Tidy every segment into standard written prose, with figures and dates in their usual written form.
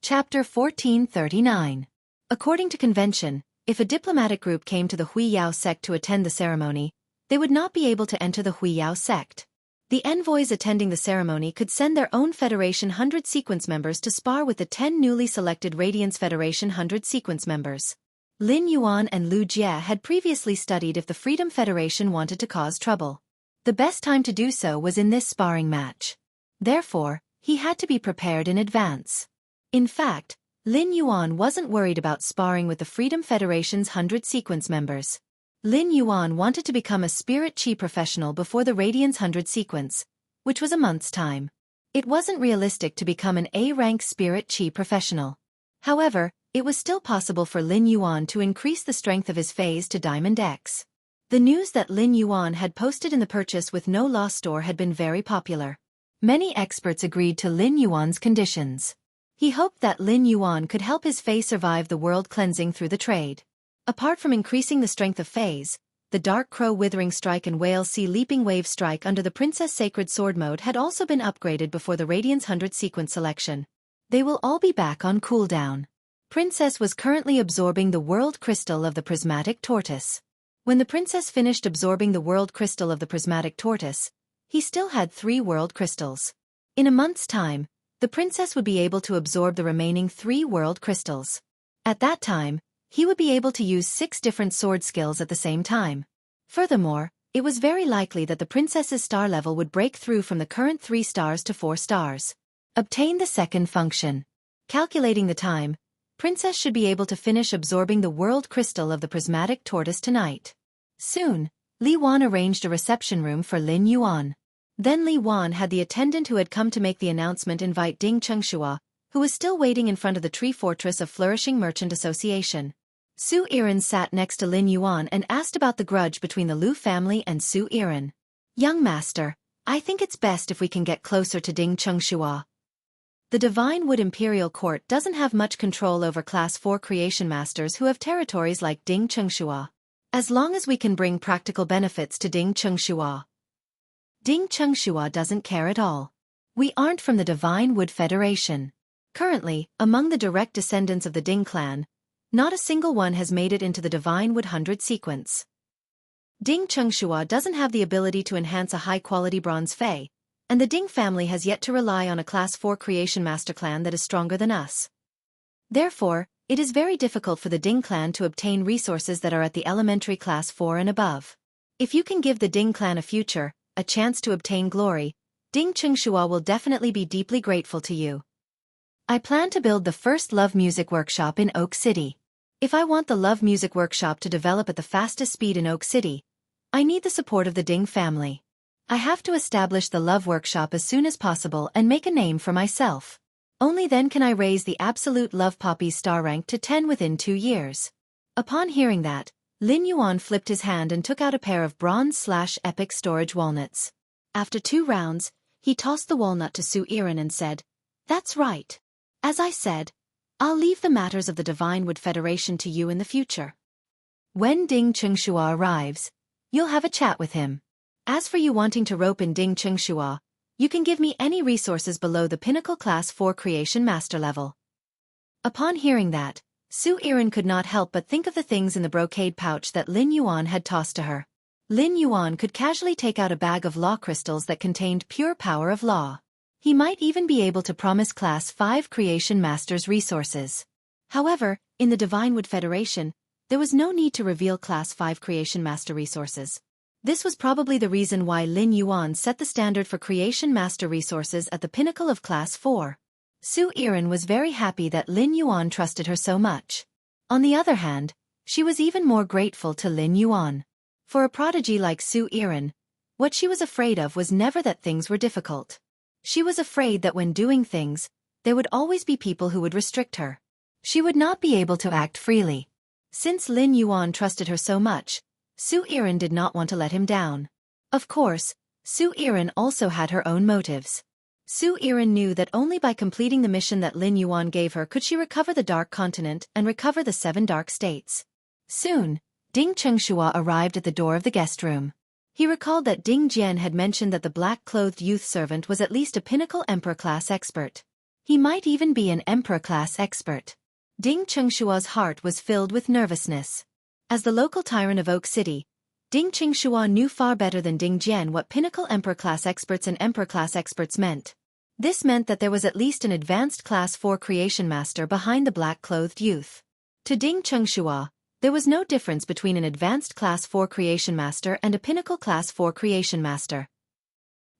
Chapter 1439. According to convention, if a diplomatic group came to the Huiyao sect to attend the ceremony, they would not be able to enter the Huiyao sect. The envoys attending the ceremony could send their own Federation 100 sequence members to spar with the 10 newly selected Radiance Federation 100 sequence members. Lin Yuan and Lu Jie had previously studied if the Freedom Federation wanted to cause trouble. The best time to do so was in this sparring match. Therefore, he had to be prepared in advance. In fact, Lin Yuan wasn't worried about sparring with the Freedom Federation's 100 sequence members. Lin Yuan wanted to become a Spirit Chi professional before the Radiance 100 sequence, which was a month's time. It wasn't realistic to become an A-rank Spirit Chi professional. However, it was still possible for Lin Yuan to increase the strength of his phase to Diamond X. The news that Lin Yuan had posted in the Purchase with No Law store had been very popular. Many experts agreed to Lin Yuan's conditions. He hoped that Lin Yuan could help his Fae survive the world cleansing through the trade. Apart from increasing the strength of Faes, the Dark Crow Withering Strike and Whale Sea Leaping Wave Strike under the Princess Sacred Sword mode had also been upgraded before the Radiance 100 sequence selection. They will all be back on cooldown. Princess was currently absorbing the World Crystal of the Prismatic Tortoise. When the Princess finished absorbing the World Crystal of the Prismatic Tortoise, he still had 3 World Crystals. In a month's time, the Princess would be able to absorb the remaining 3 World Crystals. At that time, he would be able to use 6 different sword skills at the same time. Furthermore, it was very likely that the Princess's star level would break through from the current 3 stars to 4 stars. Obtain the second function. Calculating the time, Princess should be able to finish absorbing the World Crystal of the Prismatic Tortoise tonight. Soon, Li Wan arranged a reception room for Lin Yuan. Then Li Wan had the attendant who had come to make the announcement invite Ding Chengxua, who was still waiting in front of the Tree Fortress of Flourishing Merchant Association. Su Yiren sat next to Lin Yuan and asked about the grudge between the Lu family and Su Yiren. Young master, I think it's best if we can get closer to Ding Chengxua. The Divine Wood Imperial Court doesn't have much control over Class 4 creation masters who have territories like Ding Chengxua. As long as we can bring practical benefits to Ding Chengxua. Ding Chengxua doesn't care at all. We aren't from the Divine Wood Federation. Currently, among the direct descendants of the Ding clan, not a single one has made it into the Divine Wood 100 sequence. Ding Chengxua doesn't have the ability to enhance a high-quality bronze Fae, and the Ding family has yet to rely on a Class 4 creation master clan that is stronger than us. Therefore, it is very difficult for the Ding clan to obtain resources that are at the elementary Class 4 and above. If you can give the Ding clan a future, a chance to obtain glory, Ding Chengxua will definitely be deeply grateful to you. I plan to build the first Love Music Workshop in Oak City. If I want the Love Music Workshop to develop at the fastest speed in Oak City, I need the support of the Ding family. I have to establish the Love Workshop as soon as possible and make a name for myself. Only then can I raise the absolute Love Poppy's star rank to 10 within 2 years. Upon hearing that, Lin Yuan flipped his hand and took out a pair of bronze/epic storage walnuts. After 2 rounds, he tossed the walnut to Su Yiren and said, "That's right. As I said, I'll leave the matters of the Divine Wood Federation to you in the future. When Ding Chengxua arrives, you'll have a chat with him. As for you wanting to rope in Ding Chengxua, you can give me any resources below the Pinnacle Class 4 Creation Master level." Upon hearing that, Su Yiren could not help but think of the things in the brocade pouch that Lin Yuan had tossed to her. Lin Yuan could casually take out a bag of law crystals that contained pure power of law. He might even be able to promise Class 5 Creation Masters resources. However, in the Divine Wood Federation, there was no need to reveal Class 5 Creation Master resources. This was probably the reason why Lin Yuan set the standard for Creation Master resources at the pinnacle of Class 4. Su Yiren was very happy that Lin Yuan trusted her so much. On the other hand, she was even more grateful to Lin Yuan. For a prodigy like Su Yiren, what she was afraid of was never that things were difficult. She was afraid that when doing things, there would always be people who would restrict her. She would not be able to act freely. Since Lin Yuan trusted her so much, Su Yiren did not want to let him down. Of course, Su Yiren also had her own motives. Su Yiren knew that only by completing the mission that Lin Yuan gave her could she recover the Dark Continent and recover the 7 Dark States. Soon, Ding Chengxua arrived at the door of the guest room. He recalled that Ding Jian had mentioned that the black-clothed youth servant was at least a pinnacle emperor-class expert. He might even be an emperor-class expert. Ding Chengshua's heart was filled with nervousness. As the local tyrant of Oak City, Ding Qingshua knew far better than Ding Jian what pinnacle emperor-class experts and emperor-class experts meant. This meant that there was at least an advanced Class 4 creation master behind the black-clothed youth. To Ding Qingshua, there was no difference between an advanced Class 4 creation master and a pinnacle Class 4 creation master.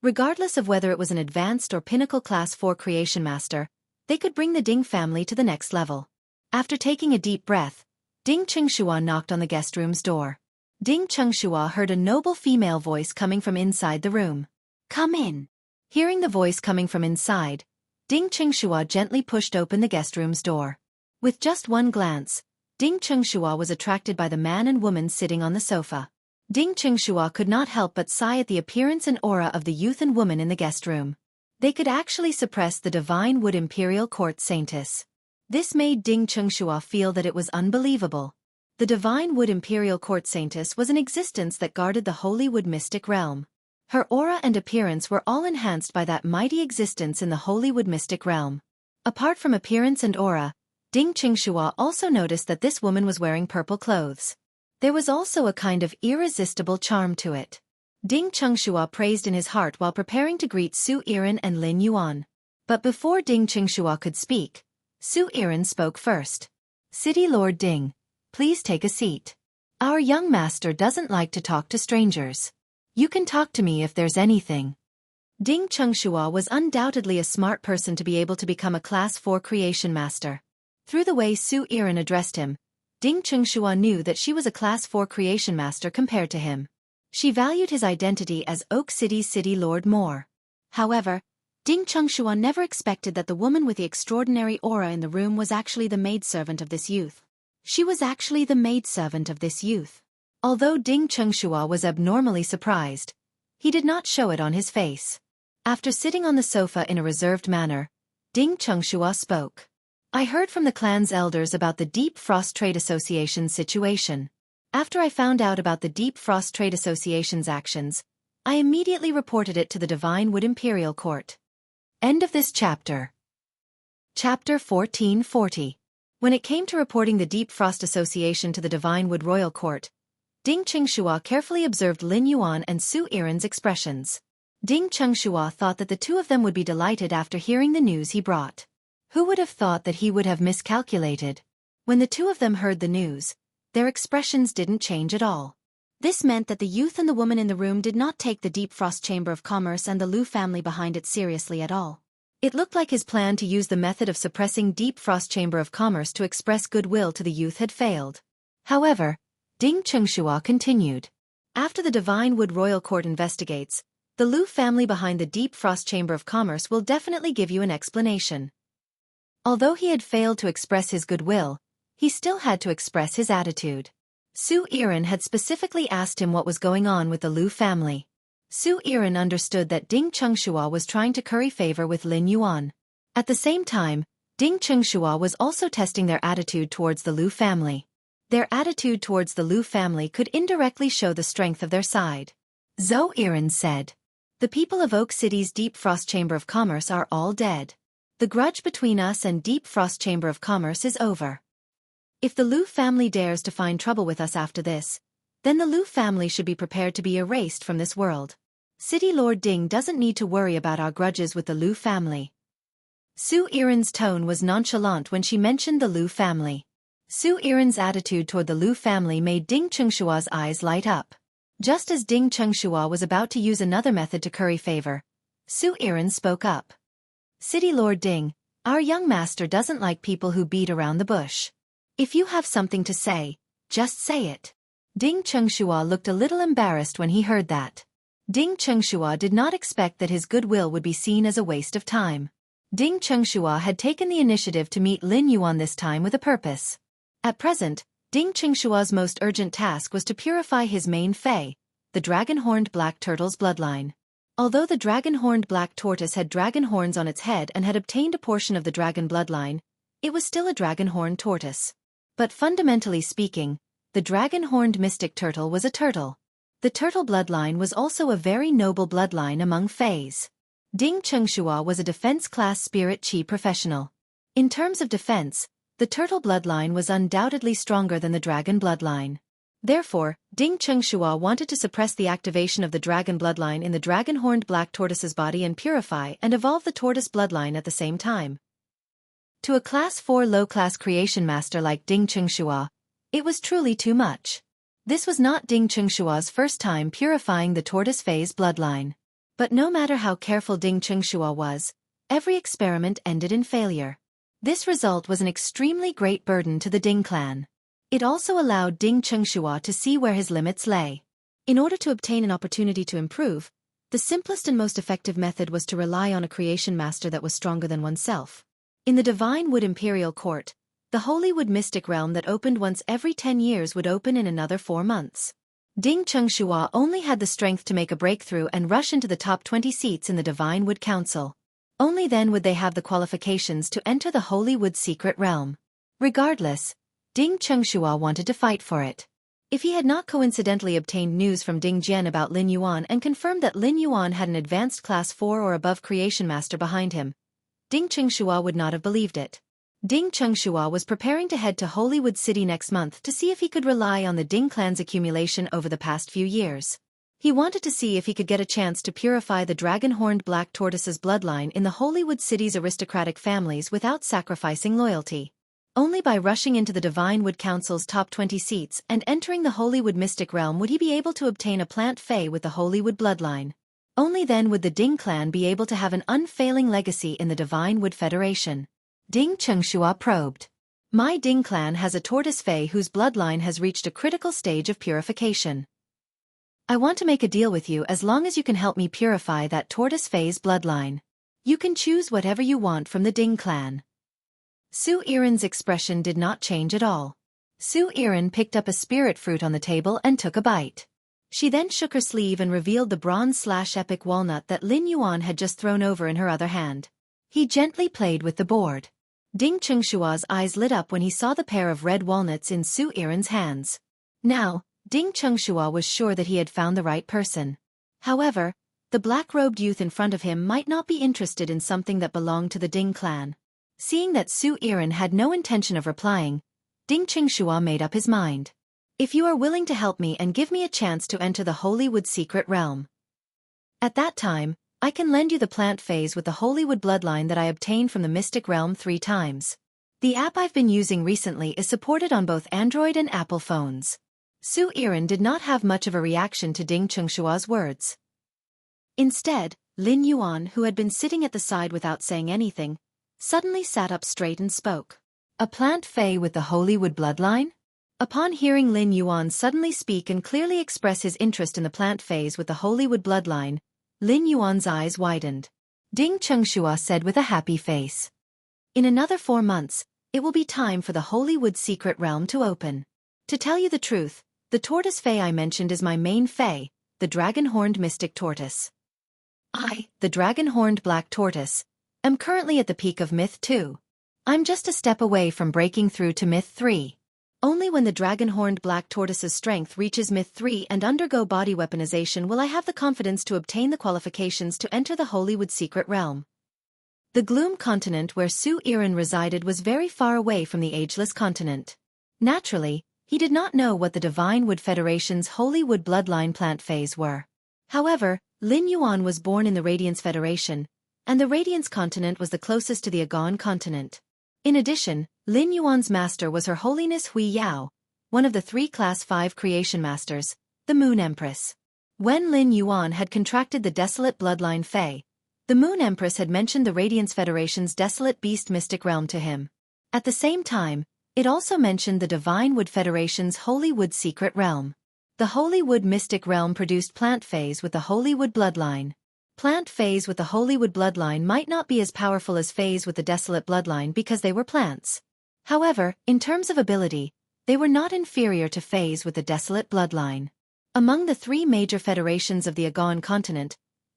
Regardless of whether it was an advanced or pinnacle Class 4 creation master, they could bring the Ding family to the next level. After taking a deep breath, Ding Qingshua knocked on the guest room's door. Ding Qingshua heard a noble female voice coming from inside the room. "Come in." Hearing the voice coming from inside, Ding Qingshua gently pushed open the guest room's door. With just one glance, Ding Qingshua was attracted by the man and woman sitting on the sofa. Ding Qingshua could not help but sigh at the appearance and aura of the youth and woman in the guest room. They could actually suppress the divine wood imperial court saintess. This made Ding Qingshua feel that it was unbelievable. The divine wood imperial court saintess was an existence that guarded the holy wood mystic realm. Her aura and appearance were all enhanced by that mighty existence in the holy wood mystic realm. Apart from appearance and aura, Ding Qingshua also noticed that this woman was wearing purple clothes. There was also a kind of irresistible charm to it. Ding Qingshua praised in his heart while preparing to greet Su Yiren and Lin Yuan. But before Ding Qingshua could speak, Su Yiren spoke first. "City Lord Ding, please take a seat. Our young master doesn't like to talk to strangers. You can talk to me if there's anything." Ding Qingshua was undoubtedly a smart person to be able to become a Class 4 creation master. Through the way Su Yiren addressed him, Ding Qingshua knew that she was a Class 4 creation master compared to him. She valued his identity as Oak City's City Lord more. However, Ding Qingshua never expected that the woman with the extraordinary aura in the room was actually the maidservant of this youth. She was actually the maidservant of this youth. Although Ding Qingshua was abnormally surprised, he did not show it on his face. After sitting on the sofa in a reserved manner, Ding Qingshua spoke. "I heard from the clan's elders about the Deep Frost Trade Association's situation. After I found out about the Deep Frost Trade Association's actions, I immediately reported it to the Divine Wood Imperial Court." End of this chapter. Chapter 1440. When it came to reporting the Deep Frost Association to the Divine Wood Royal Court, Ding Qingshua carefully observed Lin Yuan and Su Yiren's expressions. Ding Qingshua thought that the two of them would be delighted after hearing the news he brought. Who would have thought that he would have miscalculated? When the two of them heard the news, their expressions didn't change at all. This meant that the youth and the woman in the room did not take the Deep Frost Chamber of Commerce and the Lu family behind it seriously at all. It looked like his plan to use the method of suppressing Deep Frost Chamber of Commerce to express goodwill to the youth had failed. However, Ding Qingshua continued. "After the Divine Wood Royal Court investigates, the Lu family behind the Deep Frost Chamber of Commerce will definitely give you an explanation." Although he had failed to express his goodwill, he still had to express his attitude. Su Yiren had specifically asked him what was going on with the Lu family. Su Yiren understood that Ding Qingshua was trying to curry favor with Lin Yuan. At the same time, Ding Qingshua was also testing their attitude towards the Lu family. Their attitude towards the Lu family could indirectly show the strength of their side. Zhou Yiren said, "The people of Oak City's Deep Frost Chamber of Commerce are all dead. The grudge between us and Deep Frost Chamber of Commerce is over. If the Lu family dares to find trouble with us after this, then the Lu family should be prepared to be erased from this world. City Lord Ding doesn't need to worry about our grudges with the Lu family." Su Yiren's tone was nonchalant when she mentioned the Lu family. Su Yiren's attitude toward the Lu family made Ding Qingshua's eyes light up. Just as Ding Qingshua was about to use another method to curry favor, Su Yiren spoke up. "City Lord Ding, our young master doesn't like people who beat around the bush. If you have something to say, just say it." Ding Qingshua looked a little embarrassed when he heard that. Ding Qingshua did not expect that his goodwill would be seen as a waste of time. Ding Qingshua had taken the initiative to meet Lin Yuan this time with a purpose. At present, Ding Qingshua's most urgent task was to purify his main fei, the dragon-horned black turtle's bloodline. Although the dragon-horned black tortoise had dragon horns on its head and had obtained a portion of the dragon bloodline, it was still a dragon-horned tortoise. But fundamentally speaking, the dragon-horned mystic turtle was a turtle. The turtle bloodline was also a very noble bloodline among fays. Ding Chengshua was a defense-class spirit chi professional. In terms of defense, the turtle bloodline was undoubtedly stronger than the dragon bloodline. Therefore, Ding Chengshua wanted to suppress the activation of the dragon bloodline in the dragon-horned black tortoise's body and purify and evolve the tortoise bloodline at the same time. To a Class 4 low-class creation master like Ding Chengshua, it was truly too much. This was not Ding Chengshua's first time purifying the tortoise phase bloodline. But no matter how careful Ding Chengshua was, every experiment ended in failure. This result was an extremely great burden to the Ding clan. It also allowed Ding Chengshua to see where his limits lay. In order to obtain an opportunity to improve, the simplest and most effective method was to rely on a creation master that was stronger than oneself. In the Divine Wood Imperial Court, the Holy Wood Mystic Realm that opened once every 10 years would open in another 4 months. Ding Chengshua only had the strength to make a breakthrough and rush into the top 20 seats in the Divine Wood Council. Only then would they have the qualifications to enter the Holy Wood Secret Realm. Regardless, Ding Chengshua wanted to fight for it. If he had not coincidentally obtained news from Ding Jian about Lin Yuan and confirmed that Lin Yuan had an advanced Class 4 or above creation master behind him, Ding Chengshua would not have believed it. Ding Chengshua was preparing to head to Holywood City next month to see if he could rely on the Ding clan's accumulation over the past few years. He wanted to see if he could get a chance to purify the dragon-horned black tortoise's bloodline in the Holywood City's aristocratic families without sacrificing loyalty. Only by rushing into the Divine Wood Council's top 20 seats and entering the Holywood Mystic Realm would he be able to obtain a plant fey with the Holywood bloodline. Only then would the Ding clan be able to have an unfailing legacy in the Divine Wood Federation. Ding Chengshua probed. My Ding clan has a tortoise fey whose bloodline has reached a critical stage of purification. I want to make a deal with you as long as you can help me purify that tortoise fey's bloodline. You can choose whatever you want from the Ding clan. Su Iren's expression did not change at all. Su Iren picked up a spirit fruit on the table and took a bite. She then shook her sleeve and revealed the bronze/epic walnut that Lin Yuan had just thrown over in her other hand. He gently played with the board. Ding Chengshua's eyes lit up when he saw the pair of red walnuts in Su Iren's hands. Now, Ding Chengshua was sure that he had found the right person. However, the black-robed youth in front of him might not be interested in something that belonged to the Ding clan. Seeing that Su Iren had no intention of replying, Ding Chengshua made up his mind. If you are willing to help me and give me a chance to enter the Holywood Secret Realm. At that time, I can lend you the plant phase with the Holywood bloodline that I obtained from the Mystic Realm 3 times. The app I've been using recently is supported on both Android and Apple phones. Su Iren did not have much of a reaction to Ding Chengshua's words. Instead, Lin Yuan, who had been sitting at the side without saying anything, suddenly sat up straight and spoke. A plant fey with the Holywood bloodline? Upon hearing Lin Yuan suddenly speak and clearly express his interest in the plant phase with the Holywood bloodline, Lin Yuan's eyes widened. Ding Chengshua said with a happy face. In another 4 months, it will be time for the Holywood Secret Realm to open. To tell you the truth, the tortoise fey I mentioned is my main fey, the dragon-horned mystic tortoise. I, the dragon-horned black tortoise, am currently at the peak of Myth 2. I'm just a step away from breaking through to Myth 3. Only when the dragon-horned black tortoise's strength reaches Myth 3 and undergo body weaponization will I have the confidence to obtain the qualifications to enter the Holywood Secret Realm. The Gloom continent where Su Iren resided was very far away from the Ageless continent. Naturally, he did not know what the Divine Wood Federation's Holywood bloodline plant phase were. However, Lin Yuan was born in the Radiance Federation, and the Radiance continent was the closest to the Agon continent. In addition, Lin Yuan's master was Her Holiness Hui Yao, one of the 3 Class 5 creation masters, the Moon Empress. When Lin Yuan had contracted the Desolate Bloodline Fey, the Moon Empress had mentioned the Radiance Federation's Desolate Beast Mystic Realm to him. At the same time, it also mentioned the Divine Wood Federation's Holywood Secret Realm. The Holywood Mystic Realm produced plant phase with the Holywood bloodline. Plant phase with the Holywood bloodline might not be as powerful as phase with the Desolate bloodline because they were plants. However, in terms of ability, they were not inferior to phase with the Desolate bloodline. Among the 3 major federations of the Agon continent,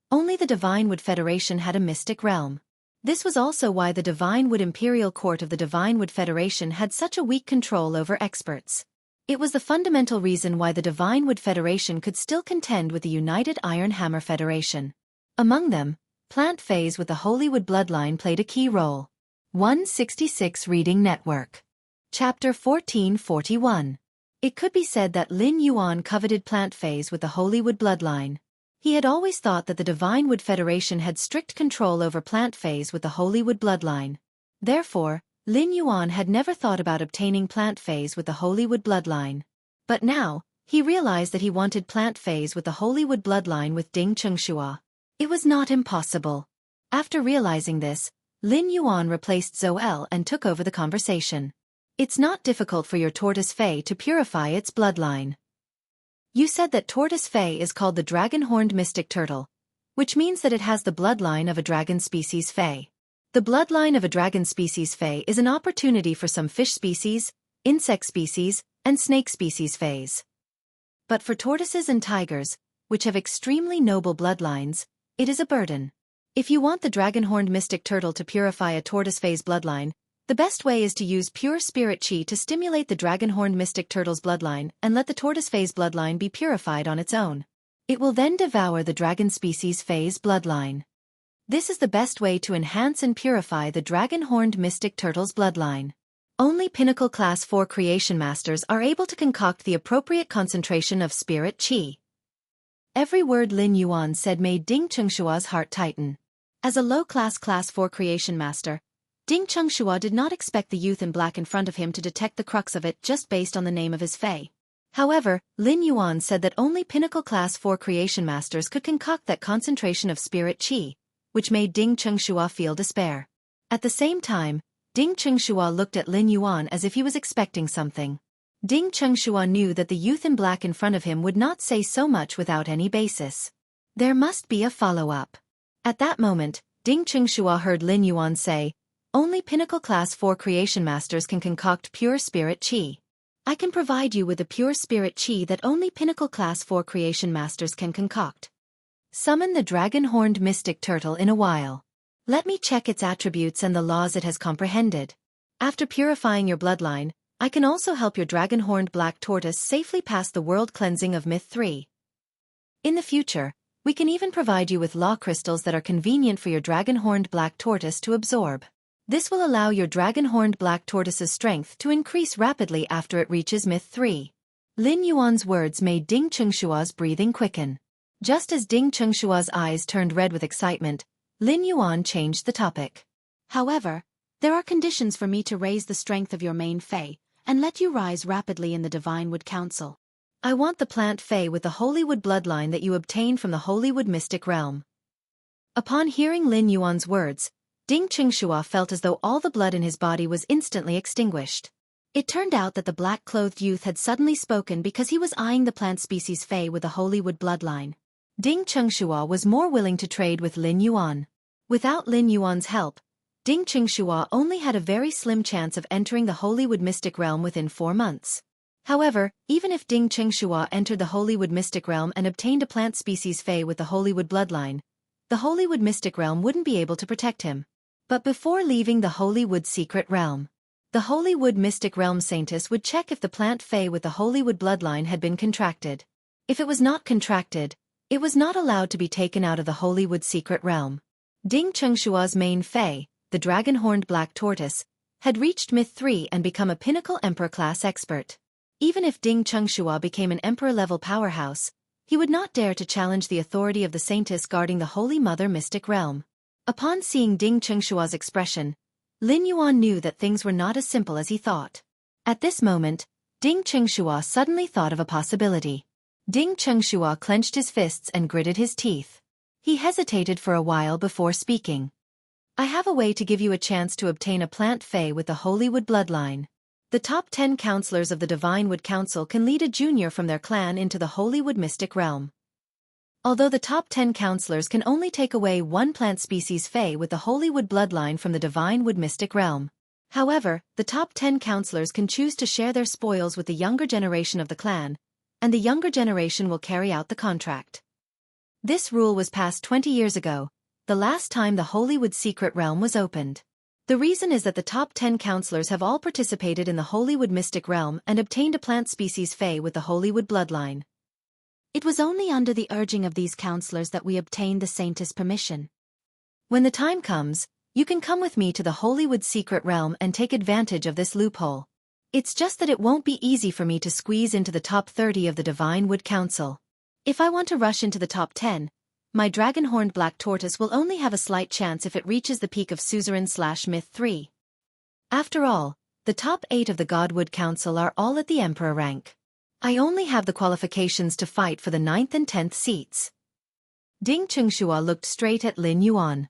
only the Divine Wood Federation had a mystic realm. This was also why the Divine Wood Imperial Court of the Divine Wood Federation had such a weak control over experts. It was the fundamental reason why the Divine Wood Federation could still contend with the United Iron Hammer Federation. Among them, Plant phase with the Holywood bloodline played a key role. 166 Reading Network. Chapter 1441. It could be said that Lin Yuan coveted plant phase with the Holywood bloodline. He had always thought that the Divine Wood Federation had strict control over plant phase with the Holywood bloodline. Therefore, Lin Yuan had never thought about obtaining plant phase with the Holywood bloodline. But now, he realized that he wanted plant phase with the Holywood bloodline with Ding Chengxua. It was not impossible. After realizing this, Lin Yuan replaced Zoel and took over the conversation. It's not difficult for your tortoise Fei to purify its bloodline. You said that tortoise Fei is called the dragon-horned mystic turtle, which means that it has the bloodline of a dragon species Fei. The bloodline of a dragon species Fei is an opportunity for some fish species, insect species, and snake species Feis. But for tortoises and tigers, which have extremely noble bloodlines, it is a burden. If you want the dragon-horned mystic turtle to purify a tortoise Fei's bloodline, the best way is to use pure spirit qi to stimulate the dragon-horned mystic turtle's bloodline and let the tortoise Fei's bloodline be purified on its own. It will then devour the dragon species Fei's bloodline. This is the best way to enhance and purify the dragon-horned mystic turtle's bloodline. Only Pinnacle Class 4 Creation Masters are able to concoct the appropriate concentration of spirit qi. Every word Lin Yuan said made Ding Chengshua's heart tighten. As a low-class Class 4 Creation Master, Ding Chengxua did not expect the youth in black in front of him to detect the crux of it just based on the name of his Fei. However, Lin Yuan said that only Pinnacle Class 4 Creation Masters could concoct that concentration of spirit qi, which made Ding Chengxua feel despair. At the same time, Ding Chengxua looked at Lin Yuan as if he was expecting something. Ding Chengxua knew that the youth in black in front of him would not say so much without any basis. There must be a follow-up. At that moment, Ding Chengxua heard Lin Yuan say, "Only Pinnacle Class 4 Creation Masters can concoct pure spirit qi. I can provide you with the pure spirit qi that only Pinnacle Class 4 Creation Masters can concoct. Summon the dragon-horned mystic turtle in a while. Let me check its attributes and the laws it has comprehended. After purifying your bloodline, I can also help your dragon-horned black tortoise safely pass the world cleansing of Myth 3. In the future, we can even provide you with law crystals that are convenient for your dragon-horned black tortoise to absorb. This will allow your dragon-horned black tortoise's strength to increase rapidly after it reaches Myth 3. Lin Yuan's words made Ding Chengshua's breathing quicken. Just as Ding Chengshua's eyes turned red with excitement, Lin Yuan changed the topic. However, there are conditions for me to raise the strength of your main Fei, and let you rise rapidly in the Divine Wood Council. I want the plant Fei with the Holywood bloodline that you obtained from the Holywood mystic realm. Upon hearing Lin Yuan's words, Ding Chengxua felt as though all the blood in his body was instantly extinguished. It turned out that the black-clothed youth had suddenly spoken because he was eyeing the plant species Fei with the Holywood bloodline. Ding Chengxua was more willing to trade with Lin Yuan. Without Lin Yuan's help, Ding Chengxua only had a very slim chance of entering the Holywood mystic realm within 4 months. However, even if Ding Chengxua entered the Holywood mystic realm and obtained a plant species Fei with the Holywood bloodline, the Holywood mystic realm wouldn't be able to protect him. But before leaving the Holywood secret realm, the Holywood mystic realm Saintess would check if the plant Fei with the Holywood bloodline had been contracted. If it was not contracted, it was not allowed to be taken out of the Holywood secret realm. Ding Chengshua's main Fei, the dragon-horned black tortoise, had reached Myth 3 and become a pinnacle Emperor-class expert. Even if Ding Chengxua became an Emperor-level powerhouse, he would not dare to challenge the authority of the Saintess guarding the Holy Mother mystic realm. Upon seeing Ding Chengshua's expression, Lin Yuan knew that things were not as simple as he thought. At this moment, Ding Chengxua suddenly thought of a possibility. Ding Chengxua clenched his fists and gritted his teeth. He hesitated for a while before speaking. I have a way to give you a chance to obtain a plant Fei with the Holywood bloodline. The top 10 counselors of the Divine Wood Council can lead a junior from their clan into the Holywood mystic realm. Although the top 10 counselors can only take away one plant species Fei with the Holywood bloodline from the Divine Wood mystic realm. However, the top 10 counselors can choose to share their spoils with the younger generation of the clan, and the younger generation will carry out the contract. This rule was passed 20 years ago, the last time the Holywood secret realm was opened. The reason is that the top 10 counselors have all participated in the Holywood mystic realm and obtained a plant species Fei with the Holywood bloodline. It was only under the urging of these counselors that we obtained the Saintess' permission. When the time comes, you can come with me to the Holywood secret realm and take advantage of this loophole. It's just that it won't be easy for me to squeeze into the top 30 of the Divine Wood Council. If I want to rush into the top 10, my dragon-horned black tortoise will only have a slight chance if it reaches the peak of Suzerain/Myth 3. After all, the top 8 of the Godwood Council are all at the Emperor rank. I only have the qualifications to fight for the 9th and 10th seats. Ding Chengxua looked straight at Lin Yuan.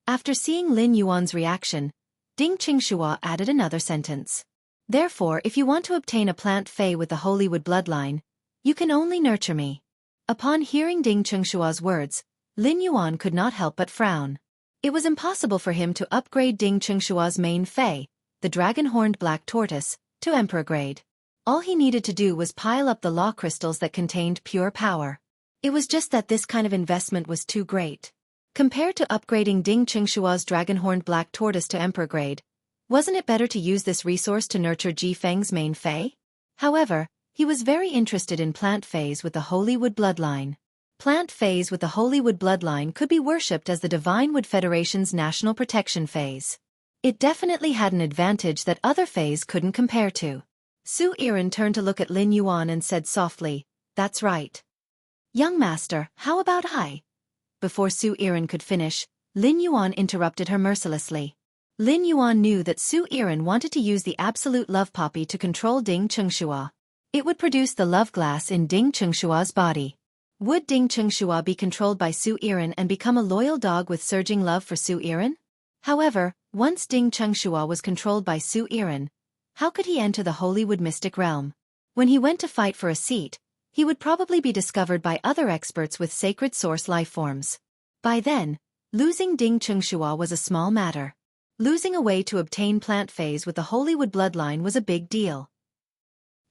After seeing Lin Yuan's reaction, Ding Chengxua added another sentence. Therefore, if you want to obtain a plant fey with the Holywood bloodline, you can only nurture me. Upon hearing Ding Chengshua's words, Lin Yuan could not help but frown. It was impossible for him to upgrade Ding Chengshua's main fey, the dragon-horned black tortoise, to Emperor grade. All he needed to do was pile up the law crystals that contained pure power. It was just that this kind of investment was too great. Compared to upgrading Ding Chengshua's dragon-horned black tortoise to Emperor grade, wasn't it better to use this resource to nurture Ji Feng's main fey? However, he was very interested in plant feys with the Holywood bloodline. Plant feys with the Holywood bloodline could be worshipped as the Divine Wood Federation's national protection feys. It definitely had an advantage that other feys couldn't compare to. Su Iran turned to look at Lin Yuan and said softly, "That's right. Young master, how about I?" Before Su Iran could finish, Lin Yuan interrupted her mercilessly. Lin Yuan knew that Su Iran wanted to use the absolute love poppy to control Ding Chengshua. It would produce the love glass in Ding Chengshua's body. Would Ding Chengshua be controlled by Su Iran and become a loyal dog with surging love for Su Iran? However, once Ding Chengshua was controlled by Su Iran, how could he enter the Holywood mystic realm? When he went to fight for a seat, he would probably be discovered by other experts with sacred source lifeforms. By then, losing Ding Chengshua was a small matter. Losing a way to obtain plant phase with the Holywood bloodline was a big deal.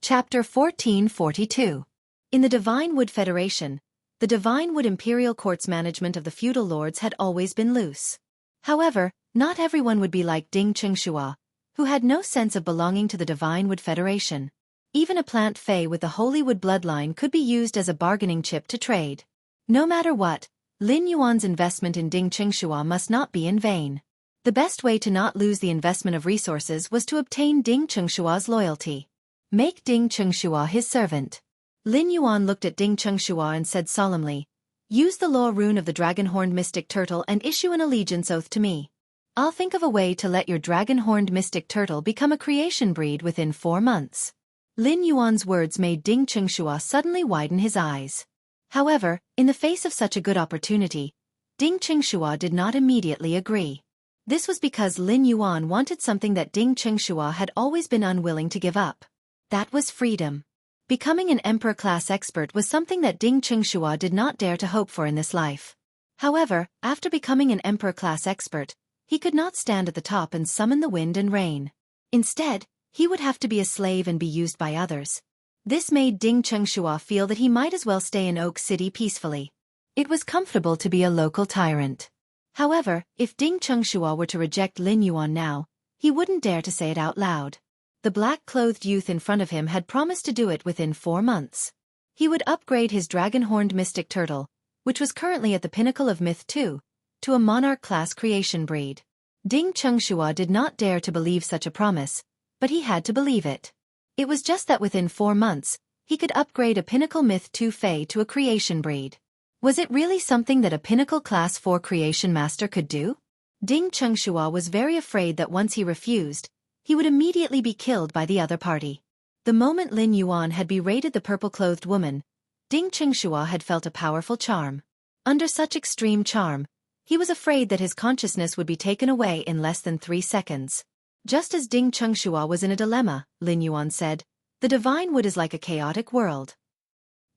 Chapter 1442. In the Divine Wood Federation, the Divine Wood Imperial Court's management of the feudal lords had always been loose. However, not everyone would be like Ding Chengshua, who had no sense of belonging to the Divine Wood Federation. Even a plant fey with the Holywood bloodline could be used as a bargaining chip to trade. No matter what, Lin Yuan's investment in Ding Chengshua must not be in vain. The best way to not lose the investment of resources was to obtain Ding Chengshua's loyalty. Make Ding Chengshua his servant. Lin Yuan looked at Ding Chengshua and said solemnly, "Use the law rune of the dragon-horned mystic turtle and issue an allegiance oath to me. I'll think of a way to let your dragon-horned mystic turtle become a creation breed within 4 months." Lin Yuan's words made Ding Chengshua suddenly widen his eyes. However, in the face of such a good opportunity, Ding Chengshua did not immediately agree. This was because Lin Yuan wanted something that Ding Chengshua had always been unwilling to give up. That was freedom. Becoming an Emperor-class expert was something that Ding Chengshua did not dare to hope for in this life. However, after becoming an Emperor-class expert, he could not stand at the top and summon the wind and rain. Instead, he would have to be a slave and be used by others. This made Ding Chengshua feel that he might as well stay in Oak City peacefully. It was comfortable to be a local tyrant. However, if Ding Chengshua were to reject Lin Yuan now, he wouldn't dare to say it out loud. The black-clothed youth in front of him had promised to do it within 4 months. He would upgrade his dragon-horned mystic turtle, which was currently at the pinnacle of Myth 2, to a monarch-class creation breed. Ding Chengshua did not dare to believe such a promise, but he had to believe it. It was just that within 4 months, he could upgrade a pinnacle Myth 2 fey to a creation breed. Was it really something that a pinnacle class 4 creation master could do? Ding Chengshua was very afraid that once he refused, he would immediately be killed by the other party. The moment Lin Yuan had berated the purple-clothed woman, Ding Chengshua had felt a powerful charm. Under such extreme charm, he was afraid that his consciousness would be taken away in less than 3 seconds. Just as Ding Chengshua was in a dilemma, Lin Yuan said, "The divine wood is like a chaotic world.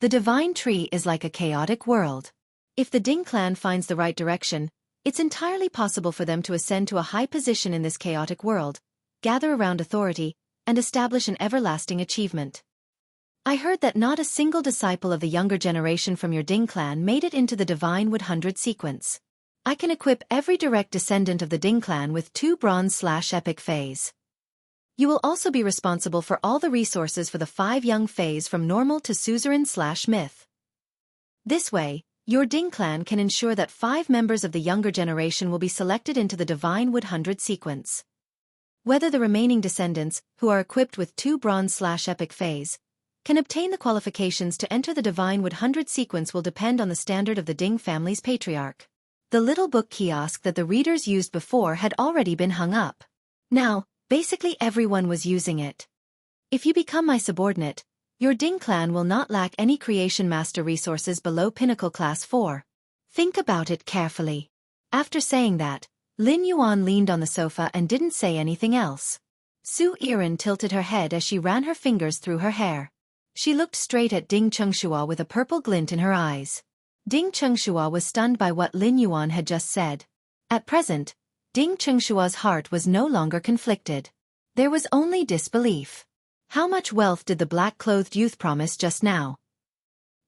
The divine tree is like a chaotic world. If the Ding clan finds the right direction, it's entirely possible for them to ascend to a high position in this chaotic world, gather around authority, and establish an everlasting achievement. I heard that not a single disciple of the younger generation from your Ding clan made it into the Divine Wood 100 sequence. I can equip every direct descendant of the Ding clan with 2 bronze/epic fays. You will also be responsible for all the resources for the 5 young fays from normal to suzerain/myth. This way, Your Ding clan can ensure that 5 members of the younger generation will be selected into the Divine Wood 100 sequence. Whether the remaining descendants, who are equipped with 2 bronze/epic phase, can obtain the qualifications to enter the Divine Wood 100 sequence will depend on the standard of the Ding family's patriarch. The little book kiosk that the readers used before had already been hung up. Now, basically everyone was using it. If you become my subordinate, your Ding clan will not lack any creation master resources below Pinnacle Class 4. Think about it carefully. After saying that, Lin Yuan leaned on the sofa and didn't say anything else. Xueqi tilted her head as she ran her fingers through her hair. She looked straight at Ding Chengxua with a purple glint in her eyes. Ding Chengxua was stunned by what Lin Yuan had just said. At present, Ding Chengxua's heart was no longer conflicted. There was only disbelief. How much wealth did the black-clothed youth promise just now?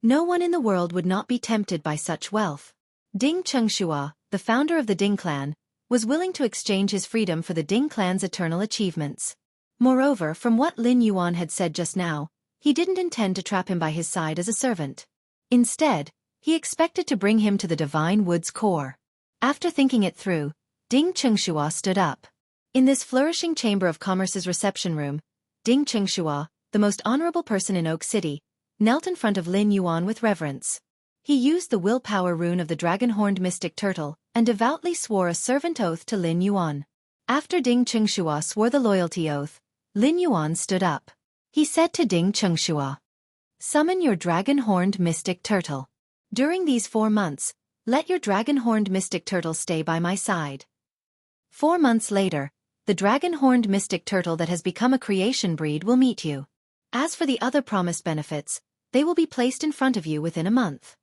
No one in the world would not be tempted by such wealth. Ding Chengxua, the founder of the Ding clan, was willing to exchange his freedom for the Ding clan's eternal achievements. Moreover, from what Lin Yuan had said just now, he didn't intend to trap him by his side as a servant. Instead, he expected to bring him to the Divine Wood's core. After thinking it through, Ding Chengxua stood up. In this flourishing Chamber of Commerce's reception room, Ding Chengxua, the most honorable person in Oak City, knelt in front of Lin Yuan with reverence. He used the willpower rune of the dragon-horned mystic turtle and devoutly swore a servant oath to Lin Yuan. After Ding Chengxua swore the loyalty oath, Lin Yuan stood up. He said to Ding Chengxua, "Summon your dragon-horned mystic turtle. During these 4 months, let your dragon-horned mystic turtle stay by my side." 4 months later, the dragon-horned mystic turtle that has become a creation breed will meet you. As for the other promised benefits, they will be placed in front of you within a month.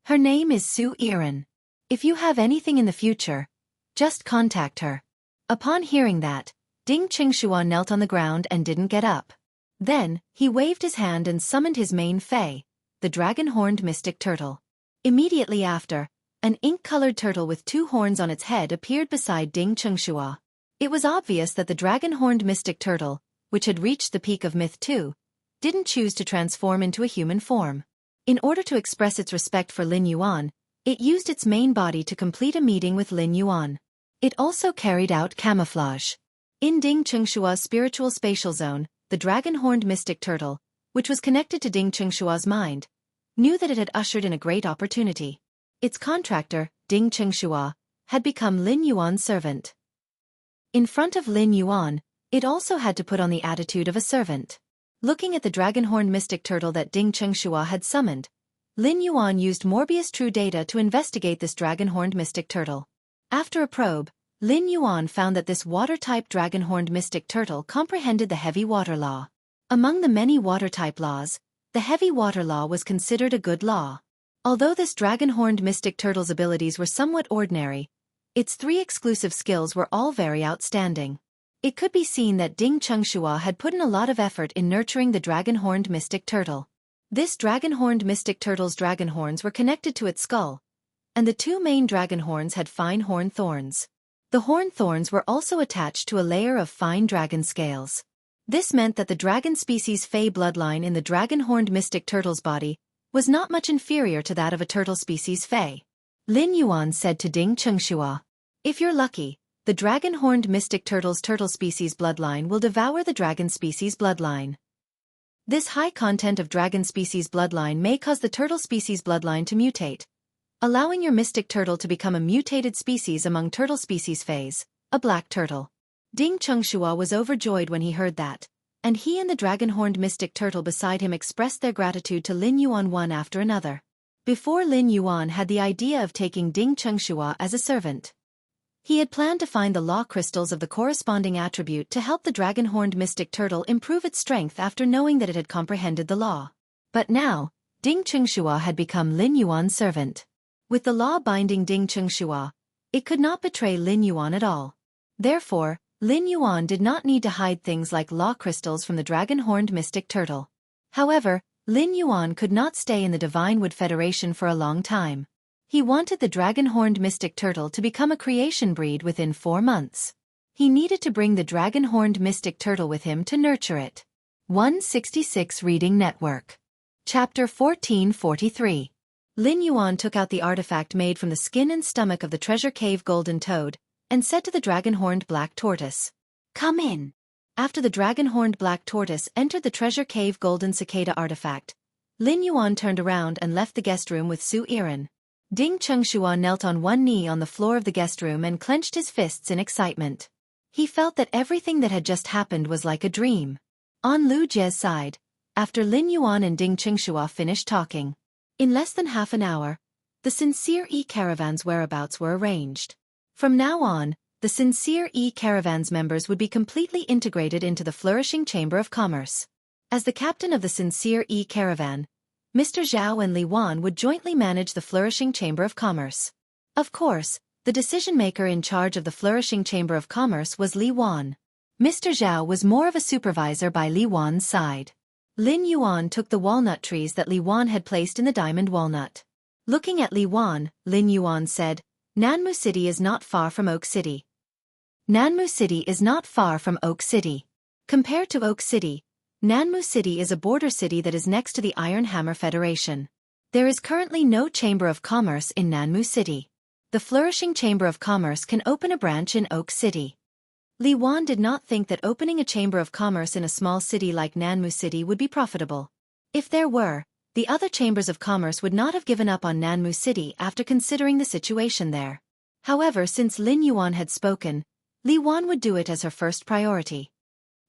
Her name is Xueqi. If you have anything in the future, just contact her. Upon hearing that, Ding Chengxua knelt on the ground and didn't get up. Then, he waved his hand and summoned his main fae, the dragon-horned mystic turtle. Immediately after, an ink-colored turtle with 2 horns on its head appeared beside Ding Chengxua. It was obvious that the dragon-horned mystic turtle, which had reached the peak of Myth 2, didn't choose to transform into a human form. In order to express its respect for Lin Yuan, it used its main body to complete a meeting with Lin Yuan. It also carried out camouflage. In Ding Chengxua's spiritual spatial zone, the dragon-horned mystic turtle, which was connected to Ding Chengxua's mind, knew that it had ushered in a great opportunity. Its contractor, Ding Chengxua, had become Lin Yuan's servant. In front of Lin Yuan, it also had to put on the attitude of a servant. Looking at the dragon-horned mystic turtle that Ding Chengxua had summoned, Lin Yuan used Morbius True Data to investigate this dragon-horned mystic turtle. After a probe, Lin Yuan found that this water-type dragon-horned mystic turtle comprehended the heavy water law. Among the many water-type laws, the heavy water law was considered a good law. Although this dragon-horned mystic turtle's abilities were somewhat ordinary, its 3 exclusive skills were all very outstanding. It could be seen that Ding Chengxua had put in a lot of effort in nurturing the dragon-horned mystic turtle. This dragon-horned mystic turtle's dragon horns were connected to its skull, and the 2 main dragon horns had fine horn thorns. The horn thorns were also attached to a layer of fine dragon scales. This meant that the dragon species Fey bloodline in the dragon-horned mystic turtle's body was not much inferior to that of a turtle species Fey. Lin Yuan said to Ding Chengxua, "If you're lucky, the dragon-horned mystic turtle's turtle species bloodline will devour the dragon species bloodline. This high content of dragon species bloodline may cause the turtle species bloodline to mutate, allowing your mystic turtle to become a mutated species among turtle species phase, a black turtle." Ding Chengxua was overjoyed when he heard that, and he and the dragon-horned mystic turtle beside him expressed their gratitude to Lin Yuan one after another. Before Lin Yuan had the idea of taking Ding Chengxua as a servant. He had planned to find the law crystals of the corresponding attribute to help the dragon-horned mystic turtle improve its strength after knowing that it had comprehended the law. But now, Ding Chengxua had become Lin Yuan's servant. With the law binding Ding Chengxua, it could not betray Lin Yuan at all. Therefore, Lin Yuan did not need to hide things like law crystals from the dragon-horned mystic turtle. However, Lin Yuan could not stay in the Divine Wood Federation for a long time. He wanted the dragon-horned mystic turtle to become a creation breed within 4 months. He needed to bring the dragon-horned mystic turtle with him to nurture it. 166 Reading Network. Chapter 1443. Lin Yuan took out the artifact made from the skin and stomach of the treasure cave golden toad, and said to the dragon-horned black tortoise, "Come in." After the dragon-horned black tortoise entered the treasure cave golden cicada artifact, Lin Yuan turned around and left the guest room with Su Yiren. Ding Chengshua knelt on one knee on the floor of the guest room and clenched his fists in excitement. He felt that everything that had just happened was like a dream. On Lu Jie's side, after Lin Yuan and Ding Chengshua finished talking, in less than half an hour, the Sincere E-Caravan's whereabouts were arranged. From now on, the Sincere E-Caravan's members would be completely integrated into the flourishing Chamber of Commerce. As the captain of the Sincere E-Caravan, Mr. Zhao and Li Wan would jointly manage the flourishing Chamber of Commerce. Of course, the decision-maker in charge of the flourishing Chamber of Commerce was Li Wan. Mr. Zhao was more of a supervisor by Li Wan's side. Lin Yuan took the walnut trees that Li Wan had placed in the diamond walnut. Looking at Li Wan, Lin Yuan said, "Nanmu City is not far from Oak City. Nanmu City is not far from Oak City. Compared to Oak City, Nanmu City is a border city that is next to the Iron Hammer Federation. There is currently no Chamber of Commerce in Nanmu City. The flourishing Chamber of Commerce can open a branch in Oak City." Li Wan did not think that opening a Chamber of Commerce in a small city like Nanmu City would be profitable. If there were, the other chambers of commerce would not have given up on Nanmu City after considering the situation there. However, since Lin Yuan had spoken, Li Wan would do it as her first priority.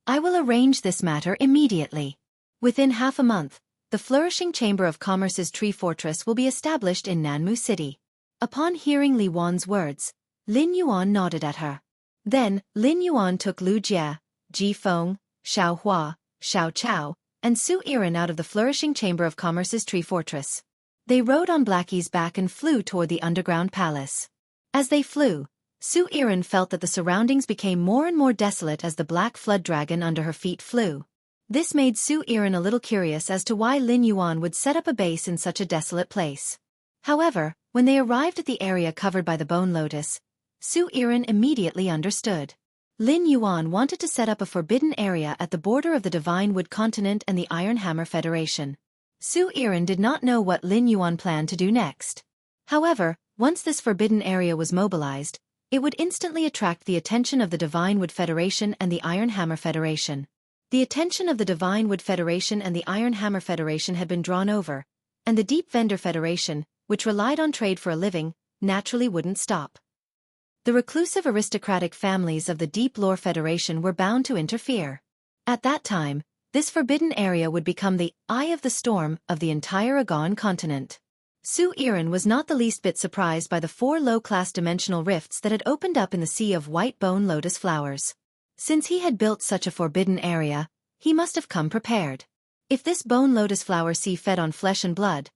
"I will arrange this matter immediately. Within half a month, the flourishing Chamber of Commerce's tree fortress will be established in Nanmu City." Upon hearing Li Wan's words, Lin Yuan nodded at her. Then, Lin Yuan took Lu Jie, Ji Feng, Xiao Hua, Xiao Chao, and Su Yiren out of the flourishing Chamber of Commerce's tree fortress. They rode on Blackie's back and flew toward the underground palace. As they flew, Su Yiren felt that the surroundings became more and more desolate as the black flood dragon under her feet flew. This made Su Yiren a little curious as to why Lin Yuan would set up a base in such a desolate place. However, when they arrived at the area covered by the bone lotus, Su Yiren immediately understood. Lin Yuan wanted to set up a forbidden area at the border of the Divine Wood Continent and the Iron Hammer Federation. Su Yiren did not know what Lin Yuan planned to do next. However, once this forbidden area was mobilized, it would instantly attract the attention of the Divine Wood Federation and the Iron Hammer Federation. The attention of the Divine Wood Federation and the Iron Hammer Federation had been drawn over, and the Deep Vendor Federation, which relied on trade for a living, naturally wouldn't stop. The reclusive aristocratic families of the Deep Lore Federation were bound to interfere. At that time, this forbidden area would become the eye of the storm of the entire Agon continent. Su Yiren was not the least bit surprised by the 4 low-class dimensional rifts that had opened up in the sea of white bone lotus flowers. Since he had built such a forbidden area, he must have come prepared. If this bone lotus flower sea fed on flesh and blood,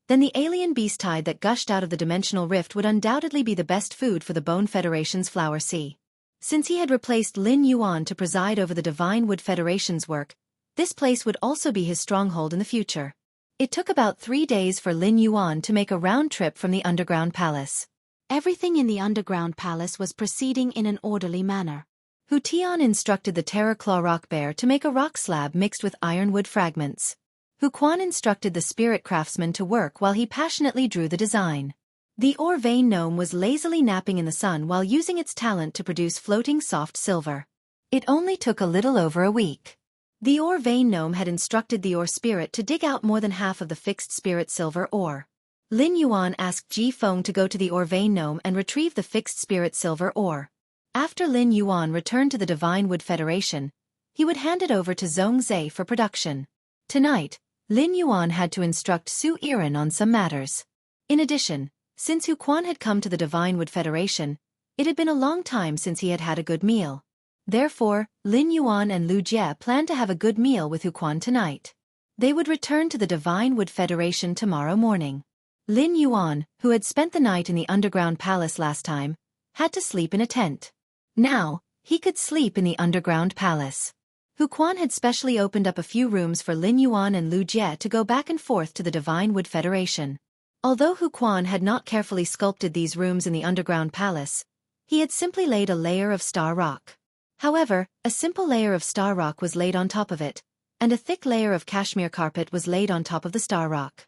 then the alien beast tide that gushed out of the dimensional rift would undoubtedly be the best food for the Bone Federation's flower sea. Since he had replaced Lin Yuan to preside over the Divine Wood Federation's work, this place would also be his stronghold in the future. It took about 3 days for Lin Yuan to make a round trip from the underground palace. Everything in the underground palace was proceeding in an orderly manner. Hu Tian instructed the Terror Claw Rock Bear to make a rock slab mixed with ironwood fragments. Hu Quan instructed the spirit craftsman to work while he passionately drew the design. The ore vein gnome was lazily napping in the sun while using its talent to produce floating soft silver. It only took a little over a week. The ore vein gnome had instructed the ore spirit to dig out more than half of the fixed spirit silver ore. Lin Yuan asked Ji Feng to go to the ore vein gnome and retrieve the fixed spirit silver ore. After Lin Yuan returned to the Divine Wood Federation, he would hand it over to Zhong Zhe for production. Tonight, Lin Yuan had to instruct Su Yiren on some matters. In addition, since Hu Quan had come to the Divine Wood Federation, it had been a long time since he had had a good meal. Therefore, Lin Yuan and Lu Jie planned to have a good meal with Hu Quan tonight. They would return to the Divine Wood Federation tomorrow morning. Lin Yuan, who had spent the night in the underground palace last time, had to sleep in a tent. Now, he could sleep in the underground palace. Hu Quan had specially opened up a few rooms for Lin Yuan and Lu Jie to go back and forth to the Divine Wood Federation. Although Hu Quan had not carefully sculpted these rooms in the underground palace, he had simply laid a layer of star rock. However, a simple layer of star rock was laid on top of it, and a thick layer of cashmere carpet was laid on top of the star rock.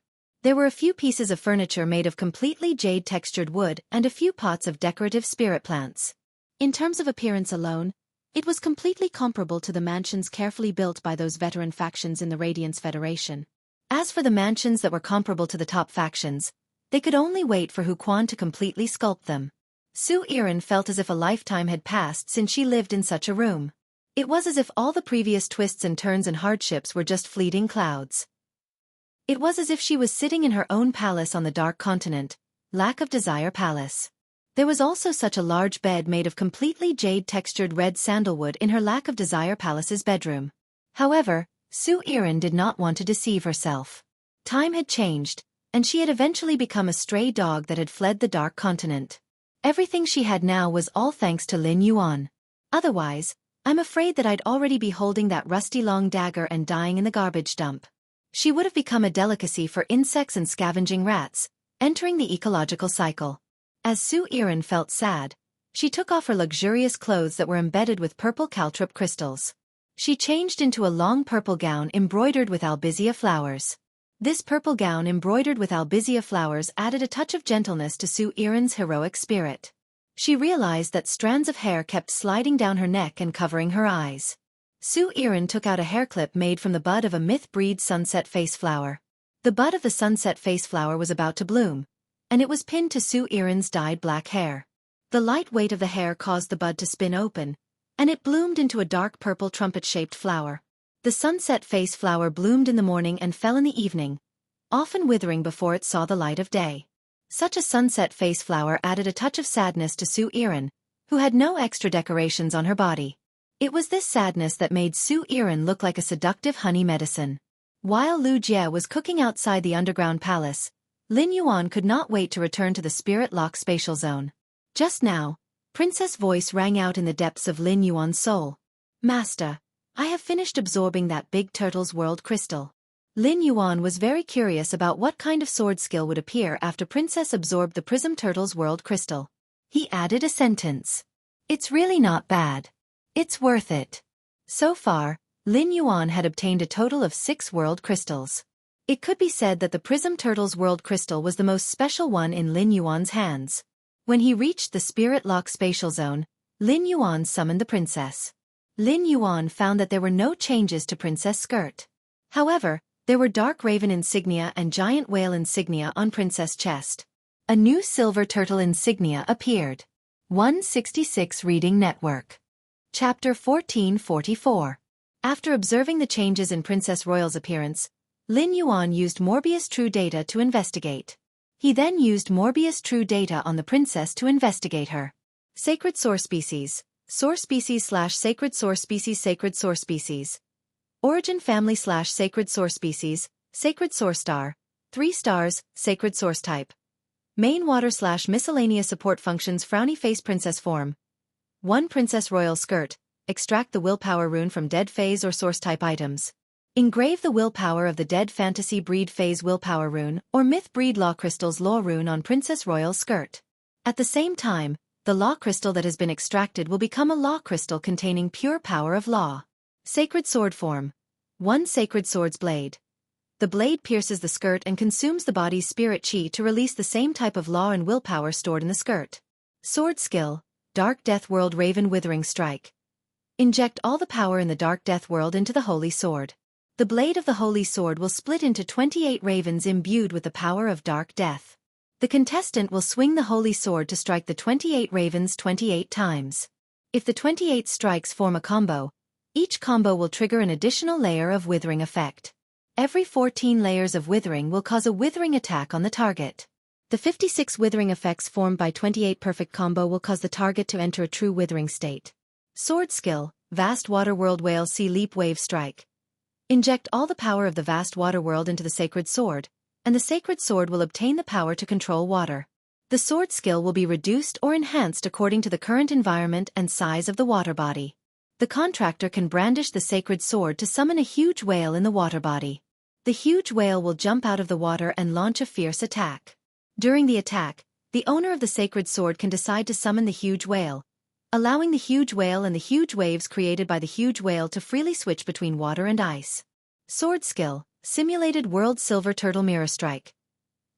There were a few pieces of furniture made of completely jade-textured wood and a few pots of decorative spirit plants. In terms of appearance alone, it was completely comparable to the mansions carefully built by those veteran factions in the Radiance Federation. As for the mansions that were comparable to the top factions, they could only wait for Xueqi to completely sculpt them. Xueqi felt as if a lifetime had passed since she lived in such a room. It was as if all the previous twists and turns and hardships were just fleeting clouds. It was as if she was sitting in her own palace on the Dark Continent, Lack of Desire Palace. There was also such a large bed made of completely jade-textured red sandalwood in her Lack of Desire Palace's bedroom. However, Xueqi did not want to deceive herself. Time had changed, and she had eventually become a stray dog that had fled the Dark Continent. Everything she had now was all thanks to Lin Yuan. Otherwise, I'm afraid that I'd already be holding that rusty long dagger and dying in the garbage dump. She would have become a delicacy for insects and scavenging rats, entering the ecological cycle. As Xueqi felt sad, she took off her luxurious clothes that were embedded with purple caltrop crystals. She changed into a long purple gown embroidered with albizia flowers. This purple gown embroidered with albizia flowers added a touch of gentleness to Xueqi's heroic spirit. She realized that strands of hair kept sliding down her neck and covering her eyes. Xueqi took out a hairclip made from the bud of a myth-breed sunset face flower. The bud of the sunset face flower was about to bloom, and it was pinned to Xueqi's dyed black hair. The light weight of the hair caused the bud to spin open, and it bloomed into a dark purple trumpet-shaped flower. The sunset face flower bloomed in the morning and fell in the evening, often withering before it saw the light of day. Such a sunset face flower added a touch of sadness to Xueqi, who had no extra decorations on her body. It was this sadness that made Xueqi look like a seductive honey medicine. While Lu Jie was cooking outside the underground palace, Lin Yuan could not wait to return to the Spirit Lock spatial zone. Just now, Princess' voice rang out in the depths of Lin Yuan's soul. Master, I have finished absorbing that big turtle's world crystal. Lin Yuan was very curious about what kind of sword skill would appear after Princess absorbed the Prism Turtle's world crystal. He added a sentence. It's really not bad. It's worth it. So far, Lin Yuan had obtained a total of 6 world crystals. It could be said that the Prism Turtle's world crystal was the most special one in Lin Yuan's hands. When he reached the Spirit Lock spatial zone, Lin Yuan summoned the princess. Lin Yuan found that there were no changes to Princess' skirt. However, there were dark raven insignia and giant whale insignia on Princess' chest. A new silver turtle insignia appeared. 166 Reading Network. Chapter 1444. After observing the changes in Princess Royal's appearance, Lin Yuan used Morbius True Data to investigate. He then used Morbius True Data on the princess to investigate her. Sacred Source Species. Source Species / Sacred Source Species. Sacred Source Species. Origin Family / Sacred Source Species. Sacred Source Star. 3 stars. Sacred Source Type. Main Water / Miscellaneous Support Functions. Frowny Face Princess Form. 1 Princess Royal Skirt. Extract the willpower rune from dead phase or source type items. Engrave the willpower of the dead fantasy breed phase willpower rune or myth breed law crystal's law rune on Princess Royal's skirt. At the same time, the law crystal that has been extracted will become a law crystal containing pure power of law. Sacred Sword Form. 1 Sacred Sword's Blade. The blade pierces the skirt and consumes the body's spirit chi to release the same type of law and willpower stored in the skirt. Sword Skill. Dark Death World Raven Withering Strike. Inject all the power in the Dark Death World into the Holy Sword. The blade of the Holy Sword will split into 28 ravens imbued with the power of Dark Death. The contestant will swing the Holy Sword to strike the 28 ravens 28 times. If the 28 strikes form a combo, each combo will trigger an additional layer of withering effect. Every 14 layers of withering will cause a withering attack on the target. The 56 withering effects formed by 28 perfect combo will cause the target to enter a true withering state. Sword Skill. Vast Water World Whale Sea Leap Wave Strike. Inject all the power of the vast water world into the sacred sword, and the sacred sword will obtain the power to control water. The sword skill will be reduced or enhanced according to the current environment and size of the water body. The contractor can brandish the sacred sword to summon a huge whale in the water body. The huge whale will jump out of the water and launch a fierce attack. During the attack, the owner of the sacred sword can decide to summon the huge whale, allowing the huge whale and the huge waves created by the huge whale to freely switch between water and ice. Sword Skill. Simulated World Silver Turtle Mirror Strike.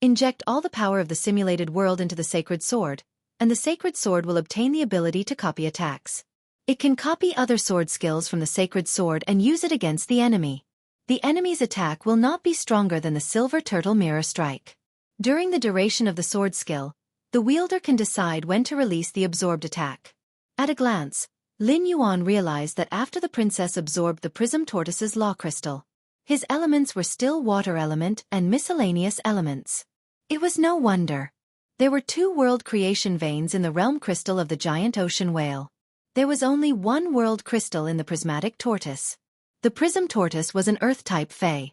Inject all the power of the simulated world into the sacred sword, and the sacred sword will obtain the ability to copy attacks. It can copy other sword skills from the sacred sword and use it against the enemy. The enemy's attack will not be stronger than the silver turtle mirror strike. During the duration of the sword skill, the wielder can decide when to release the absorbed attack. At a glance, Lin Yuan realized that after the princess absorbed the prism tortoise's law crystal, his elements were still water element and miscellaneous elements. It was no wonder. There were 2 world creation veins in the realm crystal of the giant ocean whale. There was only 1 world crystal in the prismatic tortoise. The prism tortoise was an earth-type fae.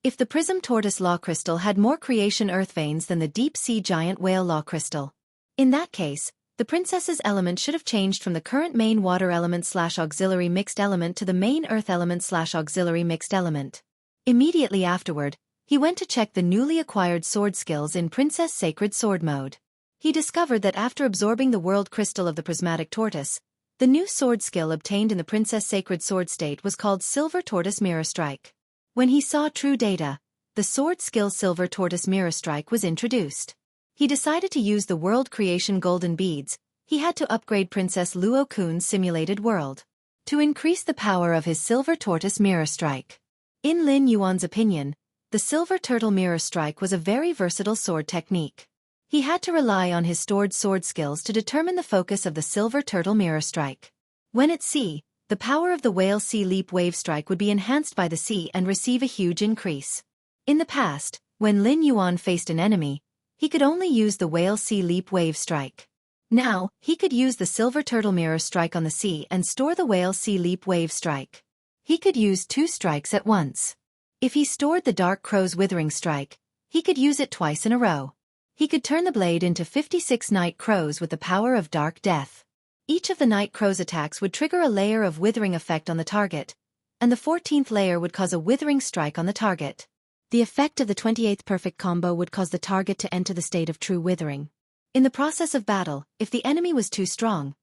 If the prism tortoise law crystal had more creation earth veins than the deep-sea giant whale law crystal, in that case, the princess's element should have changed from the current main water element/auxiliary mixed element to the main earth element/auxiliary mixed element. Immediately afterward, he went to check the newly acquired sword skills in Princess Sacred Sword mode. He discovered that after absorbing the world crystal of the prismatic tortoise, the new sword skill obtained in the Princess Sacred Sword state was called Silver Tortoise Mirror Strike. When he saw true data, the sword skill Silver Tortoise Mirror Strike was introduced. He decided to use the world creation golden beads. He had to upgrade Princess Luo Kun's simulated world to increase the power of his Silver Tortoise Mirror Strike. In Lin Yuan's opinion, the Silver Turtle Mirror Strike was a very versatile sword technique. He had to rely on his stored sword skills to determine the focus of the Silver Turtle Mirror Strike. When at sea, the power of the Whale Sea Leap Wave Strike would be enhanced by the sea and receive a huge increase. In the past, when Lin Yuan faced an enemy, he could only use the Whale Sea Leap Wave Strike. Now, he could use the Silver Turtle Mirror Strike on the sea and store the Whale Sea Leap Wave Strike. He could use 2 strikes at once. If he stored the Dark Crow's Withering Strike, he could use it twice in a row. He could turn the blade into 56 Night Crows with the power of Dark Death. Each of the Night Crow's attacks would trigger a layer of withering effect on the target, and the 14th layer would cause a withering strike on the target. The effect of the 28th perfect combo would cause the target to enter the state of true withering. In the process of battle, if the enemy was too strong,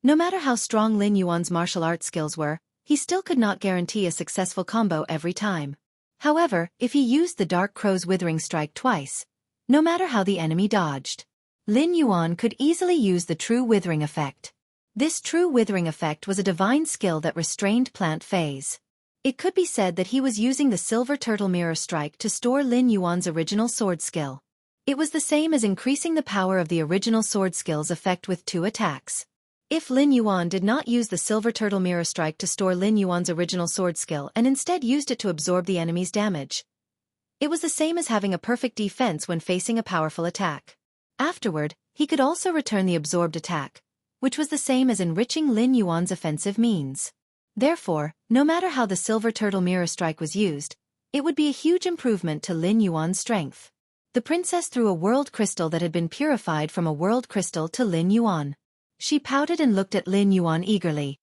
no matter how strong Lin Yuan's martial arts skills were, he still could not guarantee a successful combo every time. However, if he used the Dark Crow's Withering Strike twice, no matter how the enemy dodged, Lin Yuan could easily use the True Withering Effect. This True Withering Effect was a divine skill that restrained plant phase. It could be said that he was using the Silver Turtle Mirror Strike to store Lin Yuan's original sword skill. It was the same as increasing the power of the original sword skill's effect with 2 attacks. If Lin Yuan did not use the Silver Turtle Mirror Strike to store Lin Yuan's original sword skill and instead used it to absorb the enemy's damage, it was the same as having a perfect defense when facing a powerful attack. Afterward, he could also return the absorbed attack, which was the same as enriching Lin Yuan's offensive means. Therefore, no matter how the Silver Turtle Mirror Strike was used, it would be a huge improvement to Lin Yuan's strength. The princess threw a world crystal that had been purified from a world crystal to Lin Yuan. She pouted and looked at Lin Yuan eagerly.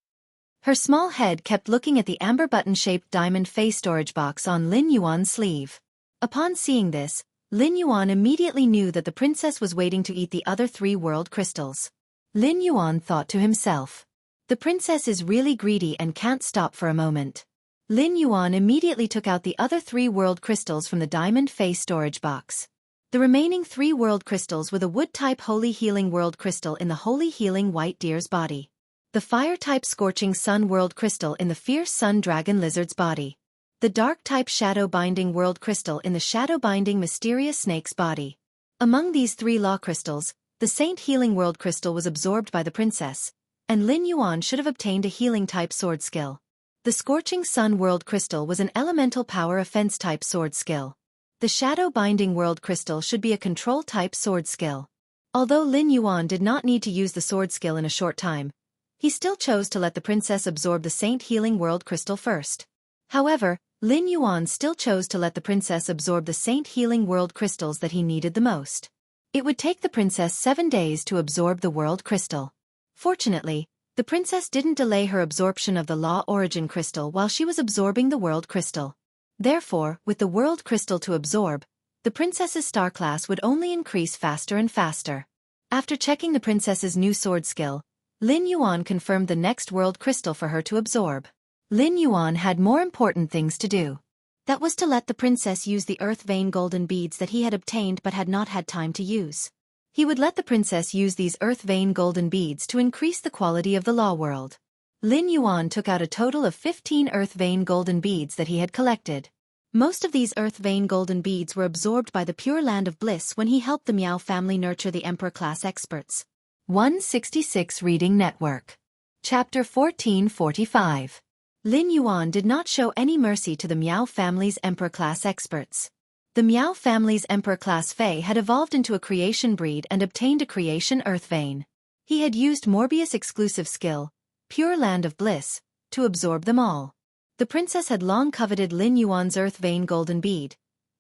Her small head kept looking at the amber button-shaped diamond face storage box on Lin Yuan's sleeve. Upon seeing this, Lin Yuan immediately knew that the princess was waiting to eat the other 3 world crystals. Lin Yuan thought to himself, "The princess is really greedy and can't stop for a moment." Lin Yuan immediately took out the other 3 world crystals from the diamond face storage box. The remaining 3 world crystals were the wood-type Holy Healing World Crystal in the Holy Healing White Deer's body, the fire-type Scorching Sun World Crystal in the Fierce Sun Dragon Lizard's body, the dark-type Shadow Binding World Crystal in the Shadow Binding Mysterious Snake's body. Among these 3 law crystals, the Saint Healing World Crystal was absorbed by the princess, and Lin Yuan should have obtained a healing-type sword skill. The Scorching Sun World Crystal was an elemental power offense-type sword skill. The Shadow Binding World Crystal should be a control-type sword skill. Although Lin Yuan did not need to use the sword skill in a short time, he still chose to let the princess absorb the Saint Healing World Crystal first. However, Lin Yuan still chose to let the princess absorb the Saint Healing World Crystals that he needed the most. It would take the princess 7 days to absorb the World Crystal. Fortunately, the princess didn't delay her absorption of the Law Origin Crystal while she was absorbing the World Crystal. Therefore, with the World Crystal to absorb, the princess's star class would only increase faster and faster. After checking the princess's new sword skill, Lin Yuan confirmed the next World Crystal for her to absorb. Lin Yuan had more important things to do. That was to let the princess use the earth vein golden beads that he had obtained but had not had time to use. He would let the princess use these earth vein golden beads to increase the quality of the law world. Lin Yuan took out a total of 15 earth vein golden beads that he had collected. Most of these earth vein golden beads were absorbed by the Pure Land of Bliss when he helped the Miao family nurture the Emperor-class experts. 166 Reading Network. Chapter 1445. Lin Yuan did not show any mercy to the Miao family's Emperor-class experts. The Miao family's Emperor-class Fae had evolved into a creation breed and obtained a creation earth vein. He had used Morbius' exclusive skill, Pure Land of Bliss, to absorb them all. The princess had long coveted Lin Yuan's earth vein golden bead,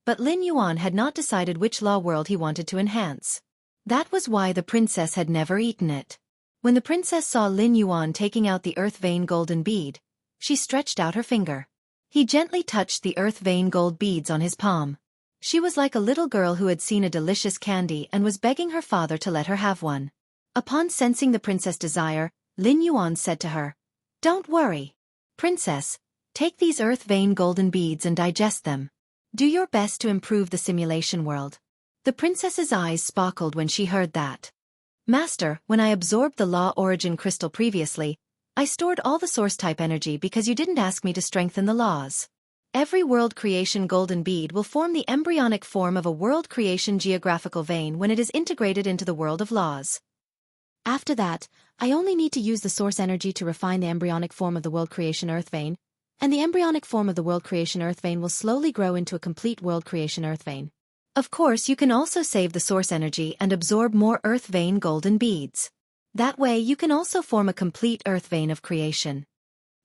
but Lin Yuan had not decided which law world he wanted to enhance. That was why the princess had never eaten it. When the princess saw Lin Yuan taking out the earth vein golden bead, she stretched out her finger. He gently touched the earth vein gold beads on his palm. She was like a little girl who had seen a delicious candy and was begging her father to let her have one. Upon sensing the princess' desire, Lin Yuan said to her, "Don't worry. Princess, take these earth vein golden beads and digest them. Do your best to improve the simulation world." The princess's eyes sparkled when she heard that. "Master, when I absorbed the law origin crystal previously, I stored all the source type energy because you didn't ask me to strengthen the laws. Every world creation golden bead will form the embryonic form of a world creation geographical vein when it is integrated into the world of laws. After that, I only need to use the source energy to refine the embryonic form of the world creation earth vein, and the embryonic form of the world creation earth vein will slowly grow into a complete world creation earth vein. Of course, you can also save the source energy and absorb more earth vein golden beads. That way you can also form a complete earth vein of creation."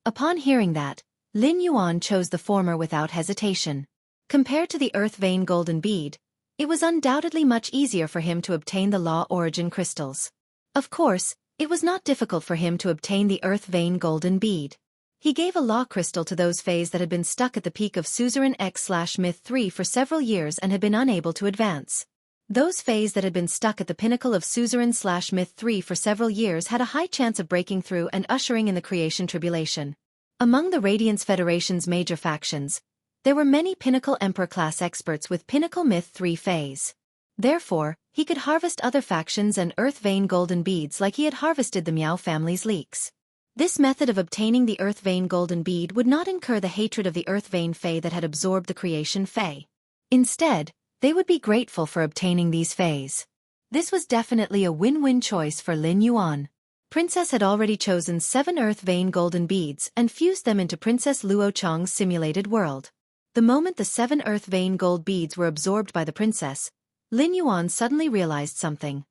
Upon hearing that, Lin Yuan chose the former without hesitation. Compared to the earth vein golden bead, it was undoubtedly much easier for him to obtain the law origin crystals. Of course, it was not difficult for him to obtain the earth vein golden bead. He gave a law crystal to those Fays that had been stuck at the peak of Suzerain X/Myth 3 for several years and had been unable to advance. Those Fays that had been stuck at the pinnacle of Suzerain/Myth 3 for several years had a high chance of breaking through and ushering in the creation tribulation. Among the Radiance Federation's major factions, there were many Pinnacle Emperor-class experts with Pinnacle Myth 3 Fays. Therefore, he could harvest other factions and earth vein golden beads like he had harvested the Miao family's leeks. This method of obtaining the earth vein golden bead would not incur the hatred of the earth vein Fae that had absorbed the creation Fae. Instead, they would be grateful for obtaining these Fays. This was definitely a win-win choice for Lin Yuan. Princess had already chosen 7 earth vein golden beads and fused them into Princess Luo Chang's simulated world. The moment the 7 earth vein gold beads were absorbed by the princess, Lin Yuan suddenly realized something.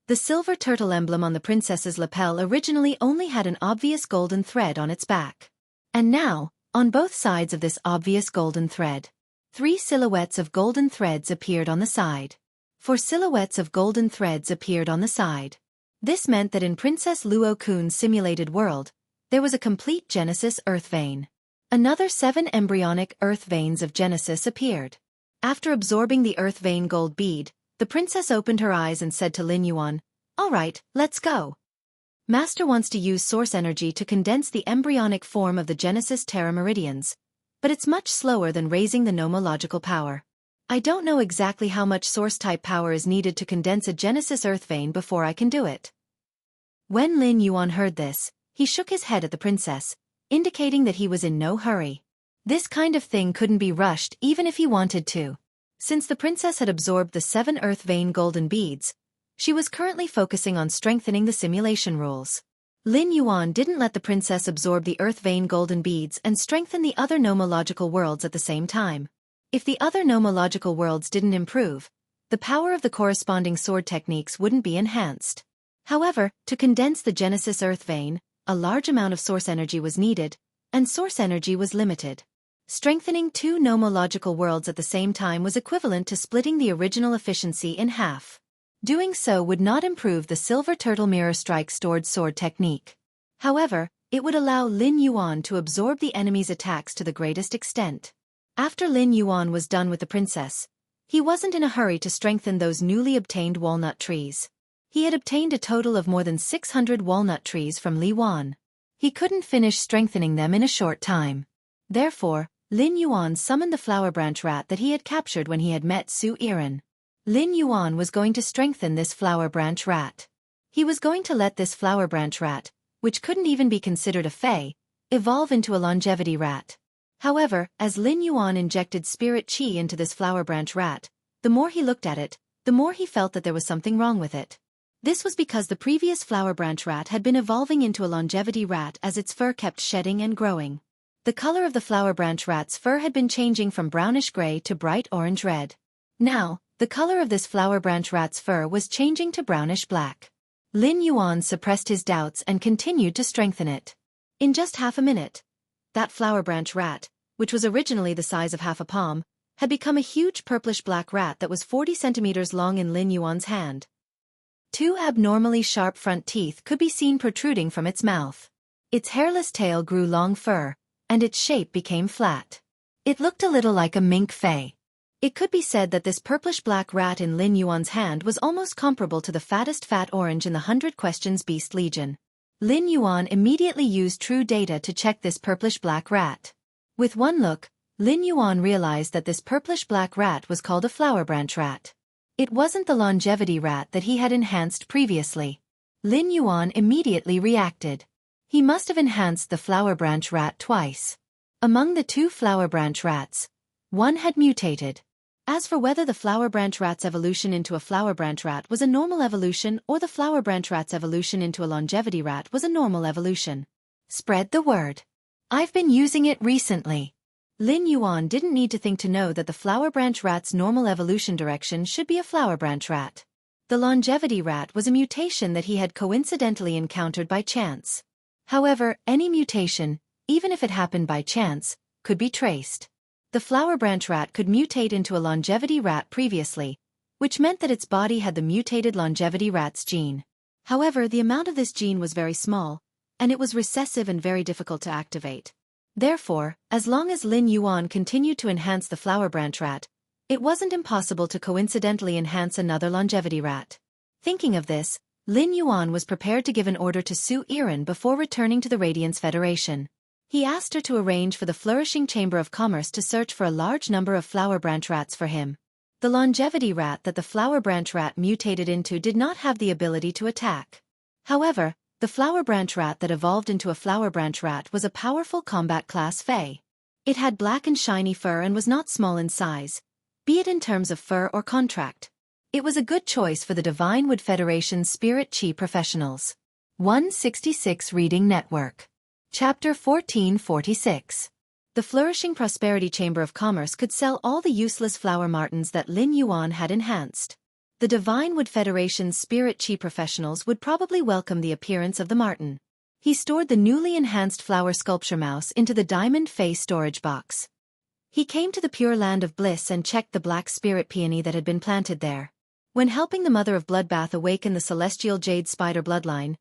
The silver turtle emblem on the princess's lapel originally only had an obvious golden thread on its back. And now, on both sides of this obvious golden thread, 3 silhouettes of golden threads appeared on the side. 4 silhouettes of golden threads appeared on the side. This meant that in Princess Luo Kun's simulated world, there was a complete Genesis earth vein. Another 7 embryonic earth veins of Genesis appeared. After absorbing the earth vein gold bead, the princess opened her eyes and said to Lin Yuan, "All right, let's go. Master wants to use source energy to condense the embryonic form of the Genesis Terra Meridians, but it's much slower than raising the nomological power. I don't know exactly how much source-type power is needed to condense a Genesis earth vein before I can do it." When Lin Yuan heard this, he shook his head at the princess, indicating that he was in no hurry. This kind of thing couldn't be rushed even if he wanted to. Since the princess had absorbed the 7 earth vein golden beads, she was currently focusing on strengthening the simulation rules. Lin Yuan didn't let the princess absorb the earth vein golden beads and strengthen the other nomological worlds at the same time. If the other nomological worlds didn't improve, the power of the corresponding sword techniques wouldn't be enhanced. However, to condense the Genesis earth vein, a large amount of source energy was needed, and source energy was limited. Strengthening 2 nomological worlds at the same time was equivalent to splitting the original efficiency in half. Doing so would not improve the Silver Turtle Mirror Strike stored sword technique. However, it would allow Lin Yuan to absorb the enemy's attacks to the greatest extent. After Lin Yuan was done with the princess, he wasn't in a hurry to strengthen those newly obtained walnut trees. He had obtained a total of more than 600 walnut trees from Li Wan. He couldn't finish strengthening them in a short time. Therefore, Lin Yuan summoned the flower branch rat that he had captured when he had met Xueqi. Lin Yuan was going to strengthen this flower branch rat. He was going to let this flower branch rat, which couldn't even be considered a fae, evolve into a longevity rat. However, as Lin Yuan injected spirit qi into this flower branch rat, the more he looked at it, the more he felt that there was something wrong with it. This was because the previous flower branch rat had been evolving into a longevity rat as its fur kept shedding and growing. The color of the flower branch rat's fur had been changing from brownish-gray to bright orange-red. Now, the color of this flower branch rat's fur was changing to brownish-black. Lin Yuan suppressed his doubts and continued to strengthen it. In just half a minute, that flower branch rat, which was originally the size of half a palm, had become a huge purplish-black rat that was 40 centimeters long in Lin Yuan's hand. 2 abnormally sharp front teeth could be seen protruding from its mouth. Its hairless tail grew long fur, and its shape became flat. It looked a little like a mink fae. It could be said that this purplish-black rat in Lin Yuan's hand was almost comparable to the fattest fat orange in the 100 Questions Beast Legion. Lin Yuan immediately used true data to check this purplish-black rat. With one look, Lin Yuan realized that this purplish-black rat was called a flower branch rat. It wasn't the longevity rat that he had enhanced previously. Lin Yuan immediately reacted. He must have enhanced the flower branch rat twice. Among the 2 flower branch rats, one had mutated. As for whether the flower branch rat's evolution into a flower branch rat was a normal evolution or the flower branch rat's evolution into a longevity rat was a normal evolution, spread the word. I've been using it recently. Lin Yuan didn't need to think to know that the flower branch rat's normal evolution direction should be a flower branch rat. The longevity rat was a mutation that he had coincidentally encountered by chance. However, any mutation, even if it happened by chance, could be traced. The flower branch rat could mutate into a longevity rat previously, which meant that its body had the mutated longevity rat's gene. However, the amount of this gene was very small, and it was recessive and very difficult to activate. Therefore, as long as Lin Yuan continued to enhance the flower branch rat, it wasn't impossible to coincidentally enhance another longevity rat. Thinking of this, Lin Yuan was prepared to give an order to Xueqi before returning to the Radiance Federation. He asked her to arrange for the Flourishing Chamber of Commerce to search for a large number of flower branch rats for him. The longevity rat that the flower branch rat mutated into did not have the ability to attack. However, the flower branch rat that evolved into a flower branch rat was a powerful combat class fae. It had black and shiny fur and was not small in size, be it in terms of fur or contract. It was a good choice for the Divine Wood Federation's Spirit Chi professionals. 166 Reading Network. Chapter 1446. The Flourishing Prosperity Chamber of Commerce could sell all the useless flower martins that Lin Yuan had enhanced. The Divine Wood Federation's Spirit Chi professionals would probably welcome the appearance of the martin. He stored the newly enhanced flower sculpture mouse into the diamond face storage box. He came to the Pure Land of Bliss and checked the black spirit peony that had been planted there. When helping the Mother of Bloodbath awaken the celestial jade spider bloodline,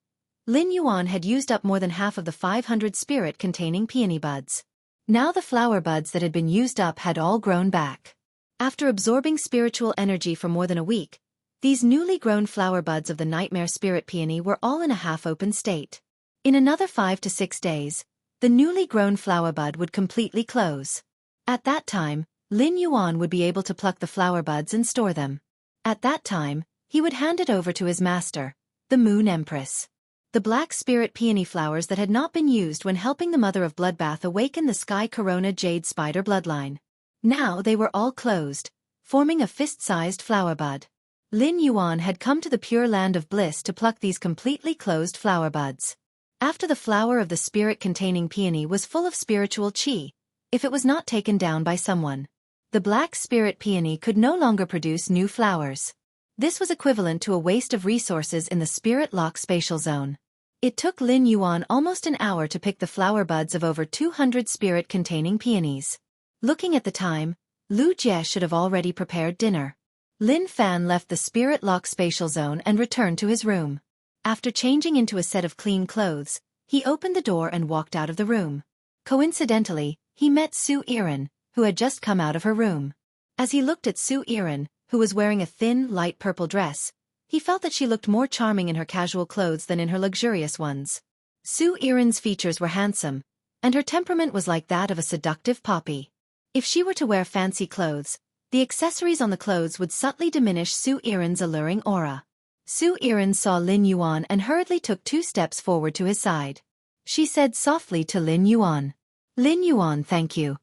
Lin Yuan had used up more than half of the 500 spirit-containing peony buds. Now the flower buds that had been used up had all grown back. After absorbing spiritual energy for more than a week, these newly grown flower buds of the nightmare spirit peony were all in a half-open state. In another 5 to 6 days, the newly grown flower bud would completely close. At that time, Lin Yuan would be able to pluck the flower buds and store them. At that time, he would hand it over to his master, the Moon Empress. The black spirit peony flowers that had not been used when helping the Mother of Bloodbath awaken the Sky Corona Jade Spider bloodline. Now they were all closed, forming a fist-sized flower bud. Lin Yuan had come to the Pure Land of Bliss to pluck these completely closed flower buds. After the flower of the spirit-containing peony was full of spiritual chi, if it was not taken down by someone, the black spirit peony could no longer produce new flowers. This was equivalent to a waste of resources in the Spirit Lock spatial zone. It took Lin Yuan almost an hour to pick the flower buds of over 200 spirit-containing peonies. Looking at the time, Lu Jie should have already prepared dinner. Lin Fan left the Spirit Lock spatial zone and returned to his room. After changing into a set of clean clothes, he opened the door and walked out of the room. Coincidentally, he met Xueqi, who had just come out of her room. As he looked at Xueqi, who was wearing a thin, light purple dress, he felt that she looked more charming in her casual clothes than in her luxurious ones. Xueqi's features were handsome, and her temperament was like that of a seductive poppy. If she were to wear fancy clothes, the accessories on the clothes would subtly diminish Xueqi's alluring aura. Xueqi saw Lin Yuan and hurriedly took 2 steps forward to his side. She said softly to Lin Yuan, "Lin Yuan, thank you."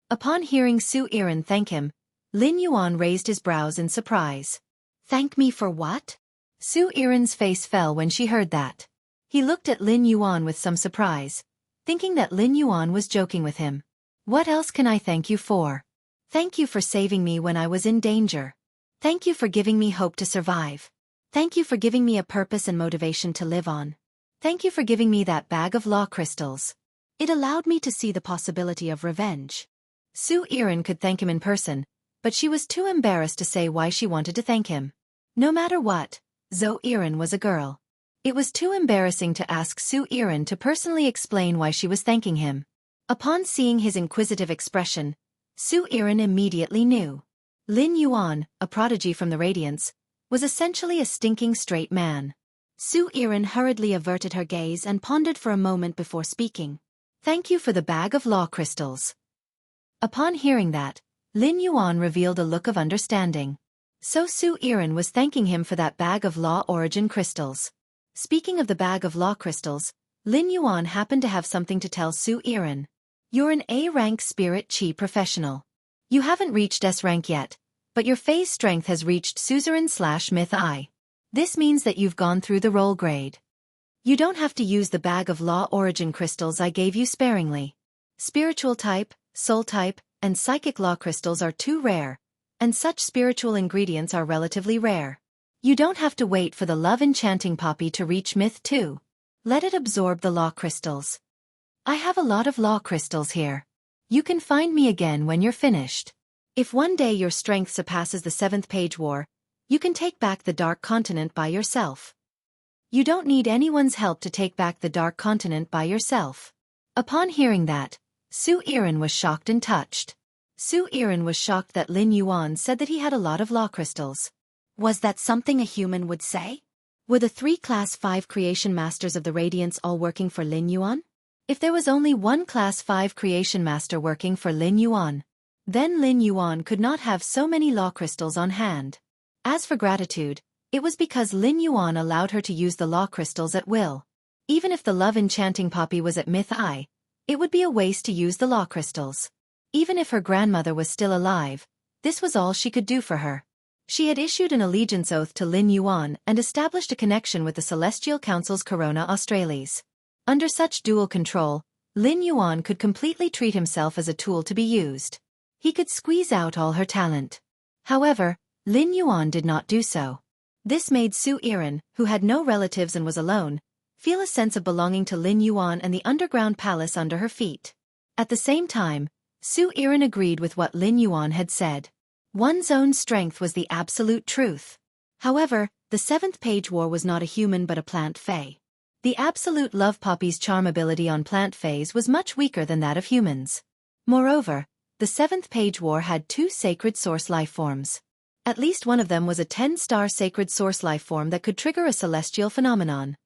Upon hearing Xueqi thank him, Lin Yuan raised his brows in surprise. "Thank me for what?" Xueqi's face fell when she heard that. He looked at Lin Yuan with some surprise, thinking that Lin Yuan was joking with him. "What else can I thank you for?" "Thank you for saving me when I was in danger. Thank you for giving me hope to survive. Thank you for giving me a purpose and motivation to live on. Thank you for giving me that bag of law crystals. It allowed me to see the possibility of revenge." Xueqi could thank him in person, but she was too embarrassed to say why she wanted to thank him. No matter what, Xueqi was a girl. It was too embarrassing to ask Xueqi to personally explain why she was thanking him. Upon seeing his inquisitive expression, Xueqi immediately knew. Lin Yuan, a prodigy from the Radiance, was essentially a stinking straight man. Xueqi hurriedly averted her gaze and pondered for a moment before speaking. "Thank you for the bag of law crystals." Upon hearing that, Lin Yuan revealed a look of understanding. So Xueqi was thanking him for that bag of law origin crystals. Speaking of the bag of law crystals, Lin Yuan happened to have something to tell Xueqi. "You're an A-rank spirit chi professional. You haven't reached S-rank yet, but your phase strength has reached Suzerain/Myth I. This means that you've gone through the role grade. You don't have to use the bag of law origin crystals I gave you sparingly. Spiritual type, soul type, and psychic law crystals are too rare, and such spiritual ingredients are relatively rare. You don't have to wait for the love enchanting poppy to reach Myth II. Let it absorb the law crystals. I have a lot of law crystals here. You can find me again when you're finished. If one day your strength surpasses the 7th Page War, you can take back the Dark Continent by yourself. You don't need anyone's help to take back the Dark Continent by yourself." Upon hearing that, Xueqi was shocked and touched. Xueqi was shocked that Lin Yuan said that he had a lot of law crystals. Was that something a human would say? Were the 3 Class 5 Creation Masters of the Radiance all working for Lin Yuan? If there was only one Class 5 Creation Master working for Lin Yuan, then Lin Yuan could not have so many law crystals on hand. As for gratitude, it was because Lin Yuan allowed her to use the law crystals at will. Even if the love enchanting poppy was at Myth I, it would be a waste to use the law crystals. Even if her grandmother was still alive, this was all she could do for her. She had issued an allegiance oath to Lin Yuan and established a connection with the Celestial Council's Corona Australis. Under such dual control, Lin Yuan could completely treat himself as a tool to be used. He could squeeze out all her talent. However, Lin Yuan did not do so. This made Xueqi, who had no relatives and was alone, feel a sense of belonging to Lin Yuan and the underground palace under her feet. At the same time, Xueqi agreed with what Lin Yuan had said. One's own strength was the absolute truth. However, the 7th Page War was not a human but a plant fae. The absolute love poppy's charm ability on plant faes was much weaker than that of humans. Moreover, the 7th Page War had 2 sacred source life forms. At least one of them was a 10-star sacred source life form that could trigger a celestial phenomenon.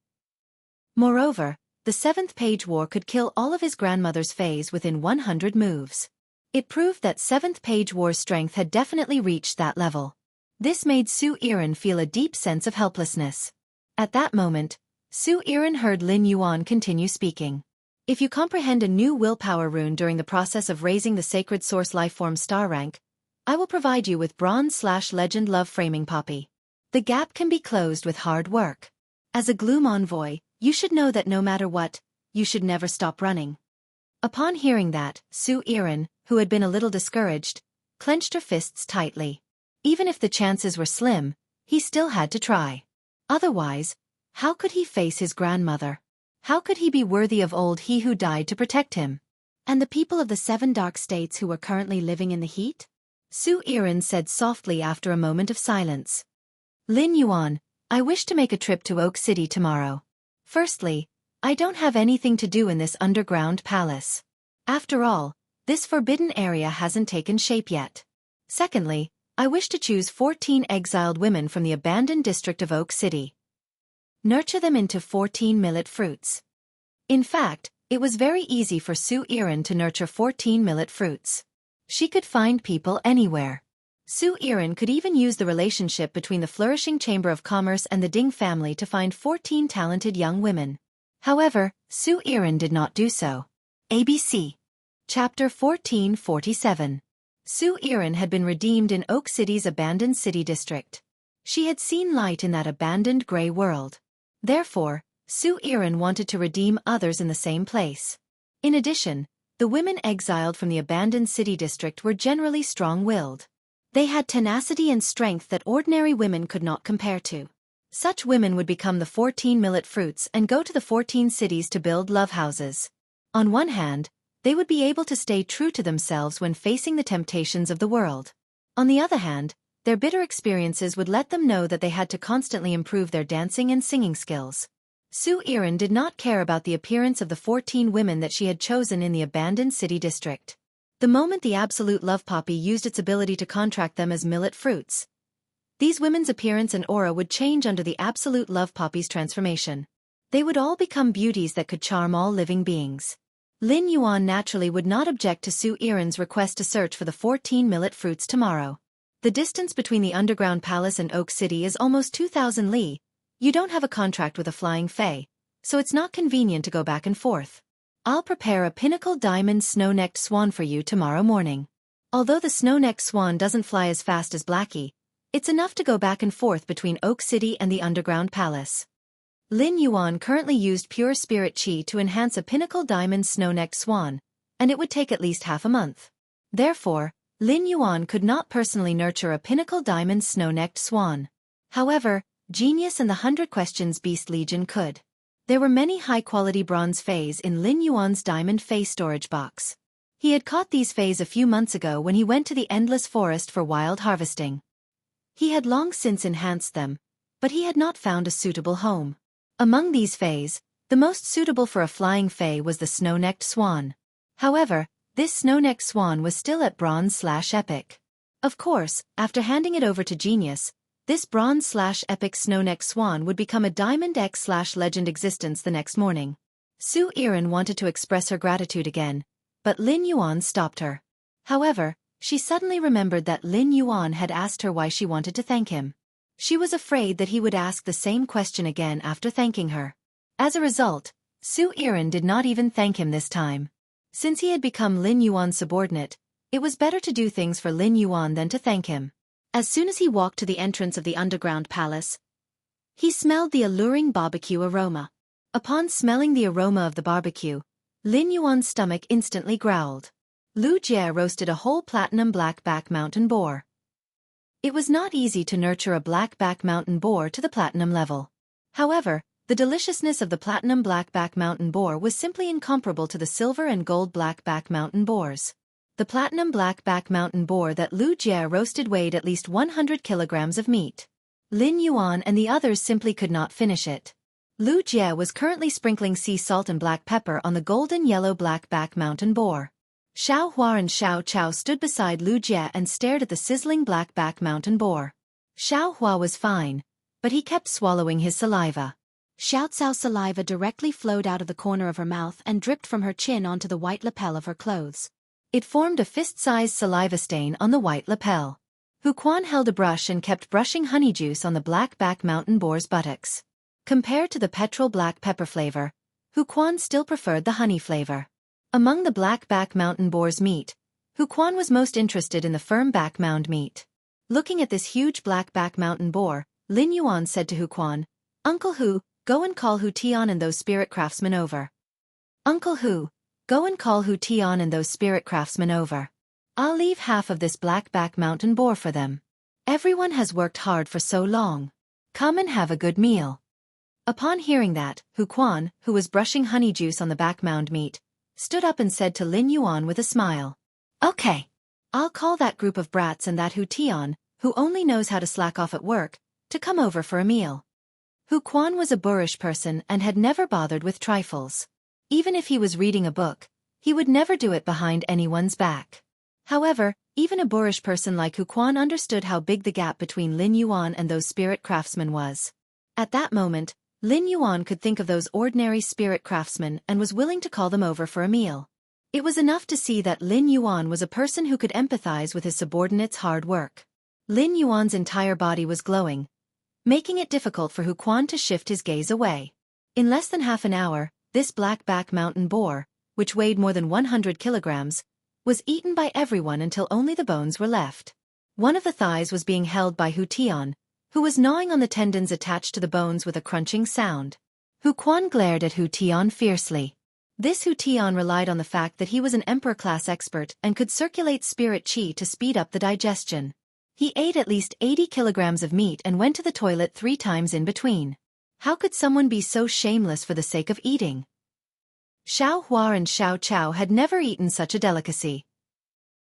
Moreover, the 7th Page War could kill all of his grandmother's faes within 100 moves. It proved that 7th Page War's strength had definitely reached that level. This made Xueqi feel a deep sense of helplessness. At that moment, Xueqi heard Lin Yuan continue speaking. "If you comprehend a new willpower rune during the process of raising the sacred source lifeform star rank, I will provide you with Bronze/Legend Love Framing Poppy. The gap can be closed with hard work. As a Gloom envoy, you should know that no matter what, you should never stop running." Upon hearing that, Xueqi, who had been a little discouraged, clenched her fists tightly. Even if the chances were slim, he still had to try. Otherwise, how could he face his grandmother? How could he be worthy of old he who died to protect him? And the people of the 7 dark states who were currently living in the heat? Xueqi said softly after a moment of silence. "Lin Yuan, I wish to make a trip to Oak City tomorrow. Firstly, I don't have anything to do in this underground palace. After all, this forbidden area hasn't taken shape yet. Secondly, I wish to choose 14 exiled women from the abandoned district of Oak City. Nurture them into 14 millet fruits." In fact, it was very easy for Xueqi to nurture 14 millet fruits. She could find people anywhere. Xueqi could even use the relationship between the flourishing Chamber of Commerce and the Ding family to find 14 talented young women. However, Xueqi did not do so. ABC. Chapter 1447. Xueqi had been redeemed in Oak City's abandoned city district. She had seen light in that abandoned gray world. Therefore, Xueqi wanted to redeem others in the same place. In addition, the women exiled from the abandoned city district were generally strong-willed. They had tenacity and strength that ordinary women could not compare to. Such women would become the 14 millet fruits and go to the 14 cities to build love houses. On one hand, they would be able to stay true to themselves when facing the temptations of the world. On the other hand, their bitter experiences would let them know that they had to constantly improve their dancing and singing skills. Xueqi did not care about the appearance of the 14 women that she had chosen in the abandoned city district. The moment the absolute love poppy used its ability to contract them as millet fruits, these women's appearance and aura would change under the absolute love poppy's transformation. They would all become beauties that could charm all living beings. Lin Yuan naturally would not object to Xueqi's request to search for the 14 millet fruits tomorrow. The distance between the underground palace and Oak City is almost 2,000 li. You don't have a contract with a flying fae, so it's not convenient to go back and forth. I'll prepare a pinnacle diamond snow-necked swan for you tomorrow morning. Although the snow-necked swan doesn't fly as fast as Blackie, it's enough to go back and forth between Oak City and the underground palace. Lin Yuan currently used pure spirit chi to enhance a pinnacle diamond snow-necked swan, and it would take at least half a month. Therefore, Lin Yuan could not personally nurture a pinnacle diamond snow-necked swan. However, Genius and the 100 Questions Beast Legion could. There were many high-quality bronze fays in Lin Yuan's diamond fay storage box. He had caught these fays a few months ago when he went to the Endless Forest for wild harvesting. He had long since enhanced them, but he had not found a suitable home. Among these fays, the most suitable for a flying fae was the snow-necked swan. However, this snow-necked swan was still at bronze/epic. Of course, after handing it over to Genius, this bronze/epic snow-necked swan would become a diamond X/legend existence the next morning. Xueqi wanted to express her gratitude again, but Lin Yuan stopped her. However, she suddenly remembered that Lin Yuan had asked her why she wanted to thank him. She was afraid that he would ask the same question again after thanking her. As a result, Xueqi did not even thank him this time. Since he had become Lin Yuan's subordinate, it was better to do things for Lin Yuan than to thank him. As soon as he walked to the entrance of the underground palace, he smelled the alluring barbecue aroma. Upon smelling the aroma of the barbecue, Lin Yuan's stomach instantly growled. Lu Jie roasted a whole platinum blackback mountain boar. It was not easy to nurture a blackback mountain boar to the platinum level. However, the deliciousness of the platinum blackback mountain boar was simply incomparable to the silver and gold blackback mountain boars. The platinum blackback mountain boar that Lu Jie roasted weighed at least 100 kilograms of meat. Lin Yuan and the others simply could not finish it. Lu Jie was currently sprinkling sea salt and black pepper on the golden yellow blackback mountain boar. Xiao Hua and Xiao Chao stood beside Lu Jie and stared at the sizzling blackback mountain boar. Xiao Hua was fine, but he kept swallowing his saliva. Xiao Cao's saliva directly flowed out of the corner of her mouth and dripped from her chin onto the white lapel of her clothes. It formed a fist-sized saliva stain on the white lapel. Hu Quan held a brush and kept brushing honey juice on the blackback mountain boar's buttocks. Compared to the petrol black pepper flavor, Hu Quan still preferred the honey flavor. Among the blackback mountain boar's meat, Hu Quan was most interested in the firm back mound meat. Looking at this huge blackback mountain boar, Lin Yuan said to Hu Quan, "Uncle Hu, go and call Hu Tian and those spirit craftsmen over. Uncle Hu, go and call Hu Tian and those spirit craftsmen over. I'll leave half of this blackback mountain boar for them. Everyone has worked hard for so long. Come and have a good meal." Upon hearing that, Hu Quan, who was brushing honey juice on the back mound meat, stood up and said to Lin Yuan with a smile, "Okay. I'll call that group of brats and that Hu Tian, who only knows how to slack off at work, to come over for a meal." Hu Quan was a boorish person and had never bothered with trifles. Even if he was reading a book, he would never do it behind anyone's back. However, even a boorish person like Hu Quan understood how big the gap between Lin Yuan and those spirit craftsmen was. At that moment, Lin Yuan could think of those ordinary spirit craftsmen and was willing to call them over for a meal. It was enough to see that Lin Yuan was a person who could empathize with his subordinates' hard work. Lin Yuan's entire body was glowing, making it difficult for Hu Quan to shift his gaze away. In less than half an hour, this black-back mountain boar, which weighed more than 100 kilograms, was eaten by everyone until only the bones were left. One of the thighs was being held by Hu Tian, who was gnawing on the tendons attached to the bones with a crunching sound. Hu Quan glared at Hu Tian fiercely. This Hu Tian relied on the fact that he was an emperor-class expert and could circulate spirit qi to speed up the digestion. He ate at least 80 kilograms of meat and went to the toilet 3 times in between. How could someone be so shameless for the sake of eating? Xiao Hua and Xiao Chao had never eaten such a delicacy.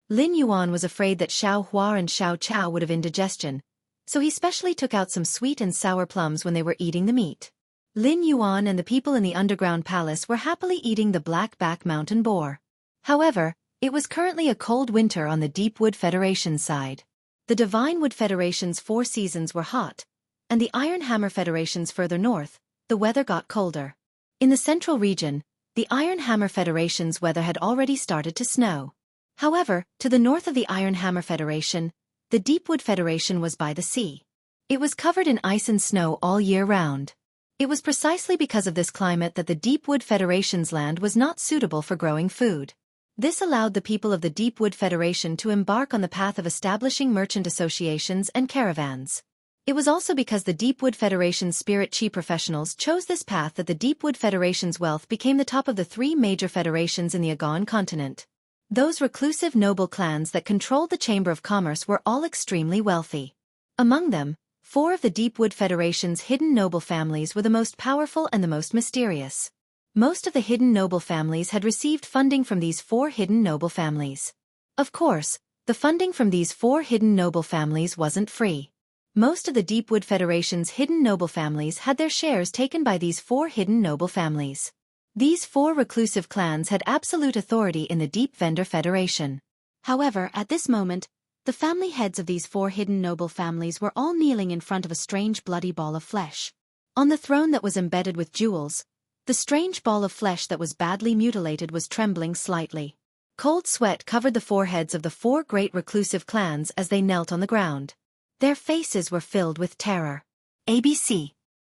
Lin Yuan was afraid that Xiao Hua and Xiao Chao would have indigestion, so he specially took out some sweet and sour plums when they were eating the meat. Lin Yuan and the people in the underground palace were happily eating the black-back mountain boar. However, it was currently a cold winter on the Deep Wood Federation side. The Divine Wood Federation's 4 seasons were hot, and the Iron Hammer Federation's further north, the weather got colder. In the central region, the Iron Hammer Federation's weather had already started to snow. However, to the north of the Iron Hammer Federation, the Deepwood Federation was by the sea. It was covered in ice and snow all year round. It was precisely because of this climate that the Deepwood Federation's land was not suitable for growing food. This allowed the people of the Deepwood Federation to embark on the path of establishing merchant associations and caravans. It was also because the Deepwood Federation's spirit qi professionals chose this path that the Deepwood Federation's wealth became the top of the 3 major federations in the Agon continent. Those reclusive noble clans that controlled the Chamber of Commerce were all extremely wealthy. Among them, 4 of the Deepwood Federation's hidden noble families were the most powerful and the most mysterious. Most of the hidden noble families had received funding from these 4 hidden noble families. Of course, the funding from these 4 hidden noble families wasn't free. Most of the Deepwood Federation's hidden noble families had their shares taken by these 4 hidden noble families. These 4 reclusive clans had absolute authority in the Deep Vendor Federation. However, at this moment, the family heads of these 4 hidden noble families were all kneeling in front of a strange bloody ball of flesh. On the throne that was embedded with jewels, the strange ball of flesh that was badly mutilated was trembling slightly. Cold sweat covered the foreheads of the 4 great reclusive clans as they knelt on the ground. Their faces were filled with terror. ABC.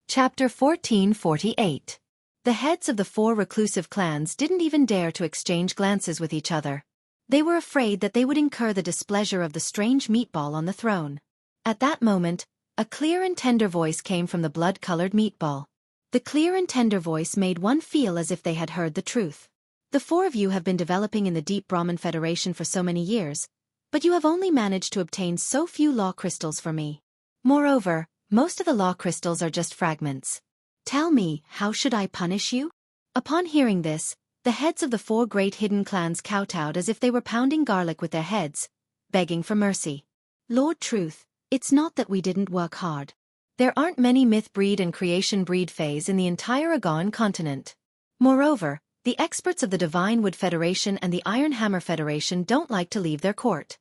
Chapter 1448. The heads of the 4 reclusive clans didn't even dare to exchange glances with each other. They were afraid that they would incur the displeasure of the strange meatball on the throne. At that moment, a clear and tender voice came from the blood-colored meatball. The clear and tender voice made one feel as if they had heard the truth. The 4 of you have been developing in the Deep Brahman Federation for so many years, but you have only managed to obtain so few law crystals for me. Moreover, most of the law crystals are just fragments. Tell me, how should I punish you? Upon hearing this, the heads of the 4 great hidden clans kowtowed as if they were pounding garlic with their heads, begging for mercy. Lord Truth, it's not that we didn't work hard. There aren't many myth breed and creation breed phase in the entire Agon continent. Moreover, the experts of the Divine Wood Federation and the Iron Hammer Federation don't like to leave their court.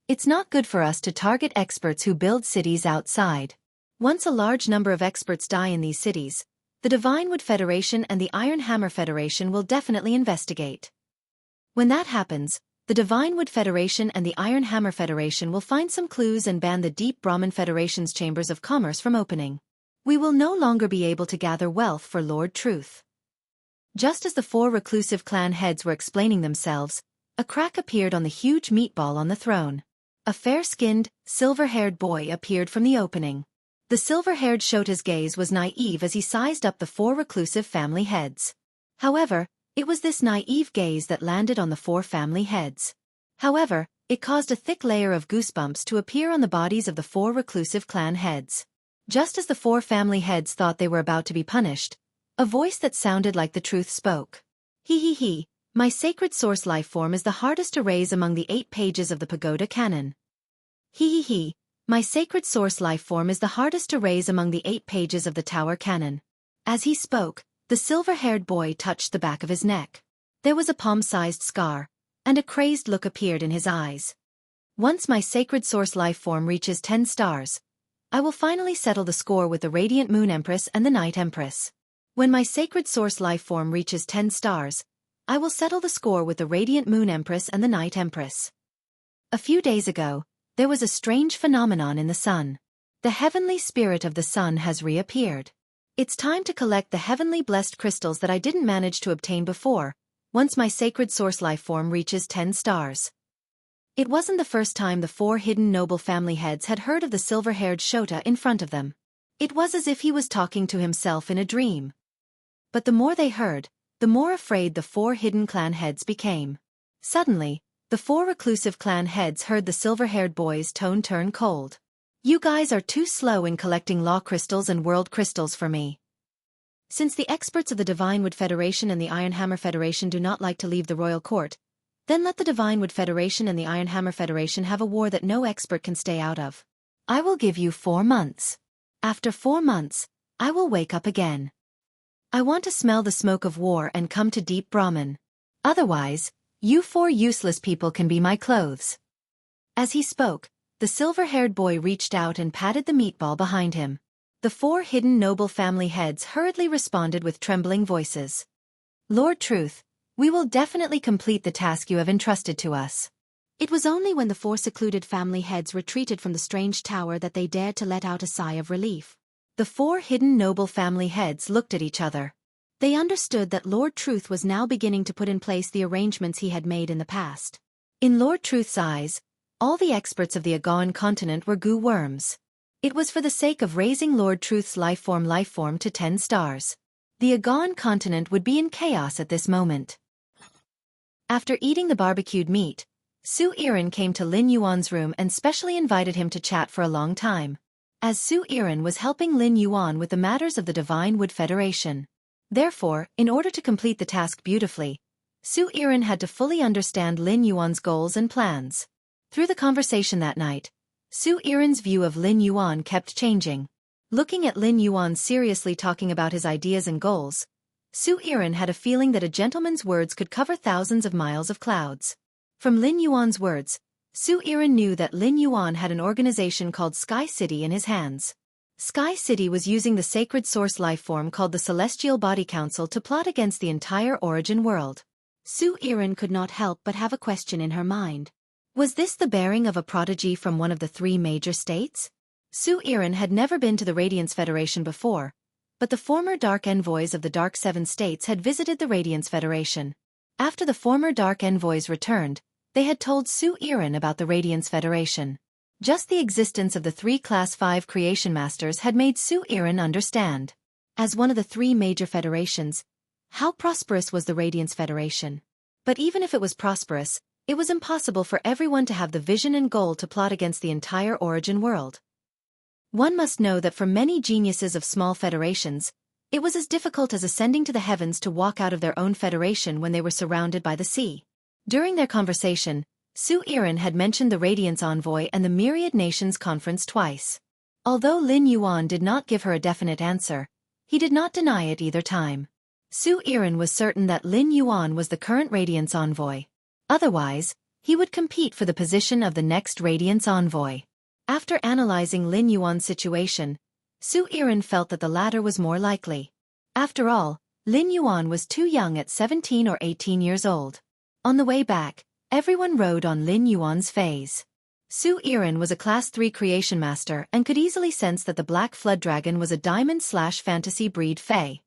It's not good for us to target experts who build cities outside. Once a large number of experts die in these cities, the Divine Wood Federation and the Iron Hammer Federation will definitely investigate. When that happens, the Divine Wood Federation and the Iron Hammer Federation will find some clues and ban the Deep Brahman Federation's chambers of commerce from opening. We will no longer be able to gather wealth for Lord Truth. Just as the 4 reclusive clan heads were explaining themselves, a crack appeared on the huge meatball on the throne. A fair-skinned, silver-haired boy appeared from the opening. The silver-haired Shota's gaze was naive as he sized up the 4 reclusive family heads. However, it was this naive gaze that landed on the 4 family heads. However, it caused a thick layer of goosebumps to appear on the bodies of the 4 reclusive clan heads. Just as the 4 family heads thought they were about to be punished, a voice that sounded like the truth spoke. He, my sacred source life form is the hardest to raise among the 8 pages of the Pagoda Canon. He, my sacred source life form is the hardest to raise among the 8 pages of the Tower Canon. As he spoke, the silver-haired boy touched the back of his neck. There was a palm-sized scar, and a crazed look appeared in his eyes. Once my sacred source life form reaches 10 stars, I will finally settle the score with the Radiant Moon Empress and the Night Empress. When my sacred source life form reaches 10 stars, I will settle the score with the Radiant Moon Empress and the Night Empress. A few days ago, there was a strange phenomenon in the sun. The heavenly spirit of the sun has reappeared. It's time to collect the heavenly blessed crystals that I didn't manage to obtain before, once my sacred source life form reaches 10 stars. It wasn't the first time the 4 hidden noble family heads had heard of the silver-haired Shota in front of them. It was as if he was talking to himself in a dream. But the more they heard, the more afraid the 4 hidden clan heads became. Suddenly, the 4 reclusive clan heads heard the silver-haired boy's tone turn cold. You guys are too slow in collecting law crystals and world crystals for me. Since the experts of the Divinewood Federation and the Ironhammer Federation do not like to leave the royal court, then let the Divinewood Federation and the Ironhammer Federation have a war that no expert can stay out of. I will give you 4 months. After 4 months, I will wake up again. I want to smell the smoke of war and come to deep Brahman. Otherwise, you 4 useless people can be my clothes. As he spoke, the silver-haired boy reached out and patted the meatball behind him. The 4 hidden noble family heads hurriedly responded with trembling voices. Lord Truth, we will definitely complete the task you have entrusted to us. It was only when the 4 secluded family heads retreated from the strange tower that they dared to let out a sigh of relief. The 4 hidden noble family heads looked at each other. They understood that Lord Truth was now beginning to put in place the arrangements he had made in the past. In Lord Truth's eyes, all the experts of the Aucane continent were goo worms. It was for the sake of raising Lord Truth's life form to 10 stars. The Aucane continent would be in chaos at this moment. After eating the barbecued meat, Xueqi came to Lin Yuan's room and specially invited him to chat for a long time. As Xueqi was helping Lin Yuan with the matters of the Divinewood Federation. Therefore, in order to complete the task beautifully, Xueqi had to fully understand Lin Yuan's goals and plans. Through the conversation that night, Xueqi's view of Lin Yuan kept changing. Looking at Lin Yuan seriously talking about his ideas and goals, Xueqi had a feeling that a gentleman's words could cover thousands of miles of clouds. From Lin Yuan's words, Xueqi knew that Lin Yuan had an organization called Sky City in his hands. Sky City was using the sacred source life form called the Celestial Body Council to plot against the entire origin world. Xueqi could not help but have a question in her mind. Was this the bearing of a prodigy from one of the 3 major states? Xueqi had never been to the Radiance Federation before, but the former Dark Envoys of the Dark 7 states had visited the Radiance Federation. After the former Dark Envoys returned, they had told Xueqi about the Radiance Federation. Just the existence of the 3 Class 5 Creation Masters had made Xueqi understand. As one of the 3 major federations, how prosperous was the Radiance Federation? But even if it was prosperous, it was impossible for everyone to have the vision and goal to plot against the entire origin world. One must know that for many geniuses of small federations, it was as difficult as ascending to the heavens to walk out of their own federation when they were surrounded by the sea. During their conversation, Xueqi had mentioned the Radiance Envoy and the Myriad Nations Conference twice. Although Lin Yuan did not give her a definite answer, he did not deny it either time. Xueqi was certain that Lin Yuan was the current Radiance Envoy. Otherwise, he would compete for the position of the next Radiance Envoy. After analyzing Lin Yuan's situation, Xueqi felt that the latter was more likely. After all, Lin Yuan was too young at 17 or 18 years old. On the way back, everyone rode on Lin Yuan's phase. Xueqi was a Class 3 Creation Master and could easily sense that the Black Flood Dragon was a diamond/fantasy breed fae.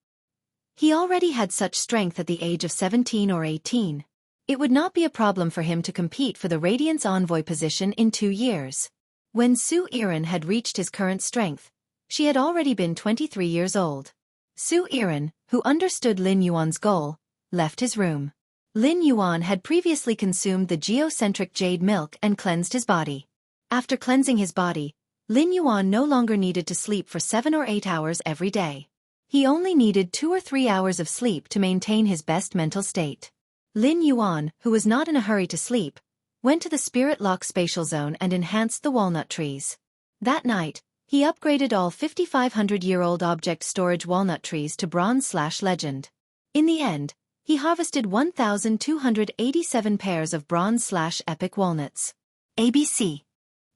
He already had such strength at the age of 17 or 18. It would not be a problem for him to compete for the Radiance Envoy position in 2 years. When Xueqi had reached his current strength, she had already been 23 years old. Xueqi, who understood Lin Yuan's goal, left his room. Lin Yuan had previously consumed the geocentric jade milk and cleansed his body. After cleansing his body, Lin Yuan no longer needed to sleep for 7 or 8 hours every day. He only needed 2 or 3 hours of sleep to maintain his best mental state. Lin Yuan, who was not in a hurry to sleep, went to the Spirit Lock spatial zone and enhanced the walnut trees. That night, he upgraded all 5,500-year-old object storage walnut trees to bronze/legend. In the end, he harvested 1,287 pairs of bronze/epic walnuts. ABC.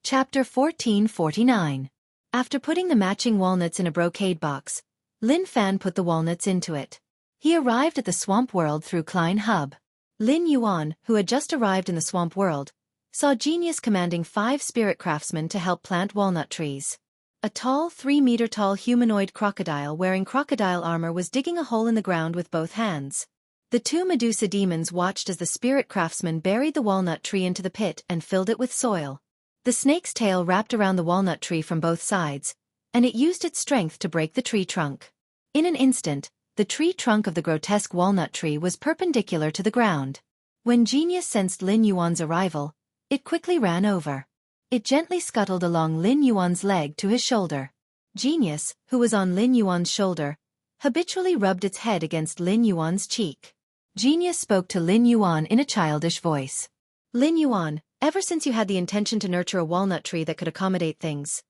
Chapter 1449. After putting the matching walnuts in a brocade box, Lin Fan put the walnuts into it. He arrived at the swamp world through Klein Hub. Lin Yuan, who had just arrived in the swamp world, saw Genius commanding 5 spirit craftsmen to help plant walnut trees. A tall, 3-meter-tall humanoid crocodile wearing crocodile armor was digging a hole in the ground with both hands. The 2 Medusa demons watched as the spirit craftsman buried the walnut tree into the pit and filled it with soil. The snake's tail wrapped around the walnut tree from both sides, and it used its strength to break the tree trunk. In an instant, the tree trunk of the grotesque walnut tree was perpendicular to the ground. When Genius sensed Lin Yuan's arrival, it quickly ran over. It gently scuttled along Lin Yuan's leg to his shoulder. Genius, who was on Lin Yuan's shoulder, habitually rubbed its head against Lin Yuan's cheek. Genius spoke to Lin Yuan in a childish voice. Lin Yuan, ever since you had the intention to nurture a walnut tree that could accommodate things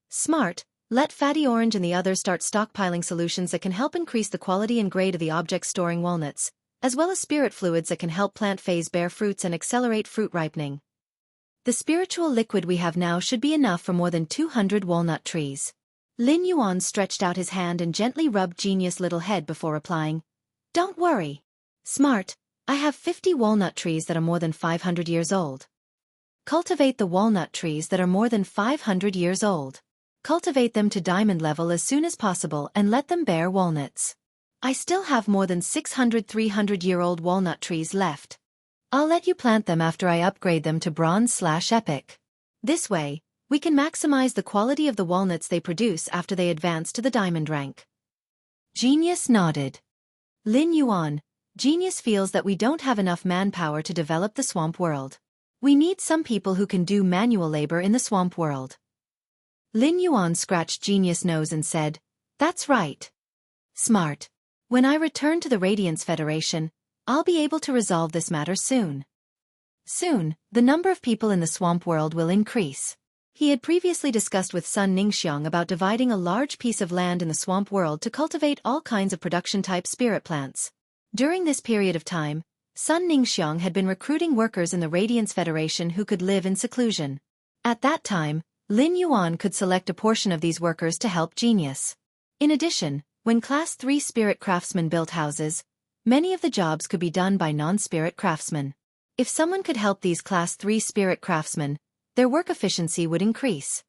smart, let Fatty Orange and the others start stockpiling solutions that can help increase the quality and grade of the objects storing walnuts, as well as spirit fluids that can help plant phase bear fruits and accelerate fruit ripening. The spiritual liquid we have now should be enough for more than 200 walnut trees. Lin Yuan stretched out his hand and gently rubbed Genius' little head before replying, "Don't worry. Smart, I have 50 walnut trees that are more than 500 years old. Cultivate the walnut trees that are more than 500 years old. Cultivate them to diamond level as soon as possible and let them bear walnuts. I still have more than 600 300-year-old walnut trees left. I'll let you plant them after I upgrade them to bronze/epic. This way, we can maximize the quality of the walnuts they produce after they advance to the diamond rank." Genius nodded. Lin Yuan, Genius feels that we don't have enough manpower to develop the swamp world. We need some people who can do manual labor in the swamp world. Lin Yuan scratched Genius' nose and said, "That's right. Smart. When I return to the Radiance Federation, I'll be able to resolve this matter soon." Soon, the number of people in the swamp world will increase. He had previously discussed with Sun Ningxiang about dividing a large piece of land in the swamp world to cultivate all kinds of production-type spirit plants. During this period of time, Sun Ningxiang had been recruiting workers in the Radiance Federation who could live in seclusion. At that time, Lin Yuan could select a portion of these workers to help Genius. In addition, when Class 3 spirit craftsmen built houses, many of the jobs could be done by non-spirit craftsmen. If someone could help these Class 3 spirit craftsmen, their work efficiency would increase.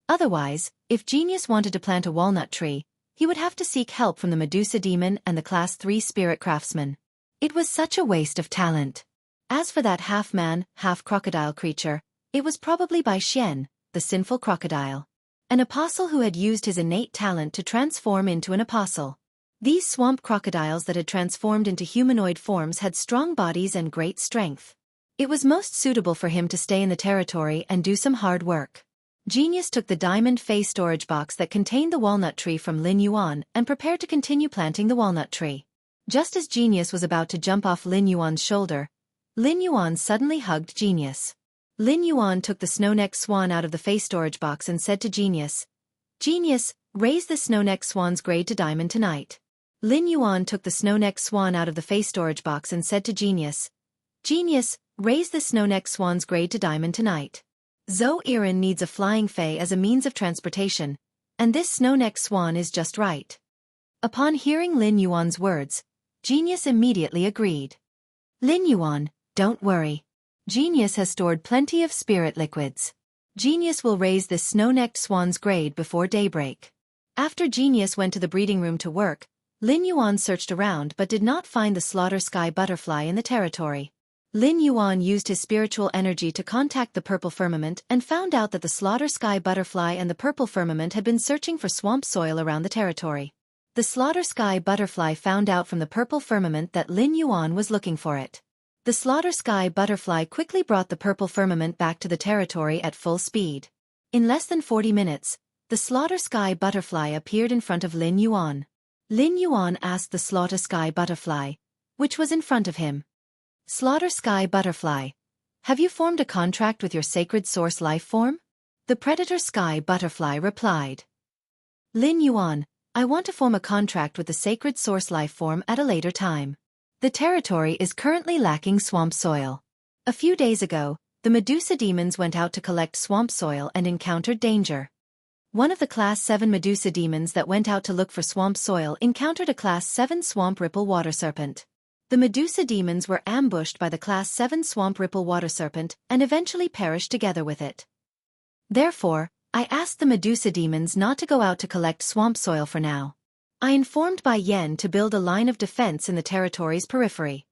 Otherwise, if Genius wanted to plant a walnut tree, he would have to seek help from the Medusa demon and the Class 3 spirit craftsmen. It was such a waste of talent. As for that half-man, half-crocodile creature, it was probably Bai Xian, the sinful crocodile. An apostle who had used his innate talent to transform into an apostle. These swamp crocodiles that had transformed into humanoid forms had strong bodies and great strength. It was most suitable for him to stay in the territory and do some hard work. Genius took the diamond face storage box that contained the walnut tree from Lin Yuan and prepared to continue planting the walnut tree. Just as Genius was about to jump off Lin Yuan's shoulder, Lin Yuan suddenly hugged Genius. Lin Yuan took the snow-necked swan out of the face storage box and said to Genius, "Genius, raise the snow-necked swan's grade to diamond tonight." Lin Yuan took the snow-necked swan out of the face storage box and said to Genius, "Genius, raise the snow-necked swan's grade to diamond tonight. Zhou Iran needs a flying fei as a means of transportation, and this snow-necked swan is just right." Upon hearing Lin Yuan's words, Genius immediately agreed. "Lin Yuan, don't worry. Genius has stored plenty of spirit liquids. Genius will raise this snow-necked swan's grade before daybreak." After Genius went to the breeding room to work, Lin Yuan searched around but did not find the slaughter sky butterfly in the territory. Lin Yuan used his spiritual energy to contact the purple firmament and found out that the slaughter sky butterfly and the purple firmament had been searching for swamp soil around the territory. The slaughter sky butterfly found out from the purple firmament that Lin Yuan was looking for it. The slaughter sky butterfly quickly brought the purple firmament back to the territory at full speed. In less than 40 minutes, the slaughter sky butterfly appeared in front of Lin Yuan. Lin Yuan asked the slaughter sky butterfly, which was in front of him, "Slaughter sky butterfly, have you formed a contract with your sacred source life form?" The predator sky butterfly replied, "Lin Yuan, I want to form a contract with the sacred source life form at a later time. The territory is currently lacking swamp soil. A few days ago, the Medusa demons went out to collect swamp soil and encountered danger. One of the Class 7 Medusa demons that went out to look for swamp soil encountered a Class 7 Swamp Ripple Water Serpent. The Medusa demons were ambushed by the Class 7 Swamp Ripple Water Serpent and eventually perished together with it. Therefore, I asked the Medusa demons not to go out to collect swamp soil for now. I informed Bai Yen to build a line of defense in the territory's periphery.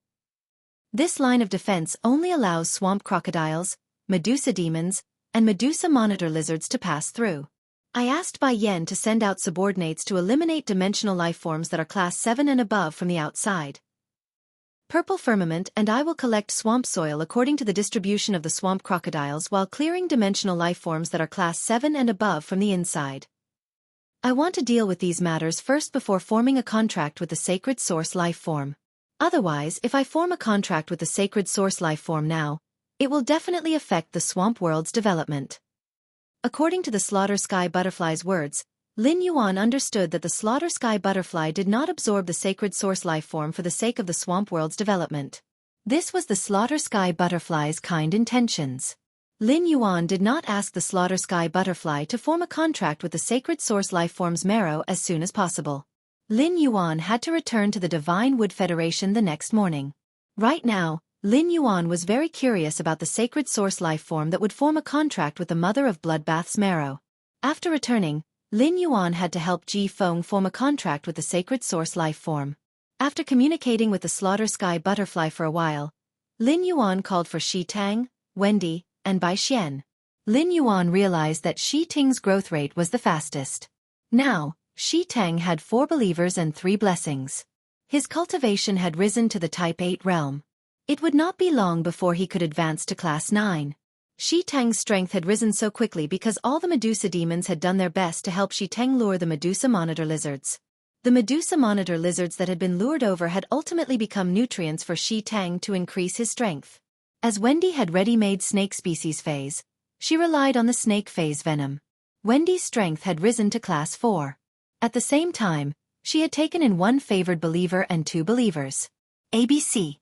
This line of defense only allows swamp crocodiles, Medusa demons, and Medusa monitor lizards to pass through. I asked Bai Yen to send out subordinates to eliminate dimensional lifeforms that are Class 7 and above from the outside. Purple Firmament and I will collect swamp soil according to the distribution of the swamp crocodiles while clearing dimensional lifeforms that are Class 7 and above from the inside. I want to deal with these matters first before forming a contract with the Sacred Source Lifeform. Otherwise, if I form a contract with the Sacred Source Lifeform now, it will definitely affect the swamp world's development. According to the Slaughter Sky Butterfly's words, Lin Yuan understood that the Slaughter Sky Butterfly did not absorb the Sacred Source Lifeform for the sake of the swamp world's development. This was the Slaughter Sky Butterfly's kind intentions. Lin Yuan did not ask the Slaughter Sky Butterfly to form a contract with the Sacred Source Lifeform's marrow as soon as possible. Lin Yuan had to return to the Divine Wood Federation the next morning. Right now, Lin Yuan was very curious about the Sacred Source Lifeform that would form a contract with the Mother of Bloodbath's marrow. After returning, Lin Yuan had to help Ji Feng form a contract with the Sacred Source Lifeform. After communicating with the Slaughter Sky Butterfly for a while, Lin Yuan called for Shi Tang, Wendy, and Bai Xian. Lin Yuan realized that Shi Ting's growth rate was the fastest. Now, Shi Tang had 4 believers and 3 blessings. His cultivation had risen to the Type 8 realm. It would not be long before he could advance to Class 9. Shi Tang's strength had risen so quickly because all the Medusa demons had done their best to help Shi Tang lure the Medusa monitor lizards. The Medusa monitor lizards that had been lured over had ultimately become nutrients for Shi Tang to increase his strength. As Wendy had ready-made snake species phase, she relied on the snake phase venom. Wendy's strength had risen to Class 4. At the same time, she had taken in 1 favored believer and 2 believers. ABC.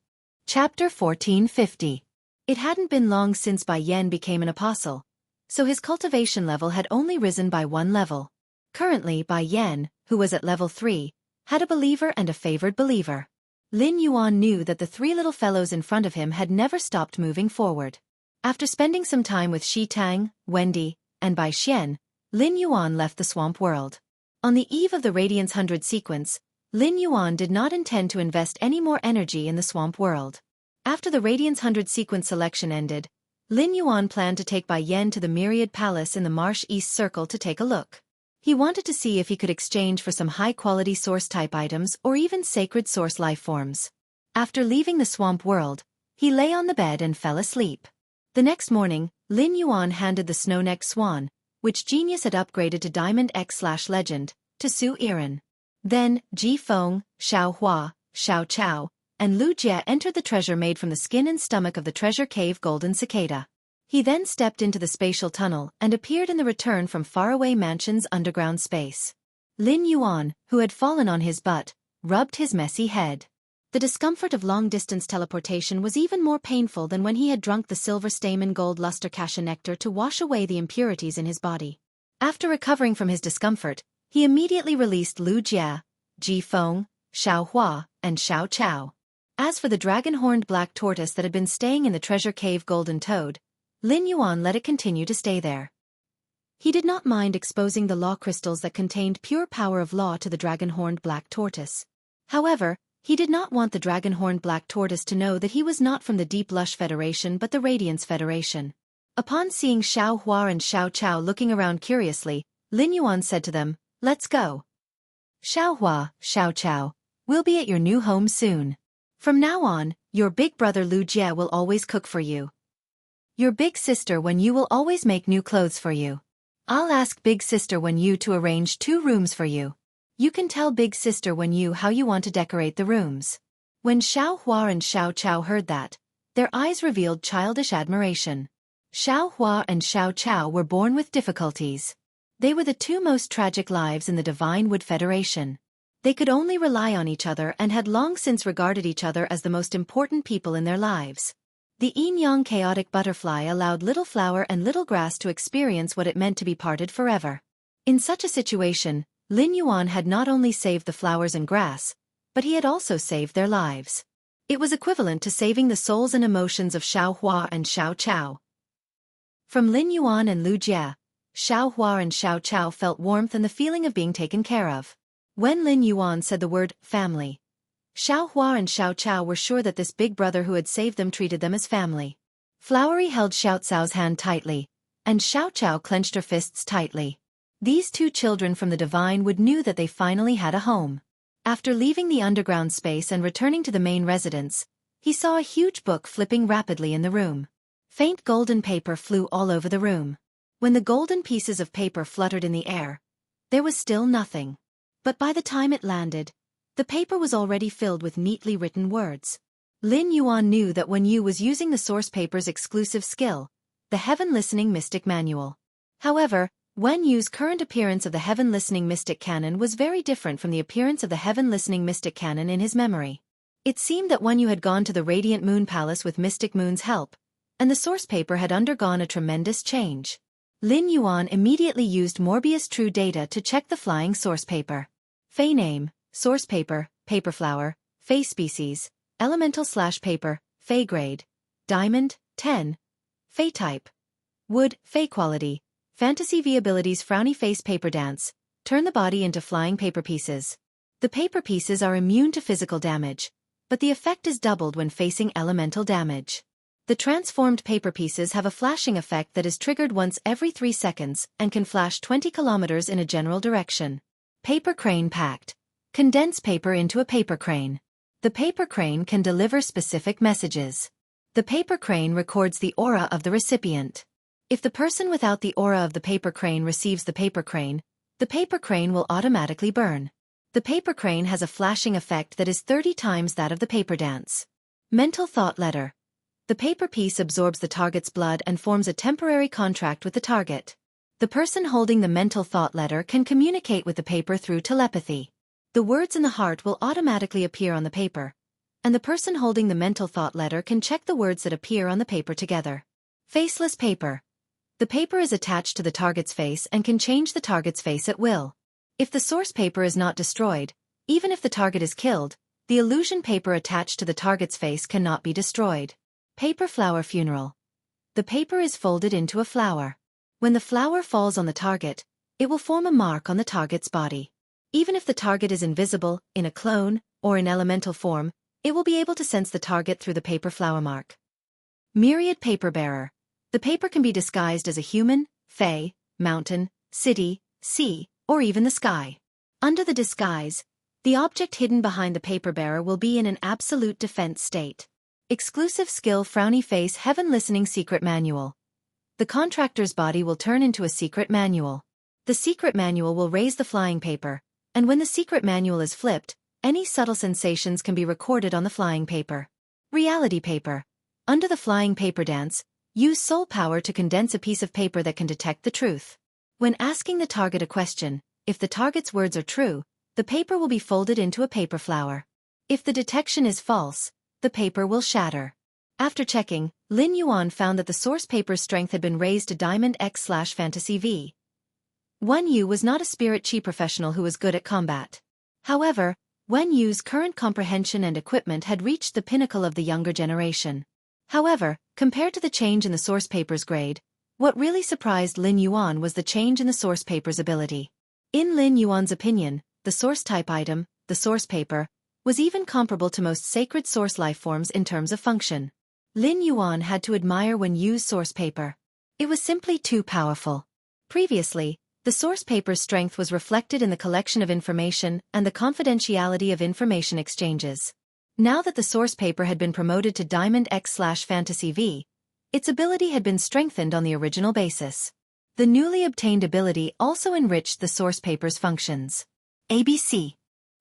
Chapter 1450. It hadn't been long since Bai Yen became an apostle, so his cultivation level had only risen by 1 level. Currently, Bai Yen, who was at level 3, had a believer and a favored believer. Lin Yuan knew that the 3 little fellows in front of him had never stopped moving forward. After spending some time with Shi Tang, Wendy, and Bai Xian, Lin Yuan left the swamp world. On the eve of the Radiance 100 sequence, Lin Yuan did not intend to invest any more energy in the swamp world. After the Radiance 100 sequence selection ended, Lin Yuan planned to take Bai Yen to the Myriad Palace in the Marsh East Circle to take a look. He wanted to see if he could exchange for some high-quality source-type items or even sacred source lifeforms. After leaving the swamp world, he lay on the bed and fell asleep. The next morning, Lin Yuan handed the Snow-Necked Swan, which Genius had upgraded to Diamond X/Legend, to Su Iran. Then, Ji Feng, Xiao Hua, Xiao Chao, and Lu Jie entered the treasure made from the skin and stomach of the treasure cave Golden Cicada. He then stepped into the spatial tunnel and appeared in the Return from Faraway Mansion's underground space. Lin Yuan, who had fallen on his butt, rubbed his messy head. The discomfort of long-distance teleportation was even more painful than when he had drunk the silver stamen gold luster cassia nectar to wash away the impurities in his body. After recovering from his discomfort, he immediately released Lu Jie, Ji Feng, Xiao Hua, and Xiao Chao. As for the dragon-horned black tortoise that had been staying in the treasure cave Golden Toad, Lin Yuan let it continue to stay there. He did not mind exposing the law crystals that contained pure power of law to the dragon-horned black tortoise. However, he did not want the dragon-horned black tortoise to know that he was not from the Deep Lush Federation but the Radiance Federation. Upon seeing Xiao Hua and Xiao Chao looking around curiously, Lin Yuan said to them, "Let's go. Xiao Hua, Xiao Chao, we'll be at your new home soon. From now on, your big brother Lu Jie will always cook for you. Your big sister Wen Yu will always make new clothes for you. I'll ask big sister Wen Yu to arrange 2 rooms for you. You can tell big sister Wen Yu how you want to decorate the rooms." When Xiao Hua and Xiao Chao heard that, their eyes revealed childish admiration. Xiao Hua and Xiao Chao were born with difficulties. They were the 2 most tragic lives in the Divine Wood Federation. They could only rely on each other and had long since regarded each other as the most important people in their lives. The yin-yang chaotic butterfly allowed Little Flower and Little Grass to experience what it meant to be parted forever. In such a situation, Lin Yuan had not only saved the flowers and grass, but he had also saved their lives. It was equivalent to saving the souls and emotions of Xiao Hua and Xiao Chao. From Lin Yuan and Lu Jie, Xiao Hua and Xiao Chao felt warmth and the feeling of being taken care of. When Lin Yuan said the word family, Xiao Hua and Xiao Chao were sure that this big brother who had saved them treated them as family. Flowery held Xiao Cao's hand tightly, and Xiao Chao clenched her fists tightly. These two children from the divine wood knew that they finally had a home. After leaving the underground space and returning to the main residence, he saw a huge book flipping rapidly in the room. Faint golden paper flew all over the room. When the golden pieces of paper fluttered in the air, there was still nothing. But by the time it landed, the paper was already filled with neatly written words. Lin Yuan knew that Wen Yu was using the source paper's exclusive skill, the Heaven Listening Mystic Manual. However, Wen Yu's current appearance of the Heaven Listening Mystic Canon was very different from the appearance of the Heaven Listening Mystic Canon in his memory. It seemed that Wen Yu had gone to the Radiant Moon Palace with Mystic Moon's help, and the source paper had undergone a tremendous change. Lin Yuan immediately used Morbius True Data to check the flying source paper. Fey name, source paper, paper flower, Fey species, elemental/paper, Fey grade, diamond, 10, Fey type, wood, Fey quality, Fantasy V abilities frowny face paper dance, turn the body into flying paper pieces. The paper pieces are immune to physical damage, but the effect is doubled when facing elemental damage. The transformed paper pieces have a flashing effect that is triggered once every 3 seconds and can flash 20 kilometers in a general direction. Paper crane packed. Condense paper into a paper crane. The paper crane can deliver specific messages. The paper crane records the aura of the recipient. If the person without the aura of the paper crane receives the paper crane will automatically burn. The paper crane has a flashing effect that is 30 times that of the paper dance. Mental thought letter. The paper piece absorbs the target's blood and forms a temporary contract with the target. The person holding the mental thought letter can communicate with the paper through telepathy. The words in the heart will automatically appear on the paper, and the person holding the mental thought letter can check the words that appear on the paper together. Faceless paper. The paper is attached to the target's face and can change the target's face at will. If the source paper is not destroyed, even if the target is killed, the illusion paper attached to the target's face cannot be destroyed. Paper flower funeral. The paper is folded into a flower. When the flower falls on the target, it will form a mark on the target's body. Even if the target is invisible, in a clone, or in elemental form, it will be able to sense the target through the paper flower mark. Myriad paper bearer. The paper can be disguised as a human, fey, mountain, city, sea, or even the sky. Under the disguise, the object hidden behind the paper bearer will be in an absolute defense state. Exclusive skill frowny face Heaven Listening Secret Manual. The contractor's body will turn into a secret manual. The secret manual will raise the flying paper, and when the secret manual is flipped, any subtle sensations can be recorded on the flying paper. Reality paper. Under the flying paper dance, use soul power to condense a piece of paper that can detect the truth. When asking the target a question, if the target's words are true, the paper will be folded into a paper flower. If the detection is false, the paper will shatter. After checking, Lin Yuan found that the source paper's strength had been raised to Diamond X/Fantasy V. Wen Yu was not a spirit chi professional who was good at combat. However, Wen Yu's current comprehension and equipment had reached the pinnacle of the younger generation. However, compared to the change in the source paper's grade, what really surprised Lin Yuan was the change in the source paper's ability. In Lin Yuan's opinion, the source type item, the source paper, was even comparable to most sacred source life forms in terms of function. Lin Yuan had to admire Wen Yu's source paper. It was simply too powerful. Previously, the source paper's strength was reflected in the collection of information and the confidentiality of information exchanges. Now that the source paper had been promoted to Diamond X/Fantasy V, its ability had been strengthened on the original basis. The newly obtained ability also enriched the source paper's functions. ABC.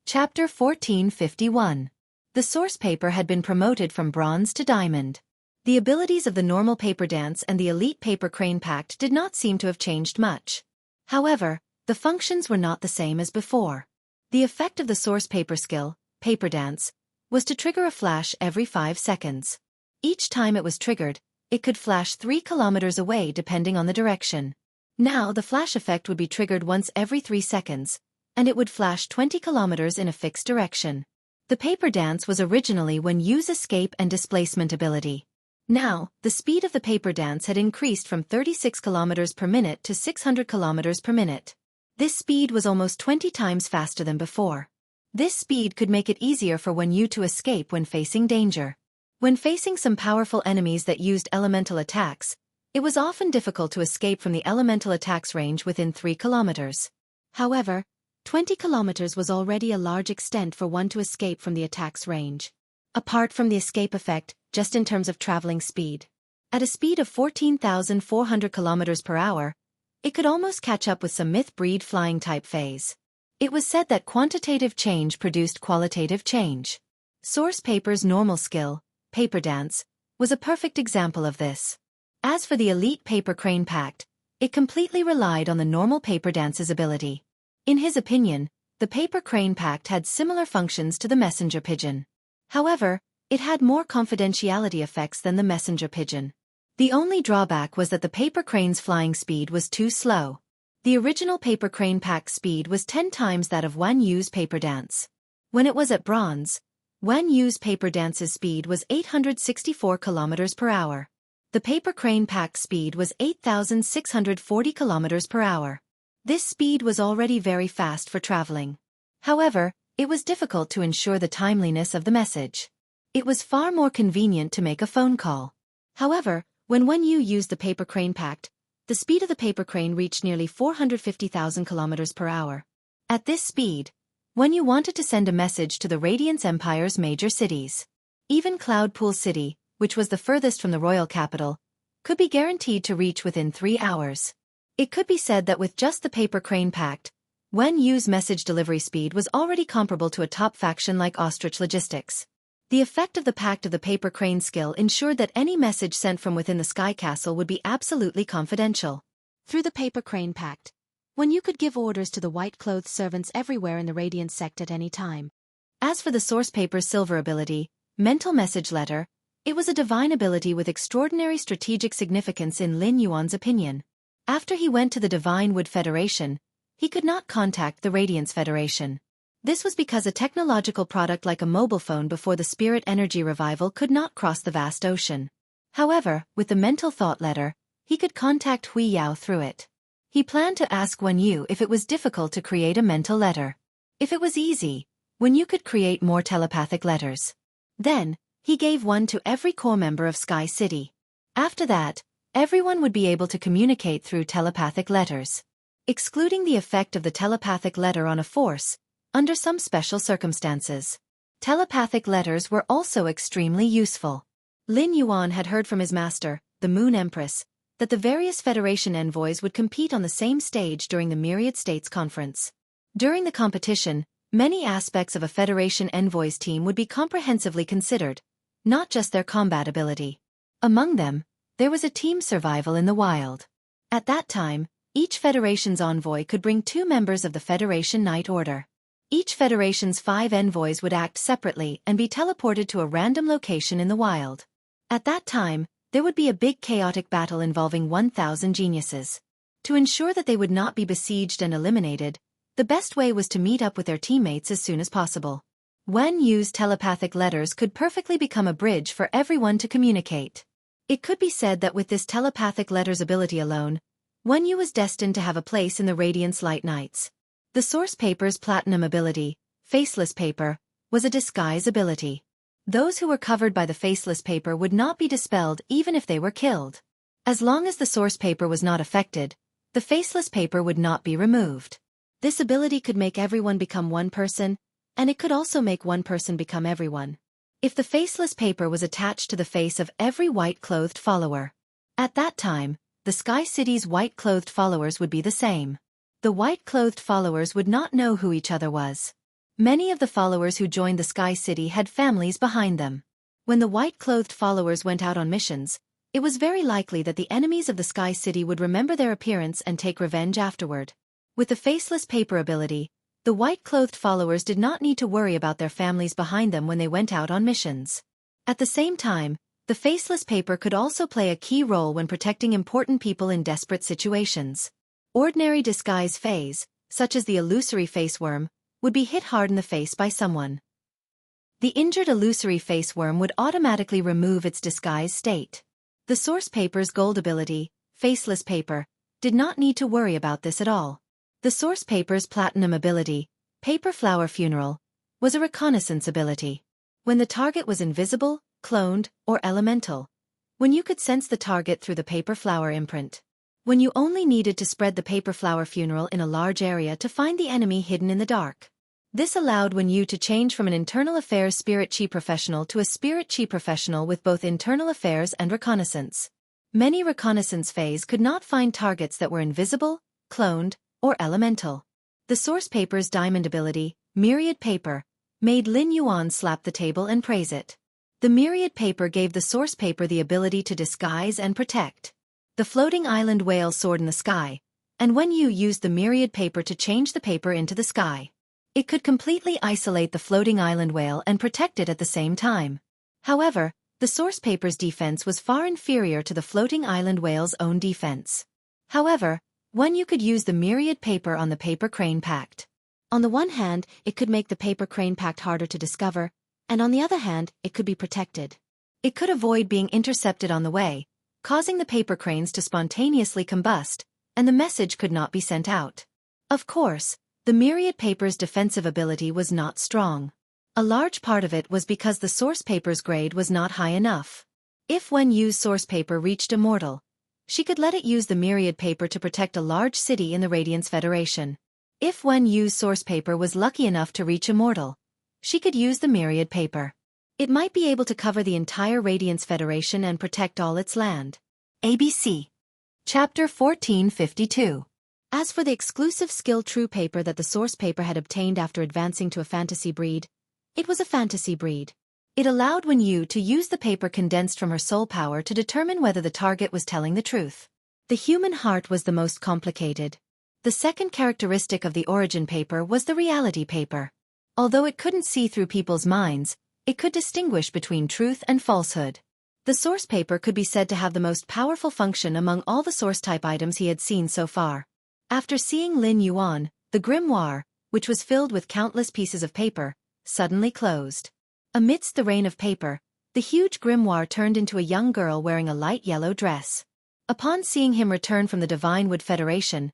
Chapter 1451. The source paper had been promoted from bronze to diamond. The abilities of the normal paper dance and the elite paper crane pact did not seem to have changed much. However, the functions were not the same as before. The effect of the source paper skill, paper dance, was to trigger a flash every 5 seconds. Each time it was triggered, it could flash 3 kilometers away depending on the direction. Now the flash effect would be triggered once every 3 seconds, and it would flash 20 kilometers in a fixed direction. The paper dance was originally when use escape and displacement ability. Now, the speed of the paper dance had increased from 36 kilometers per minute to 600 kilometers per minute. This speed was almost 20 times faster than before. This speed could make it easier for Wen Yu to escape when facing danger. When facing some powerful enemies that used elemental attacks, it was often difficult to escape from the elemental attacks range within 3 kilometers. However, 20 kilometers was already a large extent for one to escape from the attack's range. Apart from the escape effect, just in terms of traveling speed. At a speed of 14,400 kilometers per hour, it could almost catch up with some myth-breed flying type phase. It was said that quantitative change produced qualitative change. Source Paper's normal skill, Paper Dance, was a perfect example of this. As for the elite Paper Crane Pact, it completely relied on the normal Paper Dance's ability. In his opinion, the Paper Crane Pact had similar functions to the Messenger Pigeon. However, it had more confidentiality effects than the Messenger Pigeon. The only drawback was that the Paper Crane's flying speed was too slow. The original Paper Crane Pact speed was 10 times that of Wen Yu's Paper Dance. When it was at bronze, Wen Yu's Paper Dance's speed was 864 kilometers per hour. The Paper Crane Pact speed was 8,640 kilometers per hour. This speed was already very fast for traveling. However, it was difficult to ensure the timeliness of the message. It was far more convenient to make a phone call. However, when Wen Yu used the Paper Crane Pact, the speed of the paper crane reached nearly 450,000 kilometers per hour. At this speed, Wen Yu wanted to send a message to the Radiance Empire's major cities. Even Cloudpool City, which was the furthest from the royal capital, could be guaranteed to reach within 3 hours. It could be said that with just the Paper Crane Pact, Wen Yu's message delivery speed was already comparable to a top faction like Ostrich Logistics. The effect of the Pact of the Paper Crane skill ensured that any message sent from within the Sky Castle would be absolutely confidential. Through the Paper Crane Pact, Wen Yu could give orders to the white-clothed servants everywhere in the Radiant Sect at any time. As for the Source Paper's silver ability, Mental Message Letter, it was a divine ability with extraordinary strategic significance in Lin Yuan's opinion. After he went to the Divine Wood Federation, he could not contact the Radiance Federation. This was because a technological product like a mobile phone before the spirit energy revival could not cross the vast ocean. However, with the mental thought letter, he could contact Hui Yao through it. He planned to ask Wen Yu if it was difficult to create a mental letter. If it was easy, Wen Yu could create more telepathic letters. Then, he gave one to every core member of Sky City. After that, everyone would be able to communicate through telepathic letters. Excluding the effect of the telepathic letter on a force, under some special circumstances. Telepathic letters were also extremely useful. Lin Yuan had heard from his master, the Moon Empress, that the various Federation envoys would compete on the same stage during the Myriad States Conference. During the competition, many aspects of a Federation envoys team would be comprehensively considered, not just their combat ability. Among them, there was a team survival in the wild. At that time, each Federation's envoy could bring 2 members of the Federation Knight Order. Each Federation's 5 envoys would act separately and be teleported to a random location in the wild. At that time, there would be a big chaotic battle involving 1,000 geniuses. To ensure that they would not be besieged and eliminated, the best way was to meet up with their teammates as soon as possible. Wen Yu's telepathic letters could perfectly become a bridge for everyone to communicate. It could be said that with this telepathic letters ability alone, Wen Yu was destined to have a place in the Radiance Light Knights. The Source Paper's platinum ability, Faceless Paper, was a disguise ability. Those who were covered by the Faceless Paper would not be dispelled even if they were killed. As long as the Source Paper was not affected, the Faceless Paper would not be removed. This ability could make everyone become one person, and it could also make one person become everyone. If the Faceless Paper was attached to the face of every white-clothed follower. At that time, the Sky City's white-clothed followers would be the same. The white-clothed followers would not know who each other was. Many of the followers who joined the Sky City had families behind them. When the white-clothed followers went out on missions, it was very likely that the enemies of the Sky City would remember their appearance and take revenge afterward. With the Faceless Paper ability, the white-clothed followers did not need to worry about their families behind them when they went out on missions. At the same time, the Faceless Paper could also play a key role when protecting important people in desperate situations. Ordinary disguise phase, such as the illusory face worm, would be hit hard in the face by someone. The injured illusory face worm would automatically remove its disguise state. The source paper's gold ability, Faceless Paper, did not need to worry about this at all. The source paper's platinum ability, Paper Flower Funeral, was a reconnaissance ability. When the target was invisible, cloned, or elemental. When you could sense the target through the paper flower imprint. When you only needed to spread the paper flower funeral in a large area to find the enemy hidden in the dark. This allowed Wen Yu to change from an internal affairs spirit chi professional to a spirit chi professional with both internal affairs and reconnaissance. Many reconnaissance phase could not find targets that were invisible, cloned, or elemental. The source paper's diamond ability, Myriad Paper, made Lin Yuan slap the table and praise it. The Myriad Paper gave the source paper the ability to disguise and protect. The floating island whale soared in the sky, and Wen Yu used the Myriad Paper to change the paper into the sky. It could completely isolate the floating island whale and protect it at the same time. However, the source paper's defense was far inferior to the floating island whale's own defense. However, Wen Yu could use the Myriad Paper on the paper crane pact. On the one hand, it could make the paper crane pact harder to discover, and on the other hand, it could be protected. It could avoid being intercepted on the way, causing the paper cranes to spontaneously combust, and the message could not be sent out. Of course, the Myriad Paper's defensive ability was not strong. A large part of it was because the source paper's grade was not high enough. If Wen Yu's source paper reached Immortal, she could let it use the Myriad Paper to protect a large city in the Radiance Federation. If Wen Yu's source paper was lucky enough to reach Immortal, she could use the Myriad Paper. It might be able to cover the entire Radiance Federation and protect all its land. ABC. Chapter 1452. As for the exclusive skill True Paper that the source paper had obtained after advancing to a fantasy breed, it was a fantasy breed. It allowed Wen Yu to use the paper condensed from her soul power to determine whether the target was telling the truth. The human heart was the most complicated. The second characteristic of the origin paper was the reality paper. Although it couldn't see through people's minds, it could distinguish between truth and falsehood. The source paper could be said to have the most powerful function among all the source-type items he had seen so far. After seeing Lin Yuan, the grimoire, which was filled with countless pieces of paper, suddenly closed. Amidst the rain of paper, the huge grimoire turned into a young girl wearing a light yellow dress. Upon seeing him return from the Divine Wood Federation,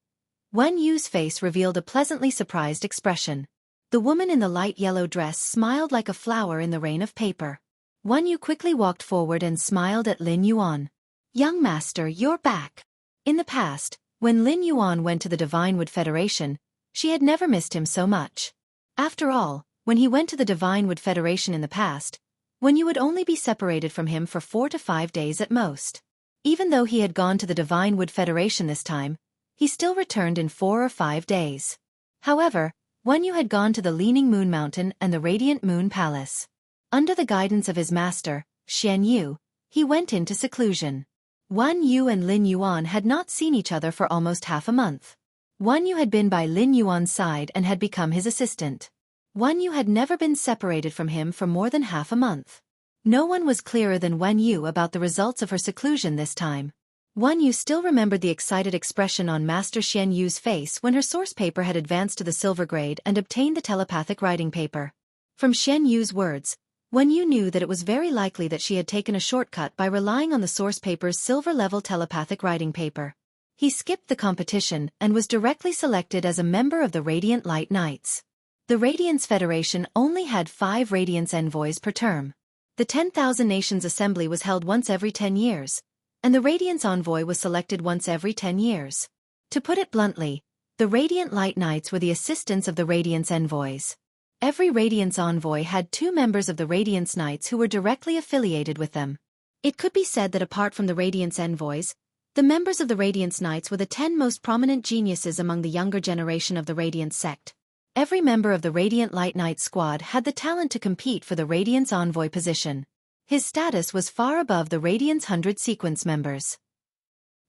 Wen Yu's face revealed a pleasantly surprised expression. The woman in the light yellow dress smiled like a flower in the rain of paper. Wen Yu quickly walked forward and smiled at Lin Yuan. "Young master, you're back." In the past, when Lin Yuan went to the Divine Wood Federation, she had never missed him so much. After all, when he went to the Divine Wood Federation in the past, Wen Yu would only be separated from him for 4 to 5 days at most. Even though he had gone to the Divine Wood Federation this time, he still returned in 4 or 5 days. However, Wen Yu had gone to the Leaning Moon Mountain and the Radiant Moon Palace. Under the guidance of his master, Xian Yu, he went into seclusion. Wen Yu and Lin Yuan had not seen each other for almost half a month. Wen Yu had been by Lin Yuan's side and had become his assistant. Wen Yu had never been separated from him for more than half a month. No one was clearer than Wen Yu about the results of her seclusion this time. Wen Yu still remembered the excited expression on Master Xian Yu's face when her source paper had advanced to the silver grade and obtained the telepathic writing paper. From Xian Yu's words, Wen Yu knew that it was very likely that she had taken a shortcut by relying on the source paper's silver-level telepathic writing paper. He skipped the competition and was directly selected as a member of the Radiant Light Knights. The Radiance Federation only had 5 Radiance envoys per term. The 10,000 Nations Assembly was held once every 10 years, and the Radiance Envoy was selected once every 10 years. To put it bluntly, the Radiant Light Knights were the assistants of the Radiance Envoys. Every Radiance Envoy had 2 members of the Radiance Knights who were directly affiliated with them. It could be said that apart from the Radiance Envoys, the members of the Radiance Knights were the 10 most prominent geniuses among the younger generation of the Radiance sect. Every member of the Radiant Light Knight squad had the talent to compete for the Radiance Envoy position. His status was far above the Radiance 100 sequence members.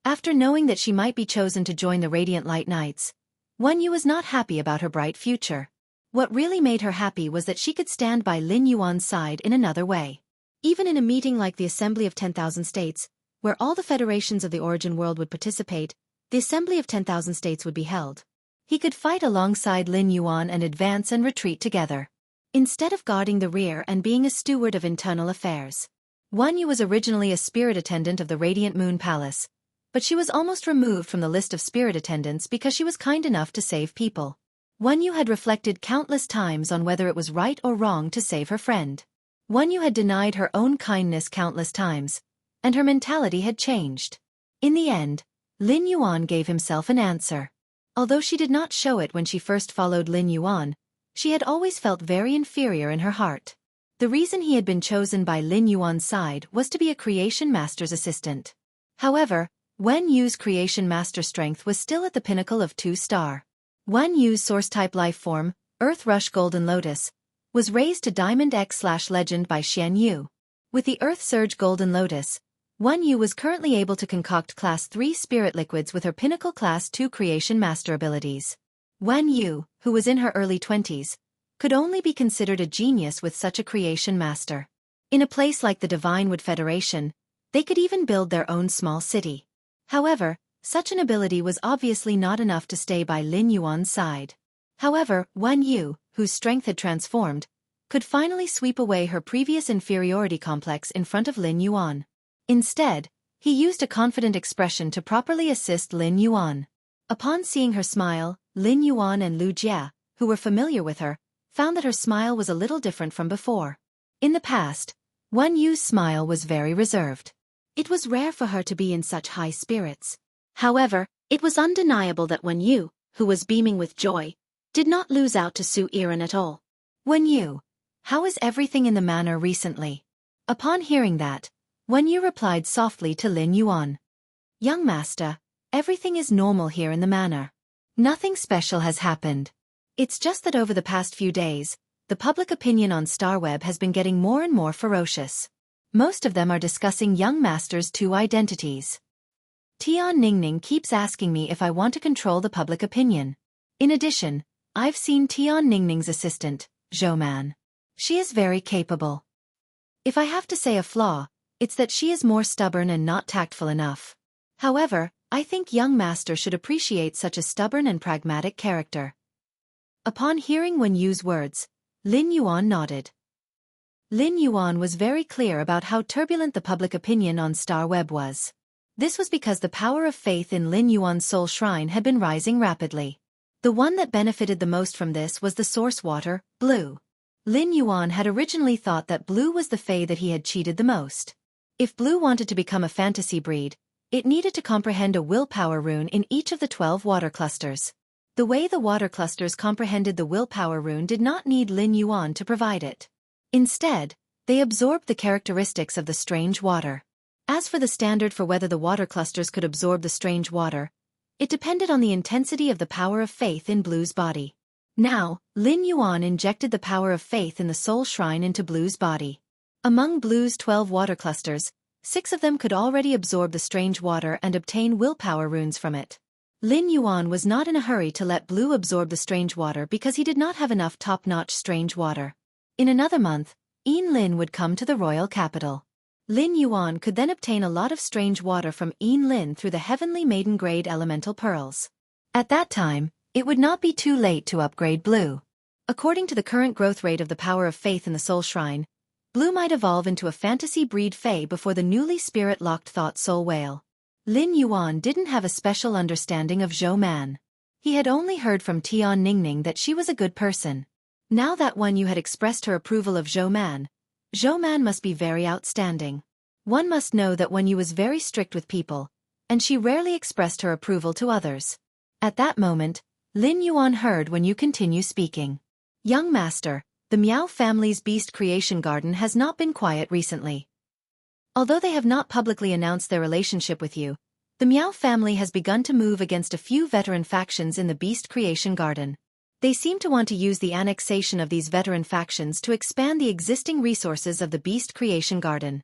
After knowing that she might be chosen to join the Radiant Light Knights, Wen Yu was not happy about her bright future. What really made her happy was that she could stand by Lin Yuan's side in another way. Even in a meeting like the Assembly of 10,000 States, where all the federations of the origin world would participate, the assembly of 10,000 states would be held. He could fight alongside Lin Yuan and advance and retreat together. Instead of guarding the rear and being a steward of internal affairs. Wan Yu was originally a spirit attendant of the Radiant Moon Palace, but she was almost removed from the list of spirit attendants because she was kind enough to save people. Wan Yu had reflected countless times on whether it was right or wrong to save her friend. Wan Yu had denied her own kindness countless times, and her mentality had changed. In the end, Lin Yuan gave himself an answer. Although she did not show it when she first followed Lin Yuan, she had always felt very inferior in her heart. The reason he had been chosen by Lin Yuan's side was to be a creation master's assistant. However, Wan Yu's creation master strength was still at the pinnacle of 2-star. Wan Yu's source-type life form, Earth Rush Golden Lotus, was raised to Diamond X/Legend by Xian Yu. With the Earth Surge Golden Lotus, Wan Yu was currently able to concoct Class 3 spirit liquids with her pinnacle Class 2 creation master abilities. Wan Yu, who was in her early 20s, could only be considered a genius with such a creation master. In a place like the Divine Wood Federation, they could even build their own small city. However, such an ability was obviously not enough to stay by Lin Yuan's side. However, Wan Yu, whose strength had transformed, could finally sweep away her previous inferiority complex in front of Lin Yuan. Instead, he used a confident expression to properly assist Lin Yuan. Upon seeing her smile, Lin Yuan and Lu Jia, who were familiar with her, found that her smile was a little different from before. In the past, Wan Yu's smile was very reserved. It was rare for her to be in such high spirits. However, it was undeniable that Wan Yu, who was beaming with joy, did not lose out to Su Iran at all. Wan Yu, how is everything in the manor recently? Upon hearing that, Wan Yu replied softly to Lin Yuan. Young master, everything is normal here in the manor. Nothing special has happened. It's just that over the past few days, the public opinion on Starweb has been getting more and more ferocious. Most of them are discussing young master's 2 identities. Tian Ningning keeps asking me if I want to control the public opinion. In addition, I've seen Tian Ningning's assistant, Zhou Man. She is very capable. If I have to say a flaw, it's that she is more stubborn and not tactful enough. However, I think young master should appreciate such a stubborn and pragmatic character. Upon hearing Wan Yu's words, Lin Yuan nodded. Lin Yuan was very clear about how turbulent the public opinion on Starweb was. This was because the power of faith in Lin Yuan's soul shrine had been rising rapidly. The one that benefited the most from this was the source water, Blue. Lin Yuan had originally thought that Blue was the fae that he had cheated the most. If Blue wanted to become a fantasy breed, it needed to comprehend a willpower rune in each of the 12 water clusters. The way the water clusters comprehended the willpower rune did not need Lin Yuan to provide it. Instead, they absorbed the characteristics of the strange water. As for the standard for whether the water clusters could absorb the strange water, it depended on the intensity of the power of faith in Blue's body. Now, Lin Yuan injected the power of faith in the soul shrine into Blue's body. Among Blue's 12 water clusters, 6 of them could already absorb the strange water and obtain willpower runes from it. Lin Yuan was not in a hurry to let Blue absorb the strange water because he did not have enough top-notch strange water. In another month, Lin would come to the royal capital. Lin Yuan could then obtain a lot of strange water from Lin through the heavenly maiden grade elemental pearls. At that time, it would not be too late to upgrade Blue. According to the current growth rate of the power of faith in the soul shrine, Blue might evolve into a fantasy breed fae before the newly spirit-locked thought soul whale. Lin Yuan didn't have a special understanding of Zhou Man. He had only heard from Tian Ningning that she was a good person. Now that Wan Yu had expressed her approval of Zhou Man must be very outstanding. One must know that Wan Yu was very strict with people, and she rarely expressed her approval to others. At that moment, Lin Yuan heard Wan Yu continue speaking. Young master, the Miao family's beast creation garden has not been quiet recently. Although they have not publicly announced their relationship with you, the Miao family has begun to move against a few veteran factions in the beast creation garden. They seem to want to use the annexation of these veteran factions to expand the existing resources of the Beast Creation Garden.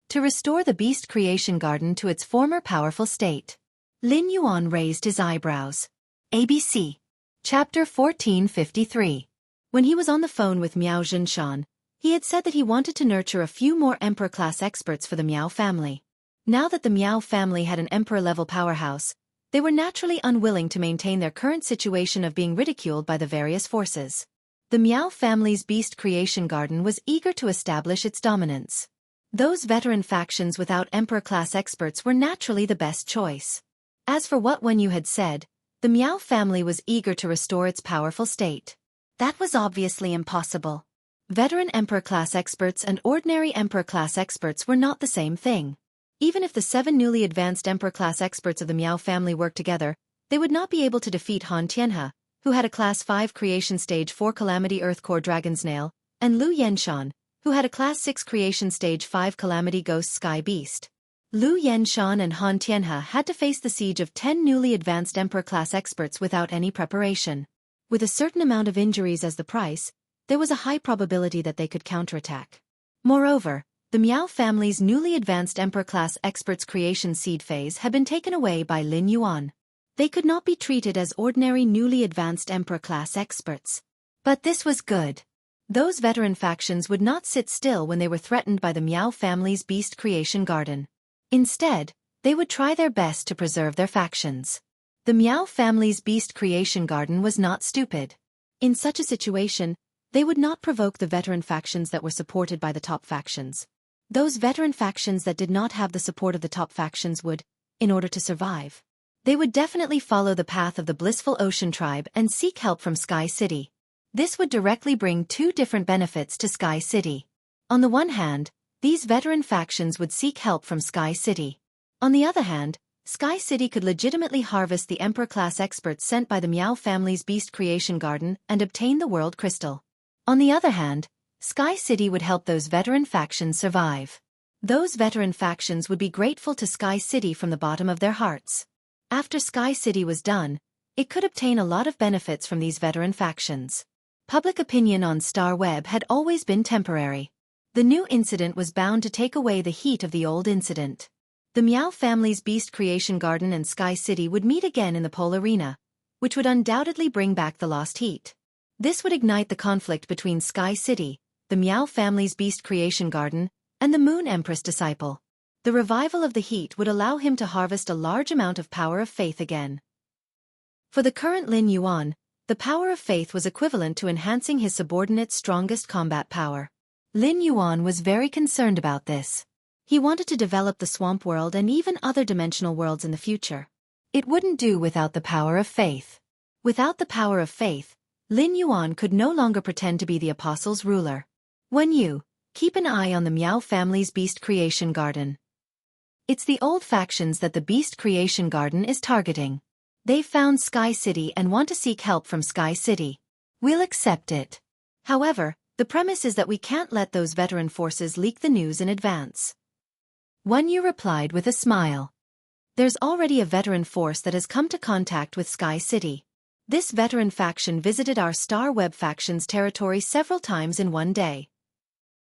To restore the Beast Creation Garden to its former powerful state. Lin Yuan raised his eyebrows. ABC. Chapter 1453. When he was on the phone with Miao Zhinshan, he had said that he wanted to nurture a few more Emperor-class experts for the Miao family. Now that the Miao family had an Emperor-level powerhouse, They were naturally unwilling to maintain their current situation of being ridiculed by the various forces. The Miao family's beast creation garden was eager to establish its dominance. Those veteran factions without emperor-class experts were naturally the best choice. As for what Wenyu had said, the Miao family was eager to restore its powerful state. That was obviously impossible. Veteran emperor-class experts and ordinary emperor-class experts were not the same thing. Even if the 7 newly advanced emperor-class experts of the Miao family worked together, they would not be able to defeat Han Tianhe, who had a Class 5 Creation Stage 4 Calamity Earth Core Dragon's Nail, and Lu Yenshan, who had a Class 6 Creation Stage 5 Calamity Ghost Sky Beast. Lu Yenshan and Han Tianhe had to face the siege of 10 newly advanced emperor-class experts without any preparation. With a certain amount of injuries as the price, there was a high probability that they could counterattack. Moreover, the Miao family's newly advanced emperor-class experts' creation seed phase had been taken away by Lin Yuan. They could not be treated as ordinary newly advanced emperor-class experts. But this was good. Those veteran factions would not sit still when they were threatened by the Miao family's beast creation garden. Instead, they would try their best to preserve their factions. The Miao family's beast creation garden was not stupid. In such a situation, they would not provoke the veteran factions that were supported by the top factions. Those veteran factions that did not have the support of the top factions would, in order to survive, they would definitely follow the path of the blissful ocean tribe and seek help from Sky City. This would directly bring 2 different benefits to Sky City. On the one hand, these veteran factions would seek help from Sky City. On the other hand, Sky City could legitimately harvest the Emperor-class experts sent by the Miao family's beast creation garden and obtain the World Crystal. On the other hand, Sky City would help those veteran factions survive. Those veteran factions would be grateful to Sky City from the bottom of their hearts. After Sky City was done, it could obtain a lot of benefits from these veteran factions. Public opinion on Star Web had always been temporary. The new incident was bound to take away the heat of the old incident. The Miao family's beast creation garden and Sky City would meet again in the Pole Arena, which would undoubtedly bring back the lost heat. This would ignite the conflict between Sky City, the Miao family's beast creation garden, and the Moon Empress disciple. The revival of the heat would allow him to harvest a large amount of power of faith again. For the current Lin Yuan, the power of faith was equivalent to enhancing his subordinate's strongest combat power. Lin Yuan was very concerned about this. He wanted to develop the swamp world and even other dimensional worlds in the future. It wouldn't do without the power of faith. Without the power of faith, Lin Yuan could no longer pretend to be the apostle's ruler. Wenyu, keep an eye on the Miao family's beast creation garden. It's the old factions that the beast creation garden is targeting. They've found Sky City and want to seek help from Sky City. We'll accept it. However, the premise is that we can't let those veteran forces leak the news in advance. Wenyu replied with a smile. There's already a veteran force that has come to contact with Sky City. This veteran faction visited our Star Web faction's territory several times in one day.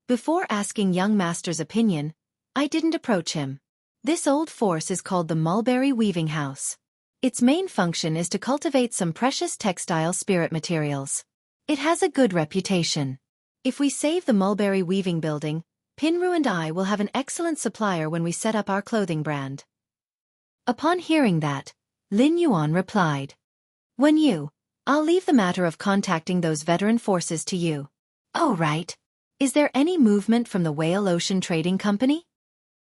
Before asking young master's opinion, I didn't approach him. This old force is called the Mulberry Weaving House. Its main function is to cultivate some precious textile spirit materials. It has a good reputation. If we save the Mulberry Weaving building, Pinru and I will have an excellent supplier when we set up our clothing brand. Upon hearing that, Lin Yuan replied, Wenyu, I'll leave the matter of contacting those veteran forces to you. Oh right. Is there any movement from the Whale Ocean Trading Company?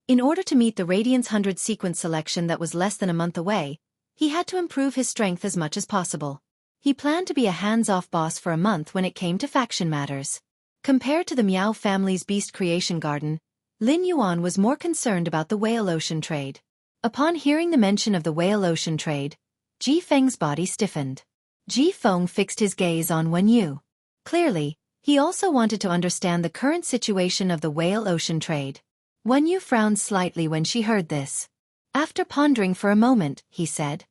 In order to meet the Radiance 100 sequence selection that was less than a month away, he had to improve his strength as much as possible. He planned to be a hands-off boss for a month when it came to faction matters. Compared to the Miao family's beast creation garden, Lin Yuan was more concerned about the Whale Ocean trade. Upon hearing the mention of the Whale Ocean trade, Ji Feng's body stiffened. Ji Feng fixed his gaze on Wenyu. Clearly, he also wanted to understand the current situation of the Whale Ocean trade. Wenyu frowned slightly when she heard this. After pondering for a moment, he said,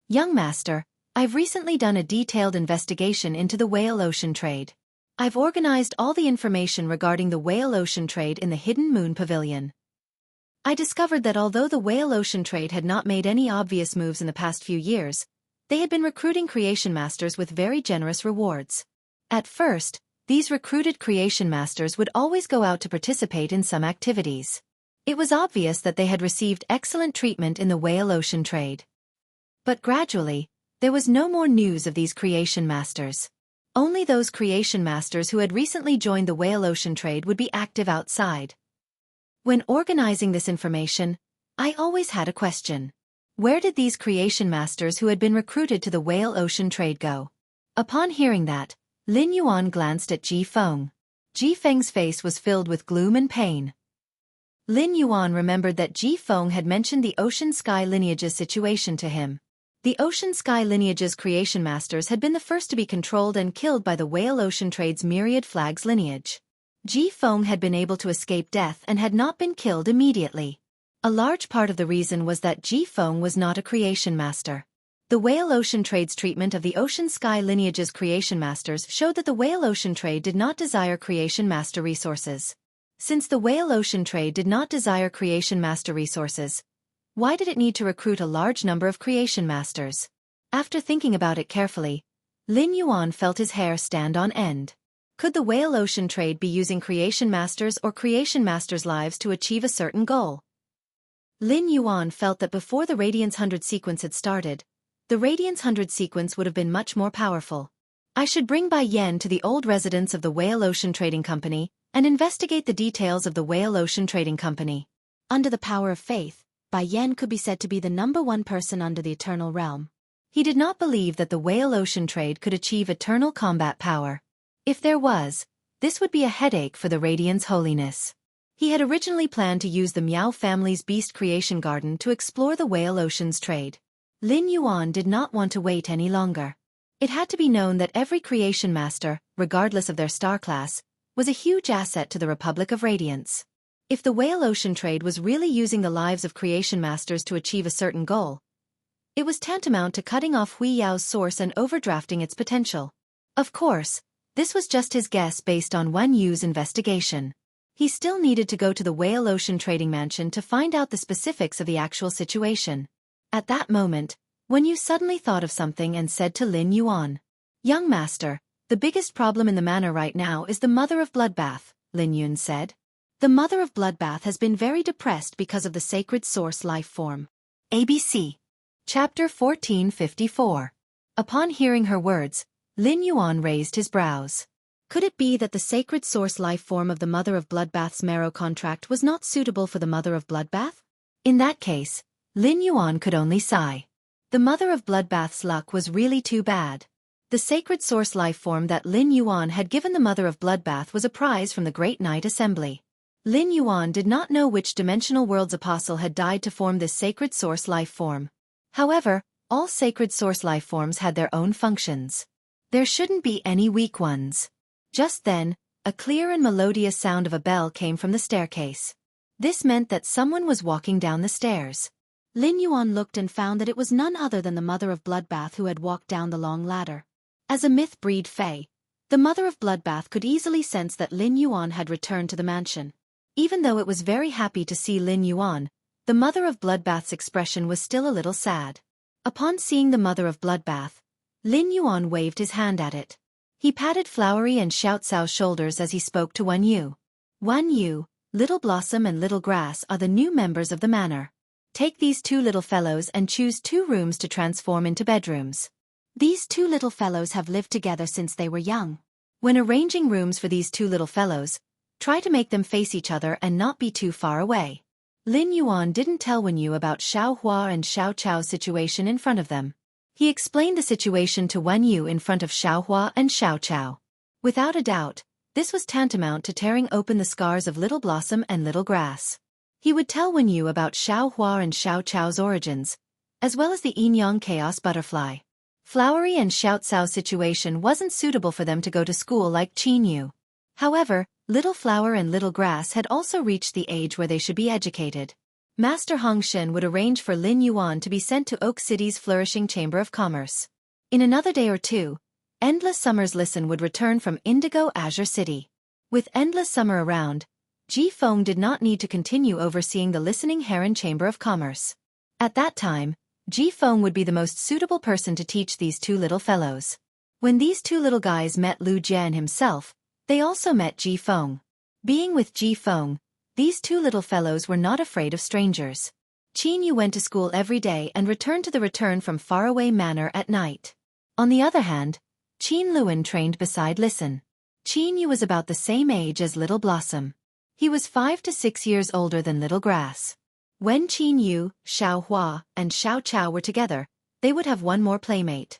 Young master, I've recently done a detailed investigation into the Whale Ocean trade. I've organized all the information regarding the Whale Ocean trade in the Hidden Moon Pavilion. I discovered that although the Whale Ocean trade had not made any obvious moves in the past few years, they had been recruiting creation masters with very generous rewards. At first, these recruited creation masters would always go out to participate in some activities. It was obvious that they had received excellent treatment in the Whale Ocean trade. But gradually, there was no more news of these creation masters. Only those creation masters who had recently joined the whale ocean trade would be active outside. When organizing this information, I always had a question. Where did these creation masters who had been recruited to the whale ocean trade go? Upon hearing that, Lin Yuan glanced at Ji Feng. Ji Feng's face was filled with gloom and pain. Lin Yuan remembered that Ji Feng had mentioned the Ocean Sky Lineage's situation to him. The Ocean Sky Lineage's creation masters had been the first to be controlled and killed by the whale ocean trade's myriad flags lineage. Ji Feng had been able to escape death and had not been killed immediately. A large part of the reason was that Ji Feng was not a creation master. The whale ocean trade's treatment of the Ocean Sky Lineage's creation masters showed that the whale ocean trade did not desire creation master resources. Since the whale ocean trade did not desire creation master resources, why did it need to recruit a large number of creation masters? After thinking about it carefully, Lin Yuan felt his hair stand on end. Could the whale ocean trade be using creation masters or creation masters' lives to achieve a certain goal? Lin Yuan felt that before the Radiance 100 sequence had started, the Radiance 100 sequence would have been much more powerful. I should bring Bai Yan to the old residence of the Whale Ocean Trading Company and investigate the details of the Whale Ocean Trading Company. Under the power of faith, Bai Yan could be said to be the #1 person under the Eternal Realm. He did not believe that the Whale Ocean Trade could achieve eternal combat power. If there was, this would be a headache for the Radiant's holiness. He had originally planned to use the Miao family's Beast Creation Garden to explore the Whale Ocean's trade. Lin Yuan did not want to wait any longer. It had to be known that every creation master, regardless of their star class, was a huge asset to the Republic of Radiance. If the Whale Ocean Trade was really using the lives of creation masters to achieve a certain goal, it was tantamount to cutting off Hui Yao's source and overdrafting its potential. Of course, this was just his guess based on Wen Yu's investigation. He still needed to go to the Whale Ocean Trading Mansion to find out the specifics of the actual situation. At that moment, Wen Yu suddenly thought of something and said to Lin Yuan, "Young master, the biggest problem in the manor right now is the Mother of Bloodbath," Lin Yun said. "The Mother of Bloodbath has been very depressed because of the sacred source life form." ABC. Chapter 1454. Upon hearing her words, Lin Yuan raised his brows. Could it be that the sacred source life form of the Mother of Bloodbath's marrow contract was not suitable for the Mother of Bloodbath? In that case, Lin Yuan could only sigh. The Mother of Bloodbath's luck was really too bad. The sacred source life form that Lin Yuan had given the Mother of Bloodbath was a prize from the Great Knight Assembly. Lin Yuan did not know which dimensional world's apostle had died to form this sacred source life form. However, all sacred source life forms had their own functions. There shouldn't be any weak ones. Just then, a clear and melodious sound of a bell came from the staircase. This meant that someone was walking down the stairs. Lin Yuan looked and found that it was none other than the Mother of Bloodbath who had walked down the long ladder. As a myth-breed fae, the Mother of Bloodbath could easily sense that Lin Yuan had returned to the mansion. Even though it was very happy to see Lin Yuan, the Mother of Bloodbath's expression was still a little sad. Upon seeing the Mother of Bloodbath, Lin Yuan waved his hand at it. He patted Flowery and Xiaocao's shoulders as he spoke to Wen Yu. "Wen Yu, Little Blossom and Little Grass are the new members of the manor. Take these two little fellows and choose 2 rooms to transform into bedrooms. These 2 little fellows have lived together since they were young. When arranging rooms for these 2 little fellows, try to make them face each other and not be too far away." Lin Yuan didn't tell Wen Yu about Xiao Hua and Xiaocao's situation in front of them. He explained the situation to Wen Yu in front of Xiao Hua and Xiaocao. Without a doubt, this was tantamount to tearing open the scars of Little Blossom and Little Grass. He would tell Wen Yu about Xiao Hua and Xiaocao's origins, as well as the Yin-Yang Chaos Butterfly. Flowery and Xiaocao's situation wasn't suitable for them to go to school like Qin Yu. However, Little Flower and Little Grass had also reached the age where they should be educated. Master Hong Shen would arrange for Lin Yuan to be sent to Oak City's flourishing Chamber of Commerce. In another day or 2, Endless Summer's Listen would return from Indigo Azure City. With Endless Summer around, Ji Feng did not need to continue overseeing the Listening Heron Chamber of Commerce. At that time, Ji Feng would be the most suitable person to teach these 2 little fellows. When these 2 little guys met Lu Jian himself, they also met Ji Feng. Being with Ji Feng, these 2 little fellows were not afraid of strangers. Qin Yu went to school every day and returned to the return from faraway manor at night. On the other hand, Qin Luan trained beside Listen. Qin Yu was about the same age as Little Blossom. He was 5 to 6 years older than Little Grass. When Qin Yu, Xiao Hua, and Xiao Chao were together, they would have one more playmate.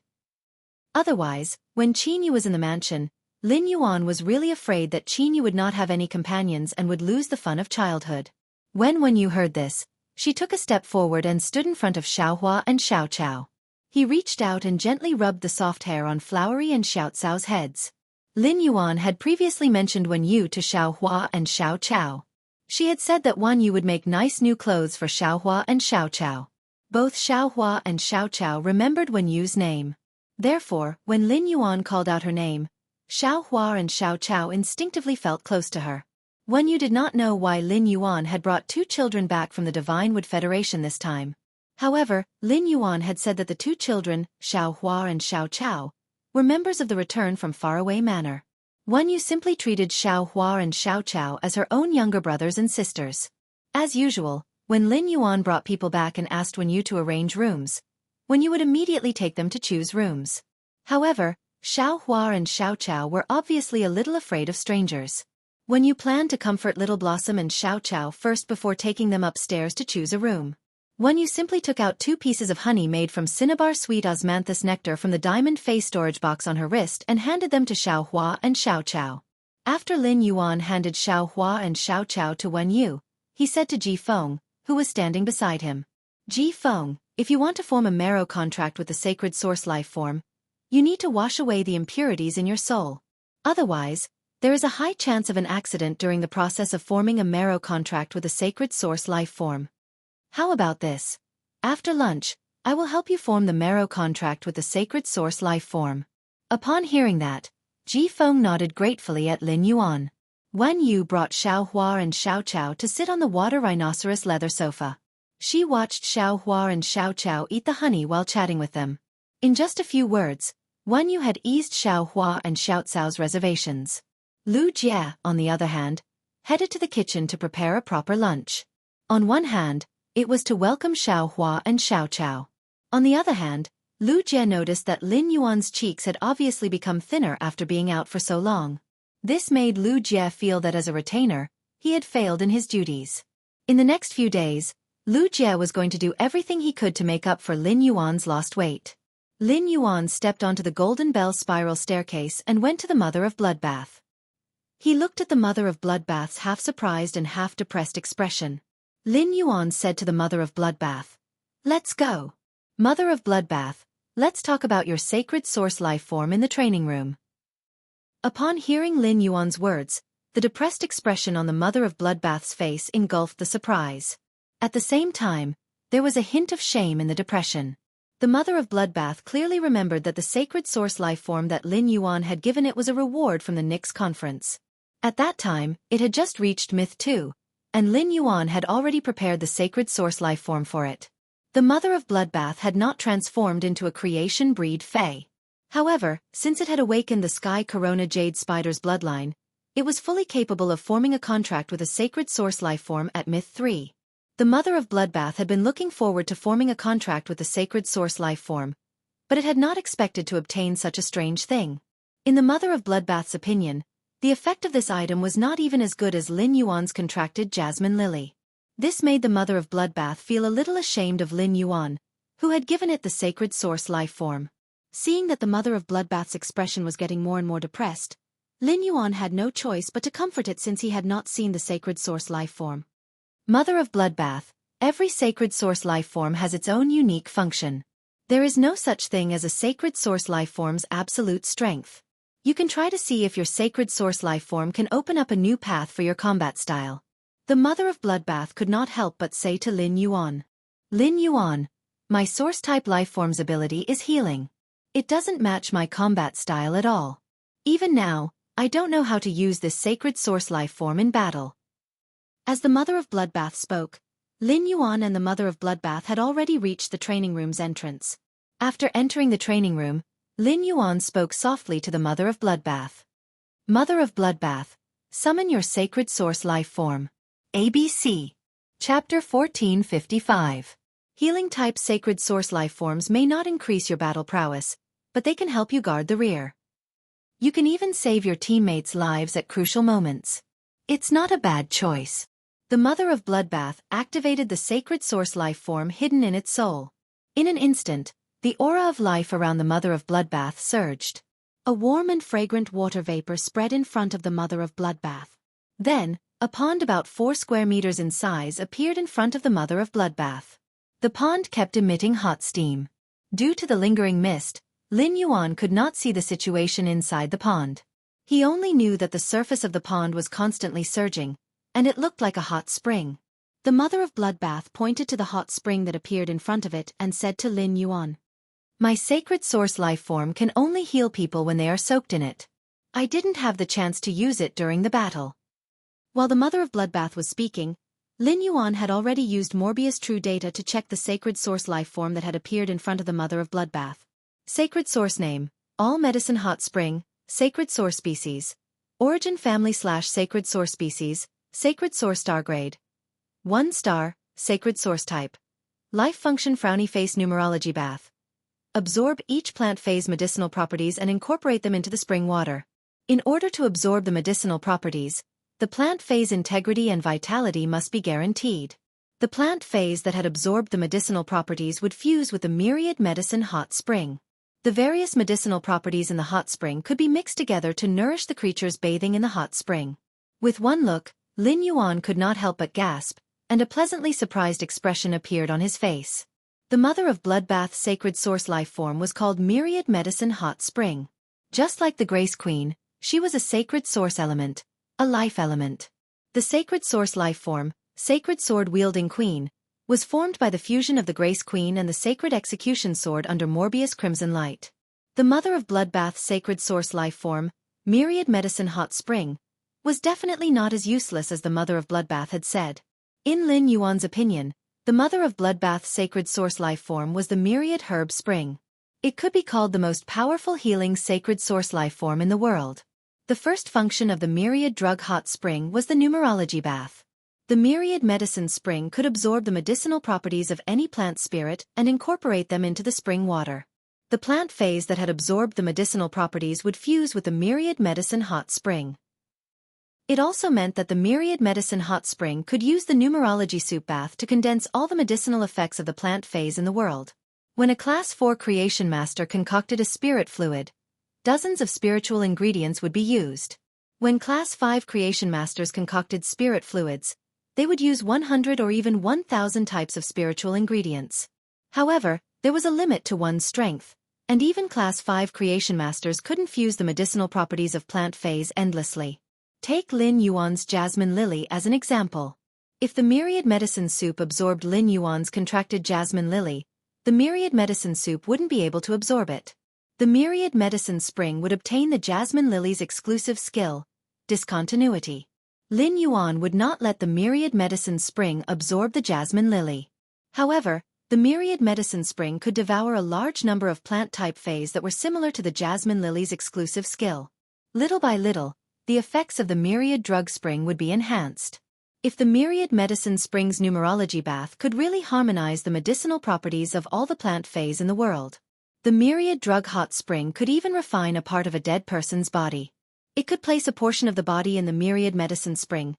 Otherwise, when Qin Yu was in the mansion, Lin Yuan was really afraid that Qin Yu would not have any companions and would lose the fun of childhood. When Wen Yu heard this, she took a step forward and stood in front of Xiao Hua and Xiao Chao. He reached out and gently rubbed the soft hair on Flowery and Xiao Cao's heads. Lin Yuan had previously mentioned Wen Yu to Xiao Hua and Xiao Chao. She had said that Wen Yu would make nice new clothes for Xiao Hua and Xiao Chao. Both Xiao Hua and Xiao Chao remembered Wen Yu's name. Therefore, when Lin Yuan called out her name, Xiao Hua and Xiao Chao instinctively felt close to her. Wen Yu did not know why Lin Yuan had brought 2 children back from the Divine Wood Federation this time. However, Lin Yuan had said that the 2 children, Xiao Hua and Xiao Chao, were members of the Return from Faraway Manor. Wen Yu simply treated Xiao Hua and Xiao Chao as her own younger brothers and sisters. As usual, when Lin Yuan brought people back and asked Wen Yu to arrange rooms, Wen Yu would immediately take them to choose rooms. However, Xiao Hua and Xiao Chao were obviously a little afraid of strangers. Wen Yu planned to comfort Little Blossom and Xiao Chao first before taking them upstairs to choose a room. Wen Yu simply took out 2 pieces of honey made from cinnabar sweet osmanthus nectar from the diamond face storage box on her wrist and handed them to Xiao Hua and Xiao Chao. After Lin Yuan handed Xiao Hua and Xiao Chao to Wen Yu, he said to Ji Feng, who was standing beside him, "Ji Feng, if you want to form a marrow contract with the sacred source life form, you need to wash away the impurities in your soul. Otherwise, there is a high chance of an accident during the process of forming a marrow contract with the sacred source life form. How about this? After lunch, I will help you form the marrow contract with the sacred source life form." Upon hearing that, Ji Feng nodded gratefully at Lin Yuan. Wen Yu brought Xiao Hua and Xiao Chao to sit on the water rhinoceros leather sofa. She watched Xiao Hua and Xiao Chao eat the honey while chatting with them. In just a few words, Wen Yu had eased Xiao Hua and Xiao Cao's reservations. Lu Jie, on the other hand, headed to the kitchen to prepare a proper lunch. On one hand, it was to welcome Xiao Hua and Xiao Chao. On the other hand, Lu Jie noticed that Lin Yuan's cheeks had obviously become thinner after being out for so long. This made Lu Jie feel that as a retainer, he had failed in his duties. In the next few days, Lu Jie was going to do everything he could to make up for Lin Yuan's lost weight. Lin Yuan stepped onto the Golden Bell spiral staircase and went to the Mother of Bloodbath. He looked at the Mother of Bloodbath's half-surprised and half-depressed expression. Lin Yuan said to the Mother of Bloodbath, "Let's go. Mother of Bloodbath, let's talk about your sacred source life form in the training room." Upon hearing Lin Yuan's words, the depressed expression on the Mother of Bloodbath's face engulfed the surprise. At the same time, there was a hint of shame in the depression. The Mother of Bloodbath clearly remembered that the sacred source life form that Lin Yuan had given it was a reward from the Nyx conference. At that time, it had just reached Myth 2, and Lin Yuan had already prepared the sacred source life form for it. The Mother of Bloodbath had not transformed into a creation breed Fae. However, since it had awakened the Sky Corona Jade Spider's bloodline, it was fully capable of forming a contract with a sacred source life form at Myth 3. The Mother of Bloodbath had been looking forward to forming a contract with the sacred source life form, but it had not expected to obtain such a strange thing. In the Mother of Bloodbath's opinion, the effect of this item was not even as good as Lin Yuan's contracted Jasmine Lily. This made the Mother of Bloodbath feel a little ashamed of Lin Yuan, who had given it the sacred source life form. Seeing that the Mother of Bloodbath's expression was getting more and more depressed, Lin Yuan had no choice but to comfort it since he had not seen the sacred source life form. Mother of Bloodbath, every sacred source life form has its own unique function. There is no such thing as a sacred source life form's absolute strength. You can try to see if your sacred source life form can open up a new path for your combat style. The Mother of Bloodbath could not help but say to Lin Yuan, "Lin Yuan, my source-type life form's ability is healing. It doesn't match my combat style at all. Even now, I don't know how to use this sacred source life form in battle." As the Mother of Bloodbath spoke, Lin Yuan and the Mother of Bloodbath had already reached the training room's entrance. After entering the training room, Lin Yuan spoke softly to the Mother of Bloodbath. "Mother of Bloodbath, summon your sacred source life form. ABC." Chapter 1455. Healing-type sacred source lifeforms may not increase your battle prowess, but they can help you guard the rear. You can even save your teammates' lives at crucial moments. It's not a bad choice. The Mother of Bloodbath activated the sacred source lifeform hidden in its soul. In an instant, the aura of life around the Mother of Bloodbath surged. A warm and fragrant water vapor spread in front of the Mother of Bloodbath. Then, a pond about 4 square meters in size appeared in front of the Mother of Bloodbath. The pond kept emitting hot steam. Due to the lingering mist, Lin Yuan could not see the situation inside the pond. He only knew that the surface of the pond was constantly surging, and it looked like a hot spring. The Mother of Bloodbath pointed to the hot spring that appeared in front of it and said to Lin Yuan, "My sacred source lifeform can only heal people when they are soaked in it. I didn't have the chance to use it during the battle." While the Mother of Bloodbath was speaking, Lin Yuan had already used Morbius True Data to check the sacred source lifeform that had appeared in front of the Mother of Bloodbath. Sacred source name, All Medicine Hot Spring, Sacred Source Species. Origin Family/Sacred Source Species, Sacred Source Star Grade. 1 star, Sacred Source Type. Life Function Frowny Face Numerology Bath. Absorb each plant phase medicinal properties and incorporate them into the spring water. In order to absorb the medicinal properties, the plant phase integrity and vitality must be guaranteed. The plant phase that had absorbed the medicinal properties would fuse with the myriad medicine hot spring. The various medicinal properties in the hot spring could be mixed together to nourish the creatures bathing in the hot spring. With one look, Lin Yuan could not help but gasp, and a pleasantly surprised expression appeared on his face. The Mother of Bloodbath's sacred source lifeform was called Myriad Medicine Hot Spring. Just like the Grace Queen, she was a sacred source element, a life element. The sacred source lifeform, Sacred Sword-Wielding Queen, was formed by the fusion of the Grace Queen and the Sacred Execution Sword under Morbius Crimson Light. The Mother of Bloodbath's sacred source lifeform, Myriad Medicine Hot Spring, was definitely not as useless as the Mother of Bloodbath had said. In Lin Yuan's opinion, the Mother of Bloodbath's sacred source lifeform was the Myriad Herb Spring. It could be called the most powerful healing sacred source lifeform in the world. The first function of the Myriad Drug Hot Spring was the numerology bath. The Myriad Medicine Spring could absorb the medicinal properties of any plant spirit and incorporate them into the spring water. The plant phase that had absorbed the medicinal properties would fuse with the Myriad Medicine Hot Spring. It also meant that the Myriad Medicine Hot Spring could use the numerology soup bath to condense all the medicinal effects of the plant phase in the world. When a Class 4 Creation Master concocted a spirit fluid, dozens of spiritual ingredients would be used. When Class 5 Creation Masters concocted spirit fluids, they would use 100 or even 1,000 types of spiritual ingredients. However, there was a limit to one's strength, and even Class 5 Creation Masters couldn't fuse the medicinal properties of plant phase endlessly. Take Lin Yuan's Jasmine Lily as an example. If the Myriad Medicine Soup absorbed Lin Yuan's contracted Jasmine Lily, the Myriad Medicine Soup wouldn't be able to absorb it. The Myriad Medicine Spring would obtain the Jasmine Lily's exclusive skill, Discontinuity. Lin Yuan would not let the Myriad Medicine Spring absorb the Jasmine Lily. However, the Myriad Medicine Spring could devour a large number of plant type phase that were similar to the Jasmine Lily's exclusive skill. Little by little, the effects of the Myriad Drug Spring would be enhanced. If the Myriad Medicine Spring's numerology bath could really harmonize the medicinal properties of all the plant phase in the world, the Myriad Drug Hot Spring could even refine a part of a dead person's body. It could place a portion of the body in the Myriad Medicine Spring,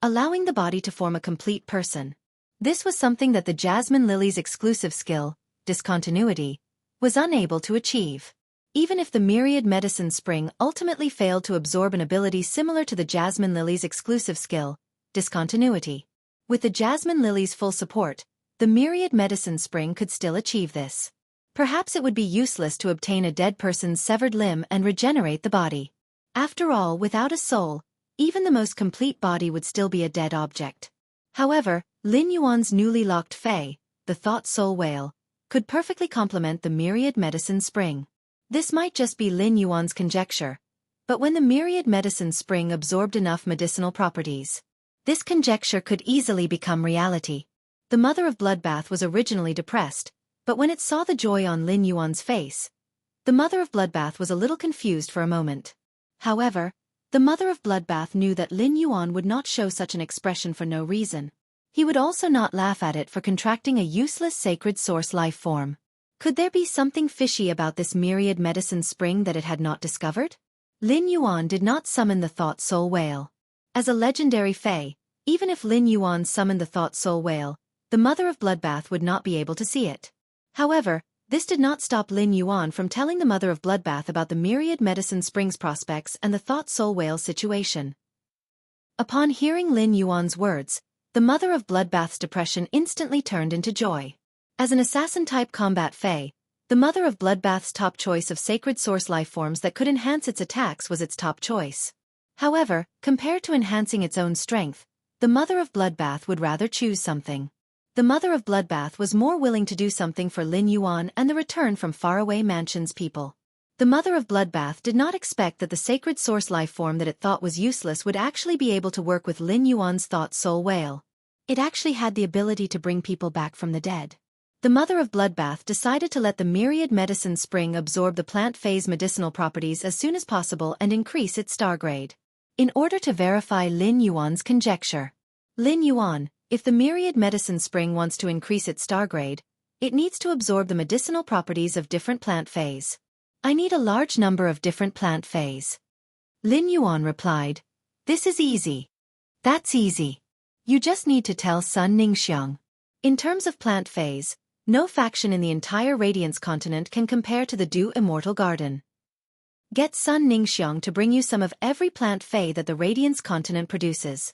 allowing the body to form a complete person. This was something that the Jasmine Lily's exclusive skill, Discontinuity, was unable to achieve. Even if the Myriad Medicine Spring ultimately failed to absorb an ability similar to the Jasmine Lily's exclusive skill, Discontinuity, with the Jasmine Lily's full support, the Myriad Medicine Spring could still achieve this. Perhaps it would be useless to obtain a dead person's severed limb and regenerate the body. After all, without a soul, even the most complete body would still be a dead object. However, Lin Yuan's newly locked Fae, the Thought Soul Whale, could perfectly complement the Myriad Medicine Spring. This might just be Lin Yuan's conjecture, but when the Myriad Medicine Spring absorbed enough medicinal properties, this conjecture could easily become reality. The Mother of Bloodbath was originally depressed, but when it saw the joy on Lin Yuan's face, the Mother of Bloodbath was a little confused for a moment. However, the Mother of Bloodbath knew that Lin Yuan would not show such an expression for no reason. He would also not laugh at it for contracting a useless sacred source life form. Could there be something fishy about this myriad medicine spring that it had not discovered? Lin Yuan did not summon the thought soul whale. As a legendary fae, even if Lin Yuan summoned the thought soul whale, the mother of Bloodbath would not be able to see it. However, this did not stop Lin Yuan from telling the mother of Bloodbath about the myriad medicine springs prospects and the thought soul whale situation. Upon hearing Lin Yuan's words, the mother of Bloodbath's depression instantly turned into joy. As an assassin-type combat fae, the mother of Bloodbath's top choice of sacred source lifeforms that could enhance its attacks was its top choice. However, compared to enhancing its own strength, the mother of Bloodbath would rather choose something. The mother of Bloodbath was more willing to do something for Lin Yuan and the return from faraway mansions people. The mother of Bloodbath did not expect that the sacred source lifeform that it thought was useless would actually be able to work with Lin Yuan's thought soul whale. It actually had the ability to bring people back from the dead. The mother of Bloodbath decided to let the myriad medicine spring absorb the plant phase medicinal properties as soon as possible and increase its star grade. In order to verify Lin Yuan's conjecture. Lin Yuan, if the myriad medicine spring wants to increase its star grade, it needs to absorb the medicinal properties of different plant phase. I need a large number of different plant phase. Lin Yuan replied, "This is easy." "That's easy. You just need to tell Sun Ningxiang." In terms of plant phase, no faction in the entire Radiance continent can compare to the Du Immortal Garden. Get Sun Ningxiang to bring you some of every plant phase that the Radiance continent produces.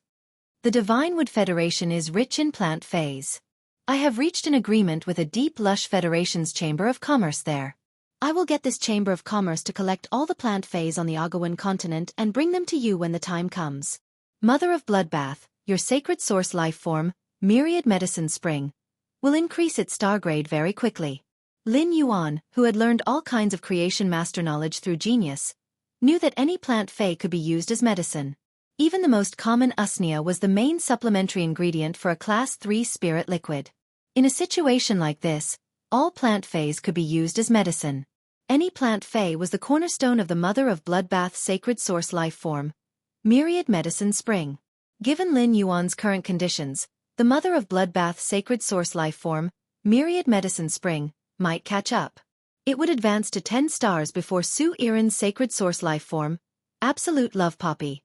The Divine Wood Federation is rich in plant phase. I have reached an agreement with a deep lush Federation's Chamber of Commerce there. I will get this Chamber of Commerce to collect all the plant phase on the Agawan continent and bring them to you when the time comes. Mother of Bloodbath, your sacred source life form, myriad medicine spring, will increase its star grade very quickly. Lin Yuan, who had learned all kinds of creation master knowledge through genius, knew that any plant phase could be used as medicine. Even the most common usnea was the main supplementary ingredient for a class 3 spirit liquid. In a situation like this, all plant phase could be used as medicine. Any plant phase was the cornerstone of the mother of Bloodbath's sacred source life form, myriad medicine spring. Given Lin Yuan's current conditions, the mother of Bloodbath's sacred source life form, myriad medicine spring, might catch up. It would advance to 10 stars before Su Iran's sacred source life form, absolute love poppy.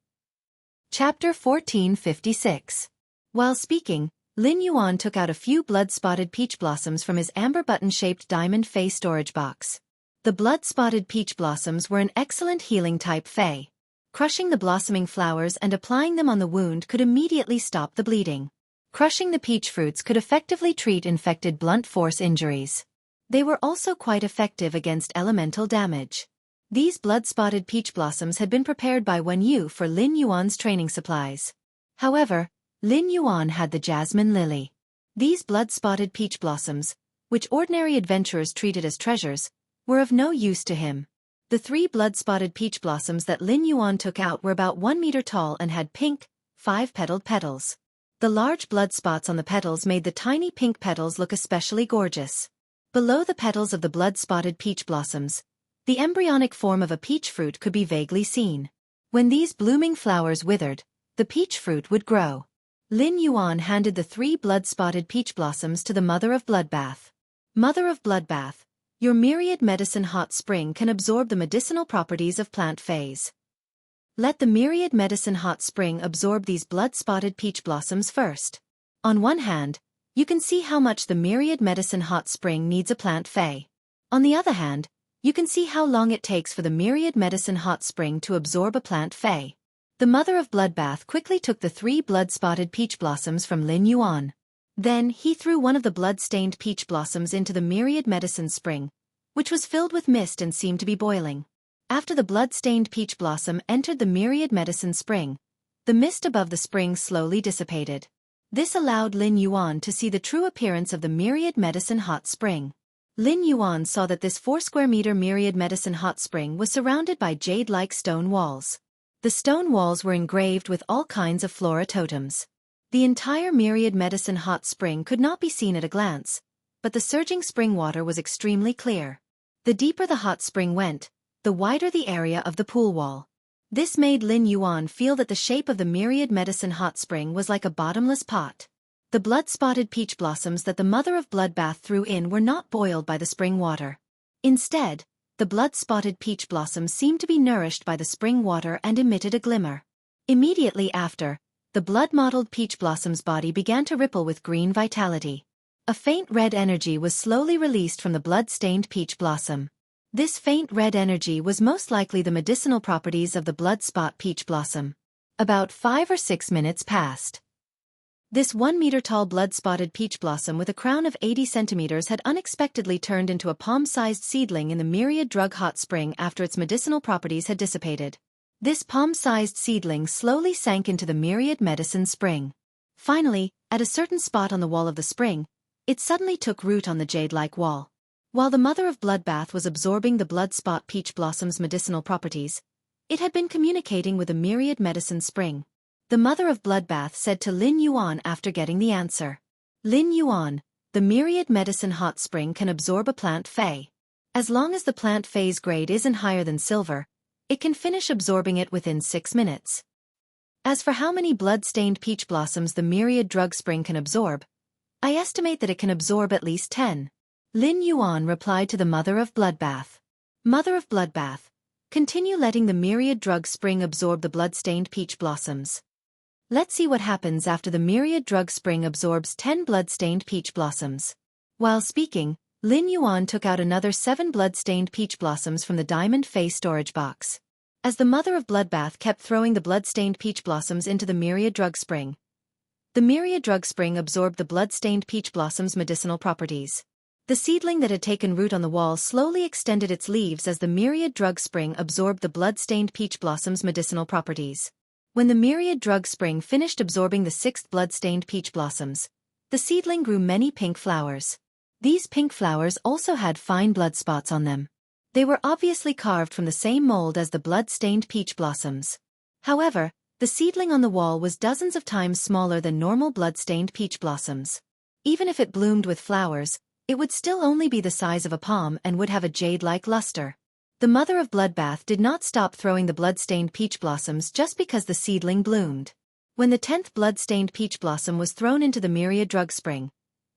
Chapter 1456. While speaking, Lin Yuan took out a few blood-spotted peach blossoms from his amber button-shaped diamond fey storage box. The blood-spotted peach blossoms were an excellent healing type fey. Crushing the blossoming flowers and applying them on the wound could immediately stop the bleeding. Crushing the peach fruits could effectively treat infected blunt force injuries. They were also quite effective against elemental damage. These blood-spotted peach blossoms had been prepared by Wen Yu for Lin Yuan's training supplies. However, Lin Yuan had the jasmine lily. These blood-spotted peach blossoms, which ordinary adventurers treated as treasures, were of no use to him. The 3 blood-spotted peach blossoms that Lin Yuan took out were about 1 meter tall and had pink, 5-petaled petals. The large blood spots on the petals made the tiny pink petals look especially gorgeous. Below the petals of the blood-spotted peach blossoms, the embryonic form of a peach fruit could be vaguely seen. When these blooming flowers withered, the peach fruit would grow. Lin Yuan handed the 3 blood-spotted peach blossoms to the mother of Bloodbath. Mother of Bloodbath, your myriad medicine hot spring can absorb the medicinal properties of plant phase. Let the myriad medicine hot spring absorb these blood-spotted peach blossoms first. On one hand, you can see how much the myriad medicine hot spring needs a plant phase. On the other hand, you can see how long it takes for the myriad medicine hot spring to absorb a plant phase. The mother of Bloodbath quickly took the 3 blood-spotted peach blossoms from Lin Yuan. Then he threw one of the blood-stained peach blossoms into the myriad medicine spring, which was filled with mist and seemed to be boiling. After the blood-stained peach blossom entered the myriad medicine spring, the mist above the spring slowly dissipated. This allowed Lin Yuan to see the true appearance of the myriad medicine hot spring. Lin Yuan saw that this 4 square meter myriad medicine hot spring was surrounded by jade-like stone walls. The stone walls were engraved with all kinds of flora totems. The entire myriad medicine hot spring could not be seen at a glance, but the surging spring water was extremely clear. The deeper the hot spring went, the wider the area of the pool wall. This made Lin Yuan feel that the shape of the myriad medicine hot spring was like a bottomless pot. The blood-spotted peach blossoms that the mother of Bloodbath threw in were not boiled by the spring water. Instead, the blood-spotted peach blossoms seemed to be nourished by the spring water and emitted a glimmer. Immediately after, the blood-mottled peach blossom's body began to ripple with green vitality. A faint red energy was slowly released from the blood-stained peach blossom. This faint red energy was most likely the medicinal properties of the blood-spot peach blossom. About 5 or 6 minutes passed. This 1-meter-tall blood-spotted peach blossom with a crown of 80 centimeters had unexpectedly turned into a palm-sized seedling in the myriad drug hot spring after its medicinal properties had dissipated. This palm-sized seedling slowly sank into the myriad medicine spring. Finally, at a certain spot on the wall of the spring, it suddenly took root on the jade-like wall. While the mother of Bloodbath was absorbing the blood-spot peach blossom's medicinal properties, it had been communicating with a myriad medicine spring. The mother of Bloodbath said to Lin Yuan after getting the answer. Lin Yuan, the myriad medicine hot spring can absorb a plant fey. As long as the plant fey's grade isn't higher than silver, it can finish absorbing it within 6 minutes. As for how many blood-stained peach blossoms the myriad drug spring can absorb, I estimate that it can absorb at least 10. Lin Yuan replied to the mother of Bloodbath. Mother of Bloodbath, continue letting the myriad drug spring absorb the blood-stained peach blossoms. Let's see what happens after the myriad drug spring absorbs 10 blood-stained peach blossoms. While speaking, Lin Yuan took out another 7 blood-stained peach blossoms from the diamond fey storage box. As the mother of Bloodbath kept throwing the blood-stained peach blossoms into the myriad drug spring, the myriad drug spring absorbed the blood-stained peach blossom's medicinal properties. The seedling that had taken root on the wall slowly extended its leaves as the myriad drug spring absorbed the blood-stained peach blossom's medicinal properties. When the myriad drug spring finished absorbing the 6th blood-stained peach blossoms, the seedling grew many pink flowers. These pink flowers also had fine blood spots on them. They were obviously carved from the same mold as the blood-stained peach blossoms. However, the seedling on the wall was dozens of times smaller than normal blood-stained peach blossoms. Even if it bloomed with flowers, it would still only be the size of a palm and would have a jade-like luster. The mother of Bloodbath did not stop throwing the blood-stained peach blossoms just because the seedling bloomed. When the 10th blood-stained peach blossom was thrown into the myriad drug spring,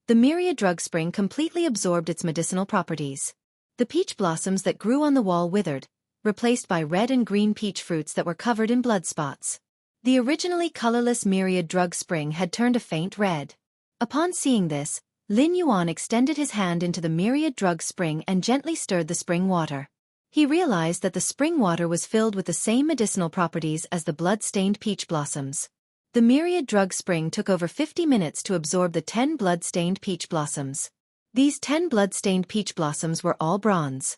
the myriad drug spring completely absorbed its medicinal properties. The peach blossoms that grew on the wall withered, replaced by red and green peach fruits that were covered in blood spots. The originally colorless myriad drug spring had turned a faint red. Upon seeing this, Lin Yuan extended his hand into the myriad drug spring and gently stirred the spring water. He realized that the spring water was filled with the same medicinal properties as the blood-stained peach blossoms. The myriad drug spring took over 50 minutes to absorb the 10 blood-stained peach blossoms. These 10 blood-stained peach blossoms were all bronze.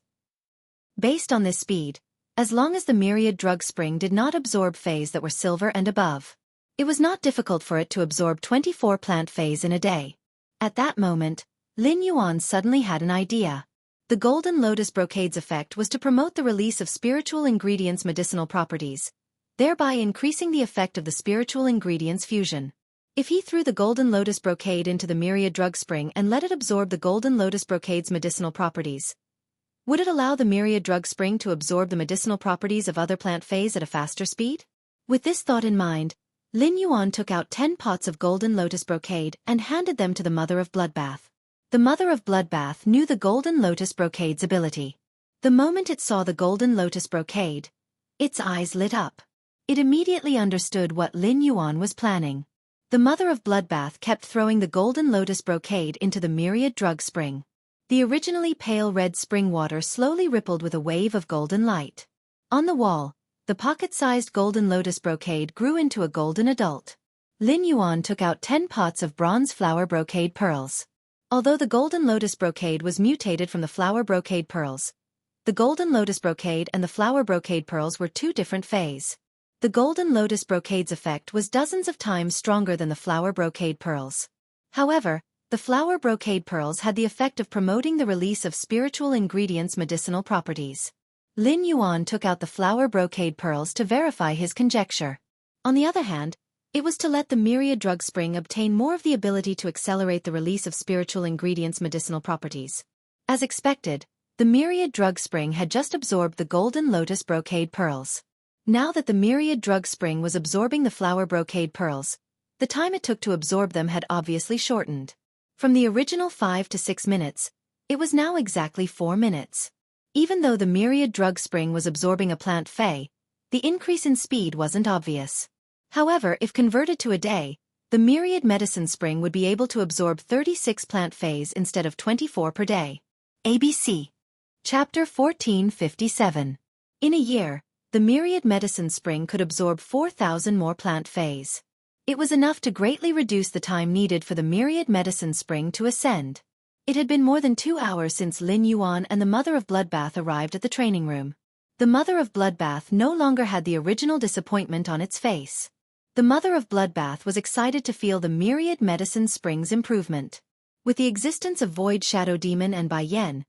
Based on this speed, as long as the myriad drug spring did not absorb feys that were silver and above, it was not difficult for it to absorb 24 plant feys in a day. At that moment, Lin Yuan suddenly had an idea. The golden lotus brocade's effect was to promote the release of spiritual ingredients' medicinal properties, thereby increasing the effect of the spiritual ingredients' fusion. If he threw the golden lotus brocade into the myriad drug spring and let it absorb the golden lotus brocade's medicinal properties, would it allow the myriad drug spring to absorb the medicinal properties of other plant feys at a faster speed? With this thought in mind, Lin Yuan took out 10 pots of golden lotus brocade and handed them to the mother of Bloodbath. The mother of Bloodbath knew the golden lotus brocade's ability. The moment it saw the golden lotus brocade, its eyes lit up. It immediately understood what Lin Yuan was planning. The mother of Bloodbath kept throwing the golden lotus brocade into the myriad drug spring. The originally pale red spring water slowly rippled with a wave of golden light. On the wall, the pocket-sized golden lotus brocade grew into a golden adult. Lin Yuan took out 10 pots of bronze flower brocade pearls. Although the golden lotus brocade was mutated from the flower brocade pearls, the golden lotus brocade and the flower brocade pearls were 2 different feys. The golden lotus brocade's effect was dozens of times stronger than the flower brocade pearls. However, the flower brocade pearls had the effect of promoting the release of spiritual ingredients' medicinal properties. Lin Yuan took out the flower brocade pearls to verify his conjecture. On the other hand, it was to let the myriad drug spring obtain more of the ability to accelerate the release of spiritual ingredients' medicinal properties. As expected, the myriad drug spring had just absorbed the golden lotus brocade pearls. Now that the myriad drug spring was absorbing the flower brocade pearls, The time it took to absorb them had obviously shortened. From the original 5 to 6 minutes, it was now exactly 4 minutes. Even though the myriad drug spring was absorbing a plant fey, the increase in speed wasn't obvious. However, if converted to a day, the myriad medicine spring would be able to absorb 36 plant feys instead of 24 per day. ABC. Chapter 1457. In a year, the myriad medicine spring could absorb 4,000 more plant feys. It was enough to greatly reduce the time needed for the myriad medicine spring to ascend. It had been more than 2 hours since Lin Yuan and the Mother of Bloodbath arrived at the training room. The Mother of Bloodbath no longer had the original disappointment on its face. The Mother of Bloodbath was excited to feel the myriad medicine spring's improvement. With the existence of Void Shadow Demon and Bai Yen,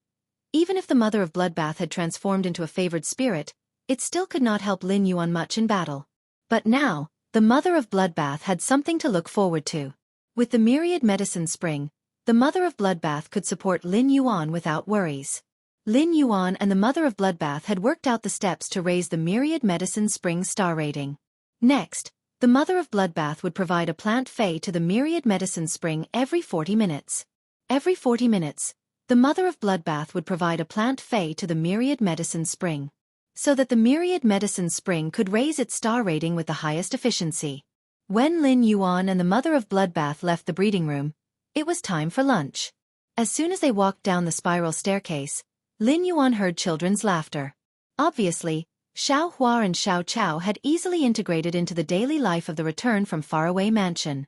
even if the Mother of Bloodbath had transformed into a favored spirit, it still could not help Lin Yuan much in battle. But now, the Mother of Bloodbath had something to look forward to. With the myriad medicine spring, the Mother of Bloodbath could support Lin Yuan without worries. Lin Yuan and the Mother of Bloodbath had worked out the steps to raise the myriad medicine spring star rating. Next, the Mother of Bloodbath would provide a plant fey to the myriad medicine spring every 40 minutes. Every 40 minutes, the Mother of Bloodbath would provide a plant fey to the myriad medicine spring, so that the myriad medicine spring could raise its star rating with the highest efficiency. When Lin Yuan and the Mother of Bloodbath left the breeding room, it was time for lunch. As soon as they walked down the spiral staircase, Lin Yuan heard children's laughter. Obviously, Xiao Hua and Xiao Chao had easily integrated into the daily life of the return from faraway mansion.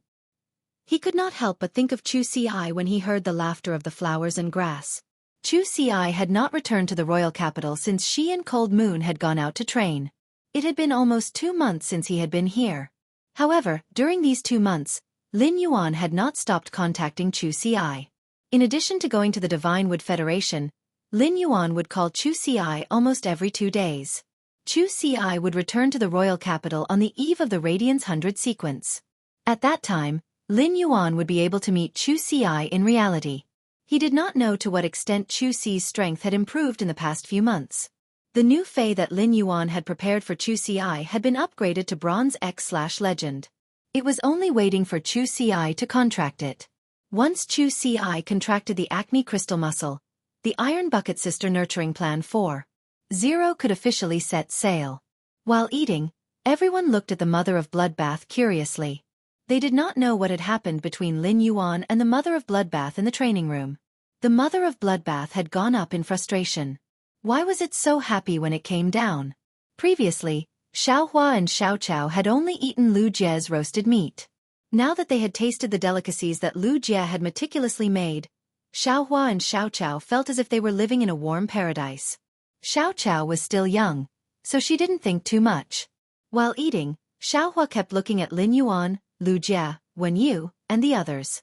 He could not help but think of Xueqi when he heard the laughter of the flowers and grass. Xueqi had not returned to the royal capital since she and Cold Moon had gone out to train. It had been almost 2 months since he had been here. However, during these 2 months, Lin Yuan had not stopped contacting Xueqi. In addition to going to the Divine Wood Federation, Lin Yuan would call Xueqi almost every 2 days. Xueqi would return to the royal capital on the eve of the Radiance 100 sequence. At that time, Lin Yuan would be able to meet Xueqi in reality. He did not know to what extent Xueqi's strength had improved in the past few months. The new fey that Lin Yuan had prepared for Xueqi had been upgraded to Bronze X/Legend. It was only waiting for Xueqi to contract it. Once Xueqi contracted the Acne Crystal Muscle, the Iron Bucket Sister Nurturing Plan 4.0 could officially set sail. While eating, everyone looked at the Mother of Bloodbath curiously. They did not know what had happened between Lin Yuan and the Mother of Bloodbath in the training room. The Mother of Bloodbath had gone up in frustration. Why was it so happy when it came down? Previously, Xiao Hua and Xiao Chao had only eaten Lu Jie's roasted meat. Now that they had tasted the delicacies that Lu Jie had meticulously made, Xiao Hua and Xiao Chao felt as if they were living in a warm paradise. Xiao Chao was still young, so she didn't think too much. While eating, Xiao Hua kept looking at Lin Yuan, Lu Jie, Wen Yu, and the others.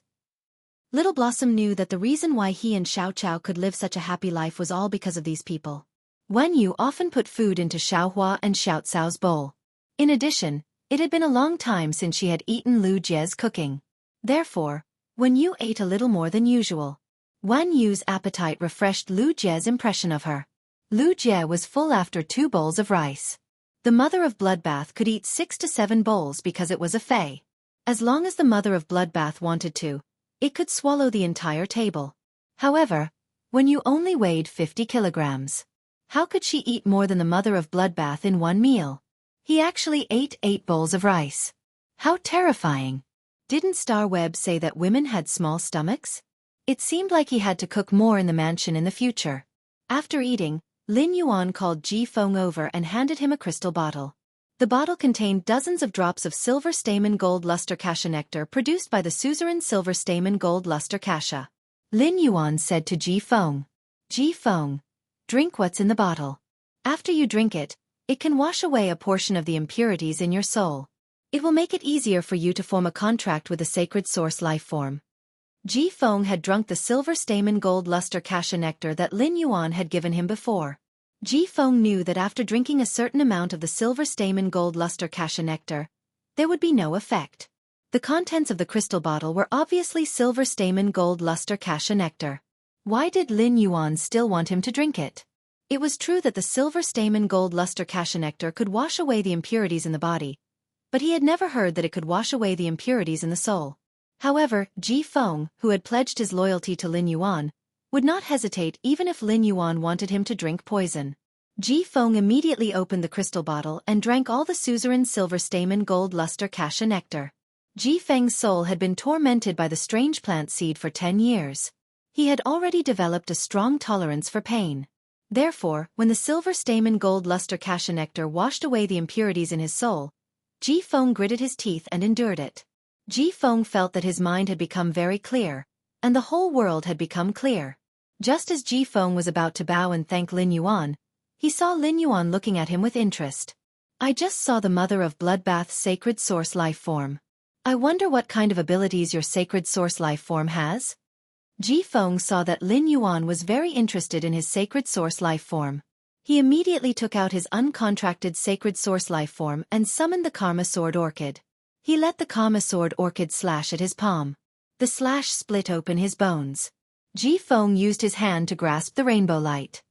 Little Blossom knew that the reason why he and Xiao Chao could live such a happy life was all because of these people. Wen Yu often put food into Xiao Hua and Xiao Cao's bowl. In addition, it had been a long time since she had eaten Lu Jie's cooking. Therefore, Wen Yu ate a little more than usual. Wen Yu's appetite refreshed Lu Jie's impression of her. Lu Jie was full after 2 bowls of rice. The Mother of Bloodbath could eat 6 to 7 bowls because it was a fey. As long as the Mother of Bloodbath wanted to, it could swallow the entire table. However, Wen Yu only weighed 50 kilograms. How could she eat more than the Mother of Bloodbath in one meal? He actually ate 8 bowls of rice. How terrifying. Didn't Star Web say that women had small stomachs? It seemed like he had to cook more in the mansion in the future. After eating, Lin Yuan called Ji Feng over and handed him a crystal bottle. The bottle contained dozens of drops of silver stamen gold luster cassia nectar produced by the suzerain silver stamen gold luster cassia. Lin Yuan said to Ji Feng, "Ji Feng, drink what's in the bottle. After you drink it, it can wash away a portion of the impurities in your soul. It will make it easier for you to form a contract with the sacred source life form." Ji Feng had drunk the silver stamen gold luster cassia nectar that Lin Yuan had given him before. Ji Feng knew that after drinking a certain amount of the silver stamen gold luster cassia nectar, there would be no effect. The contents of the crystal bottle were obviously silver stamen gold luster cassia nectar. Why did Lin Yuan still want him to drink it? It was true that the silver stamen gold luster cassia nectar could wash away the impurities in the body, but he had never heard that it could wash away the impurities in the soul. However, Ji Feng, who had pledged his loyalty to Lin Yuan, would not hesitate even if Lin Yuan wanted him to drink poison. Ji Feng immediately opened the crystal bottle and drank all the suzerain silver stamen gold luster cassia nectar. Ji Feng's soul had been tormented by the strange plant seed for 10 years. He had already developed a strong tolerance for pain. Therefore, when the silver stamen gold luster cassia nectar washed away the impurities in his soul, Ji Feng gritted his teeth and endured it. Ji Feng felt that his mind had become very clear, and the whole world had become clear. Just as Ji Feng was about to bow and thank Lin Yuan, he saw Lin Yuan looking at him with interest. "I just saw the mother of Bloodbath's sacred source life form. I wonder what kind of abilities your sacred source life form has?" Ji Feng saw that Lin Yuan was very interested in his sacred source life form. He immediately took out his uncontracted sacred source life form and summoned the Karma Sword Orchid. He let the Karma Sword Orchid slash at his palm. The slash split open his bones. Ji Feng used his hand to grasp the rainbow light.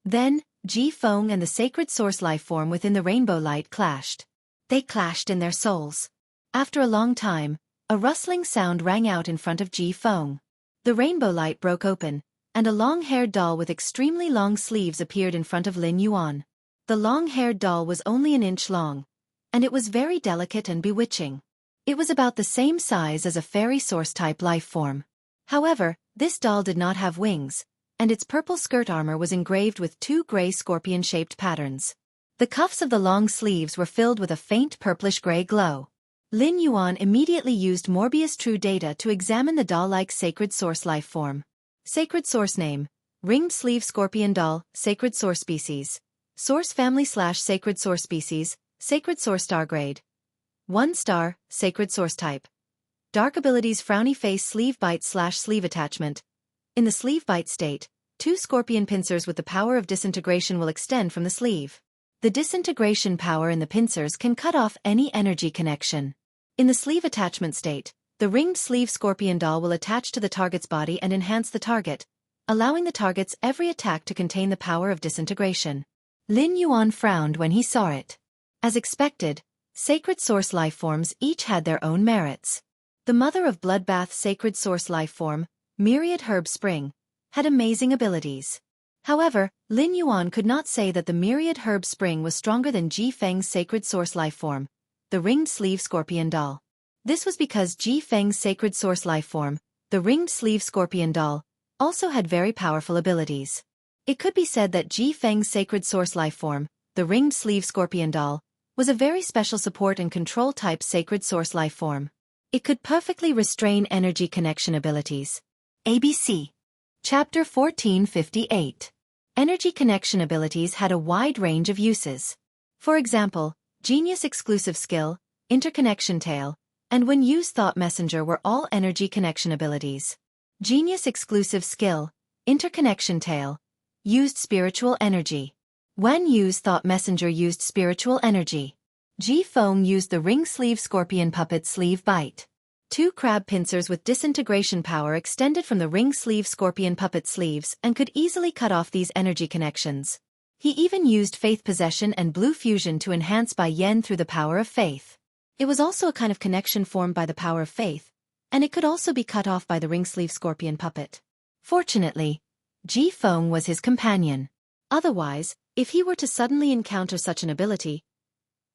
Then, Ji Feng and the sacred source life form within the rainbow light clashed. They clashed in their souls. After a long time, a rustling sound rang out in front of Ji Feng. The rainbow light broke open, and a long-haired doll with extremely long sleeves appeared in front of Lin Yuan. The long-haired doll was only an inch long, and it was very delicate and bewitching. It was about the same size as a fairy source-type life form. However, this doll did not have wings, and its purple skirt armor was engraved with 2 gray scorpion-shaped patterns. The cuffs of the long sleeves were filled with a faint purplish-gray glow. Lin Yuan immediately used Morbius True Data to examine the doll-like sacred source life form. Sacred source name: Ringed Sleeve Scorpion Doll, Sacred Source Species. Source Family / Sacred Source Species, Sacred Source Star Grade. 1 star, Sacred Source Type. Dark Abilities: Frowny Face Sleeve Bite / Sleeve Attachment. In the sleeve bite state, 2 scorpion pincers with the power of disintegration will extend from the sleeve. The disintegration power in the pincers can cut off any energy connection. In the sleeve attachment state, the ringed sleeve scorpion doll will attach to the target's body and enhance the target, allowing the target's every attack to contain the power of disintegration. Lin Yuan frowned when he saw it. As expected, sacred source life forms each had their own merits. The mother of Bloodbath's sacred source life form, Myriad Herb Spring, had amazing abilities. However, Lin Yuan could not say that the Myriad Herb Spring was stronger than Ji Feng's sacred source life form, the ringed sleeve scorpion doll. This was because Ji Feng's sacred source life form, the ringed sleeve scorpion doll, also had very powerful abilities. It could be said that Ji Feng's sacred source life form, the ringed sleeve scorpion doll, was a very special support and control type sacred source life form. It could perfectly restrain energy connection abilities. ABC. Chapter 1458. Energy connection abilities had a wide range of uses. For example, Genius Exclusive Skill, Interconnection Tail, and when used Thought Messenger were all energy connection abilities. Genius Exclusive Skill, Interconnection Tail, used spiritual energy. When used Thought Messenger used spiritual energy. Ji Feng used the Ring Sleeve Scorpion Puppet Sleeve Bite. 2 crab pincers with disintegration power extended from the ring sleeve scorpion puppet sleeves and could easily cut off these energy connections. He even used Faith Possession and Blue Fusion to enhance Bai Yen through the power of faith. It was also a kind of connection formed by the power of faith, and it could also be cut off by the ring sleeve scorpion puppet. Fortunately, Ji Feng was his companion. Otherwise, if he were to suddenly encounter such an ability,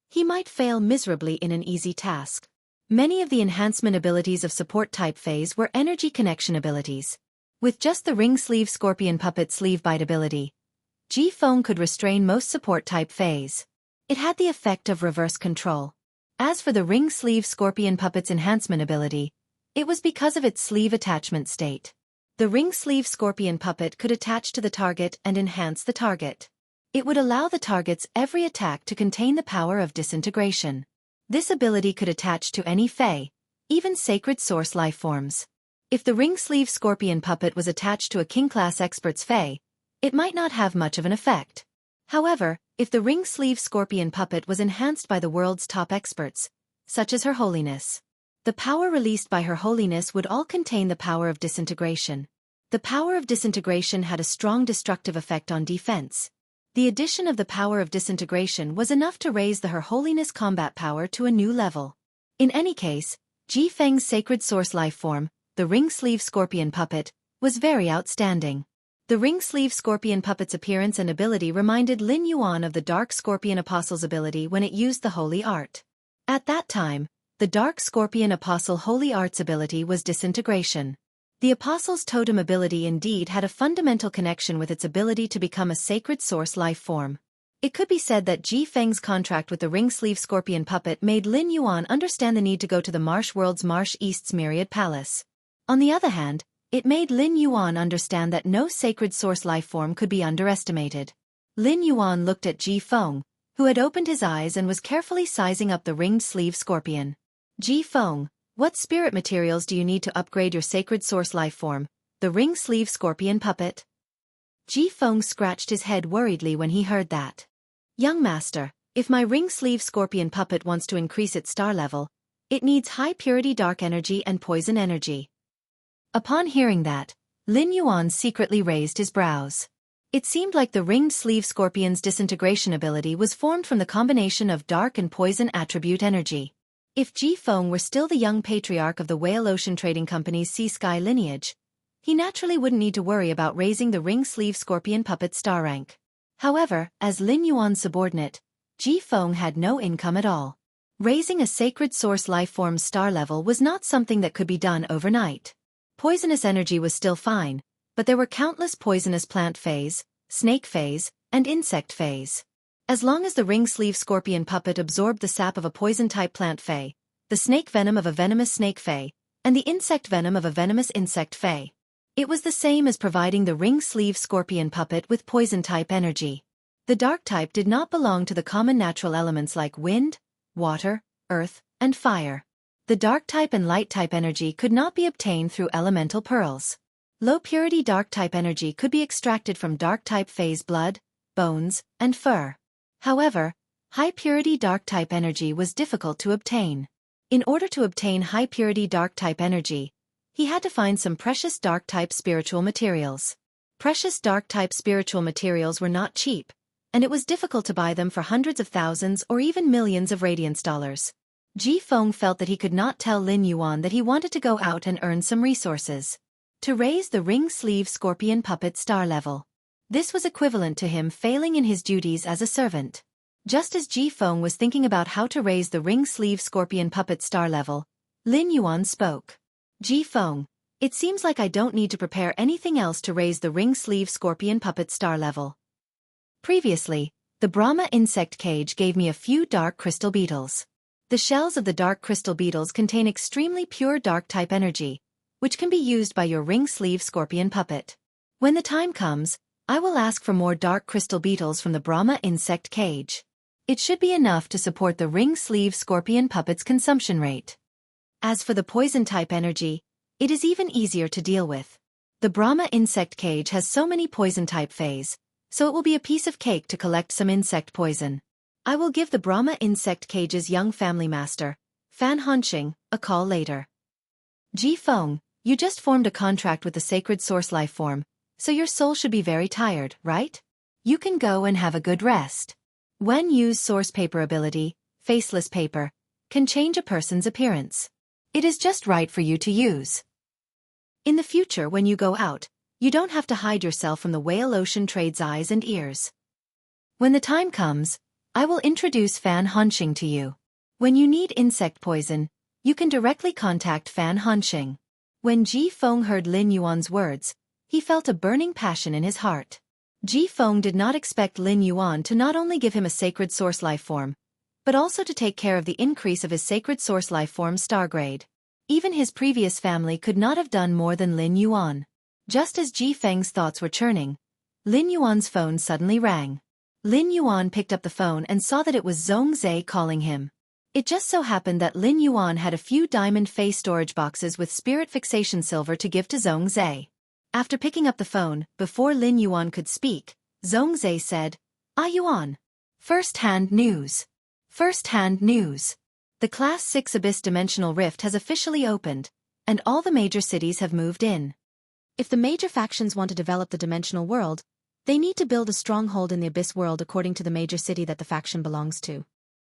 he might fail miserably in an easy task. Many of the enhancement abilities of support type phase were energy connection abilities. With just the ring sleeve scorpion puppet sleeve bite ability, Ji Feng could restrain most support type phase. It had the effect of reverse control. As for the ring sleeve scorpion puppet's enhancement ability, it was because of its sleeve attachment state. The ring sleeve scorpion puppet could attach to the target and enhance the target. It would allow the target's every attack to contain the power of disintegration. This ability could attach to any Fae, even sacred source life forms. If the ring sleeve scorpion puppet was attached to a king-class expert's Fae, it might not have much of an effect. However, if the ring sleeve scorpion puppet was enhanced by the world's top experts, such as Her Holiness, the power released by Her Holiness would all contain the power of disintegration. The power of disintegration had a strong destructive effect on defense. The addition of the power of disintegration was enough to raise the Her Holiness combat power to a new level. In any case, Ji Feng's sacred source life form, the ring-sleeve scorpion puppet, was very outstanding. The ring-sleeve scorpion puppet's appearance and ability reminded Lin Yuan of the Dark Scorpion Apostle's ability when it used the Holy Art. At that time, the Dark Scorpion Apostle Holy Art's ability was disintegration. The Apostle's totem ability indeed had a fundamental connection with its ability to become a sacred source life form. It could be said that Ji Feng's contract with the ring-sleeve scorpion puppet made Lin Yuan understand the need to go to the Marsh World's Marsh East's Myriad Palace. On the other hand, it made Lin Yuan understand that no sacred source life form could be underestimated. Lin Yuan looked at Ji Feng, who had opened his eyes and was carefully sizing up the ringed sleeve scorpion. Ji Feng, what spirit materials do you need to upgrade your sacred source life form, the ring-sleeve scorpion puppet? Ji Feng scratched his head worriedly when he heard that. Young master, if my ring-sleeve scorpion puppet wants to increase its star level, it needs high-purity dark energy and poison energy. Upon hearing that, Lin Yuan secretly raised his brows. It seemed like the ringed sleeve scorpion's disintegration ability was formed from the combination of dark and poison attribute energy. If Ji Feng were still the young patriarch of the Whale Ocean Trading Company's Sea Sky lineage, he naturally wouldn't need to worry about raising the ring-sleeve scorpion puppet's star rank. However, as Lin Yuan's subordinate, Ji Feng had no income at all. Raising a sacred source life form's star level was not something that could be done overnight. Poisonous energy was still fine, but there were countless poisonous plant phase, snake phase, and insect phase. As long as the ring-sleeve scorpion puppet absorbed the sap of a poison-type plant fey, the snake venom of a venomous snake fey, and the insect venom of a venomous insect fey, it was the same as providing the ring-sleeve scorpion puppet with poison-type energy. The dark type did not belong to the common natural elements like wind, water, earth, and fire. The dark type and light type energy could not be obtained through elemental pearls. Low-purity dark type energy could be extracted from dark type phase blood, bones, and fur. However, high-purity dark-type energy was difficult to obtain. In order to obtain high-purity dark-type energy, he had to find some precious dark-type spiritual materials. Precious dark-type spiritual materials were not cheap, and it was difficult to buy them for hundreds of thousands or even millions of radiance dollars. Ji Feng felt that he could not tell Lin Yuan that he wanted to go out and earn some resources to raise the ring-sleeve scorpion puppet star level. This was equivalent to him failing in his duties as a servant. Just as Ji Feng was thinking about how to raise the ring-sleeve scorpion puppet star level, Lin Yuan spoke. Ji Feng, it seems like I don't need to prepare anything else to raise the ring-sleeve scorpion puppet star level. Previously, the Brahma insect cage gave me a few dark crystal beetles. The shells of the dark crystal beetles contain extremely pure dark-type energy, which can be used by your ring-sleeve scorpion puppet. When the time comes, I will ask for more dark crystal beetles from the Brahma insect cage. It should be enough to support the ring-sleeve scorpion puppet's consumption rate. As for the poison-type energy, it is even easier to deal with. The Brahma insect cage has so many poison-type phase, so it will be a piece of cake to collect some insect poison. I will give the Brahma insect cage's young family master, Fan Hanxing, a call later. Ji Feng, you just formed a contract with the sacred source life form, so your soul should be very tired, right? You can go and have a good rest. When used source paper ability, faceless paper, can change a person's appearance. It is just right for you to use. In the future when you go out, you don't have to hide yourself from the Whale Ocean Trade's eyes and ears. When the time comes, I will introduce Fan Hanxing to you. When you need insect poison, you can directly contact Fan Hanxing. When Ji Feng heard Lin Yuan's words, he felt a burning passion in his heart. Ji Feng did not expect Lin Yuan to not only give him a sacred source life form, but also to take care of the increase of his sacred source life form's star grade. Even his previous family could not have done more than Lin Yuan. Just as Ji Feng's thoughts were churning, Lin Yuan's phone suddenly rang. Lin Yuan picked up the phone and saw that it was Zhongzhe calling him. It just so happened that Lin Yuan had a few diamond face storage boxes with spirit fixation silver to give to Zhongzhe. After picking up the phone, before Lin Yuan could speak, Zhongzhe said, "Ah Yuan. First-hand news. First-hand news. The Class 6 Abyss Dimensional Rift has officially opened, and all the major cities have moved in. If the major factions want to develop the dimensional world, They need to build a stronghold in the Abyss world according to the major city that the faction belongs to.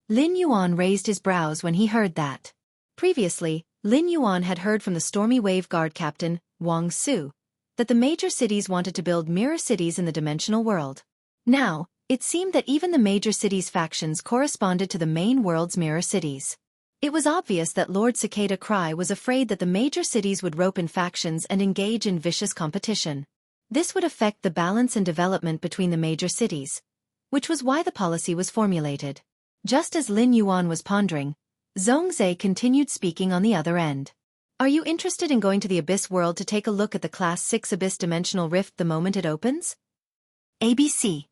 Lin Yuan raised his brows when he heard that. Previously, Lin Yuan had heard from the Stormy Wave Guard captain, Wang Su, that the major cities wanted to build mirror cities in the dimensional world. Now, it seemed that even the major cities' factions corresponded to the main world's mirror cities. It was obvious that Lord Cicada Cry was afraid that the major cities would rope in factions and engage in vicious competition. This would affect the balance and development between the major cities, which was why the policy was formulated. Just as Lin Yuan was pondering, Zhongzhe continued speaking on the other end. Are you interested in going to the Abyss world to take a look at the Class 6 Abyss Dimensional Rift the moment it opens? ABC.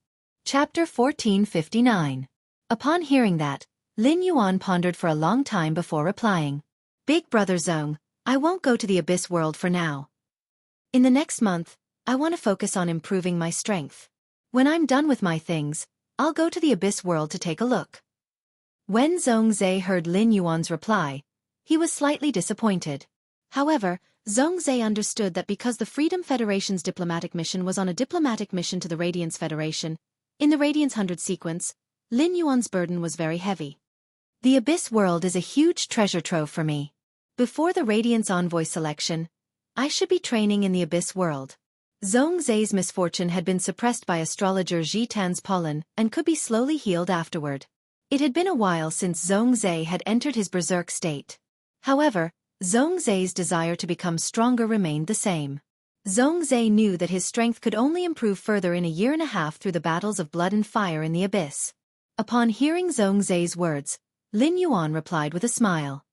Chapter 1459. Upon hearing that, Lin Yuan pondered for a long time before replying. Big Brother Zong, I won't go to the Abyss world for now. In the next month, I want to focus on improving my strength. When I'm done with my things, I'll go to the Abyss world to take a look. When Zhongzhe heard Lin Yuan's reply, he was slightly disappointed. However, Zhongzhe understood that because the Freedom Federation's diplomatic mission was on a diplomatic mission to the Radiance Federation, in the Radiance 100 sequence, Lin Yuan's burden was very heavy. The Abyss world is a huge treasure trove for me. Before the Radiance Envoy selection, I should be training in the Abyss world. Zhongzhe's misfortune had been suppressed by astrologer Jitan's pollen and could be slowly healed afterward. It had been a while since Zhongzhe had entered his berserk state. However, Zhongzhe's desire to become stronger remained the same. Zhongzhe knew that his strength could only improve further in a year and a half through the battles of blood and fire in the Abyss. Upon hearing Zhongzhe's words, Lin Yuan replied with a smile.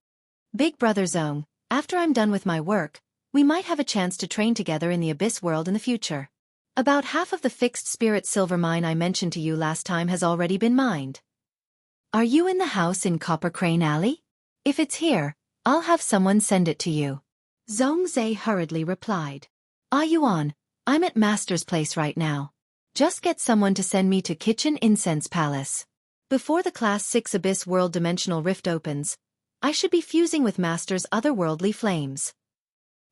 Big Brother Zong, after I'm done with my work, we might have a chance to train together in the Abyss world in the future. About half of the fixed spirit silver mine I mentioned to you last time has already been mined. Are you in the house in Copper Crane Alley? If it's here, I'll have someone send it to you. Zhongzhe hurriedly replied. Yuan, I'm at Master's place right now. Just get someone to send me to Kitchen Incense Palace. Before the Class 6 Abyss World Dimensional Rift opens, I should be fusing with Master's otherworldly flames.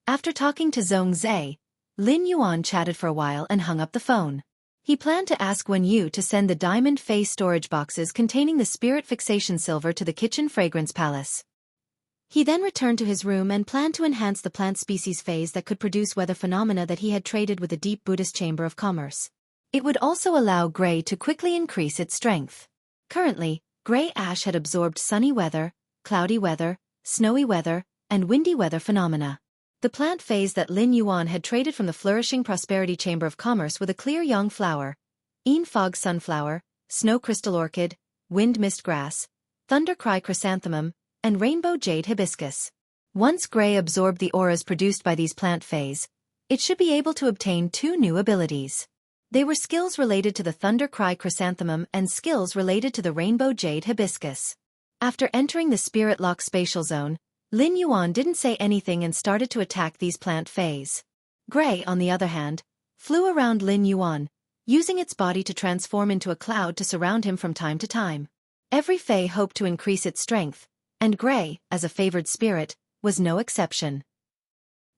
After talking to Zhongzhe, Lin Yuan chatted for a while and hung up the phone. He planned to ask Wen Yu to send the diamond phase storage boxes containing the spirit fixation silver to the Kitchen Fragrance Palace. He then returned to his room and planned to enhance the plant species phase that could produce weather phenomena that he had traded with the Deep Buddhist Chamber of Commerce. It would also allow Grey to quickly increase its strength. Currently, Grey Ash had absorbed sunny weather, cloudy weather, snowy weather, and windy weather phenomena. The plant phase that Lin Yuan had traded from the Flourishing Prosperity Chamber of Commerce with a clear young flower, Een Fog Sunflower, Snow Crystal Orchid, Wind Mist Grass, Thunder Cry Chrysanthemum, and Rainbow Jade Hibiscus. Once Grey absorbed the auras produced by these plant phase, it should be able to obtain 2 new abilities. They were skills related to the Thunder Cry Chrysanthemum and skills related to the Rainbow Jade Hibiscus. After entering the Spirit Lock Spatial Zone, Lin Yuan didn't say anything and started to attack these plant phase. Grey, on the other hand, flew around Lin Yuan, using its body to transform into a cloud to surround him from time to time. Every Fae hoped to increase its strength, and Grey, as a favored spirit, was no exception.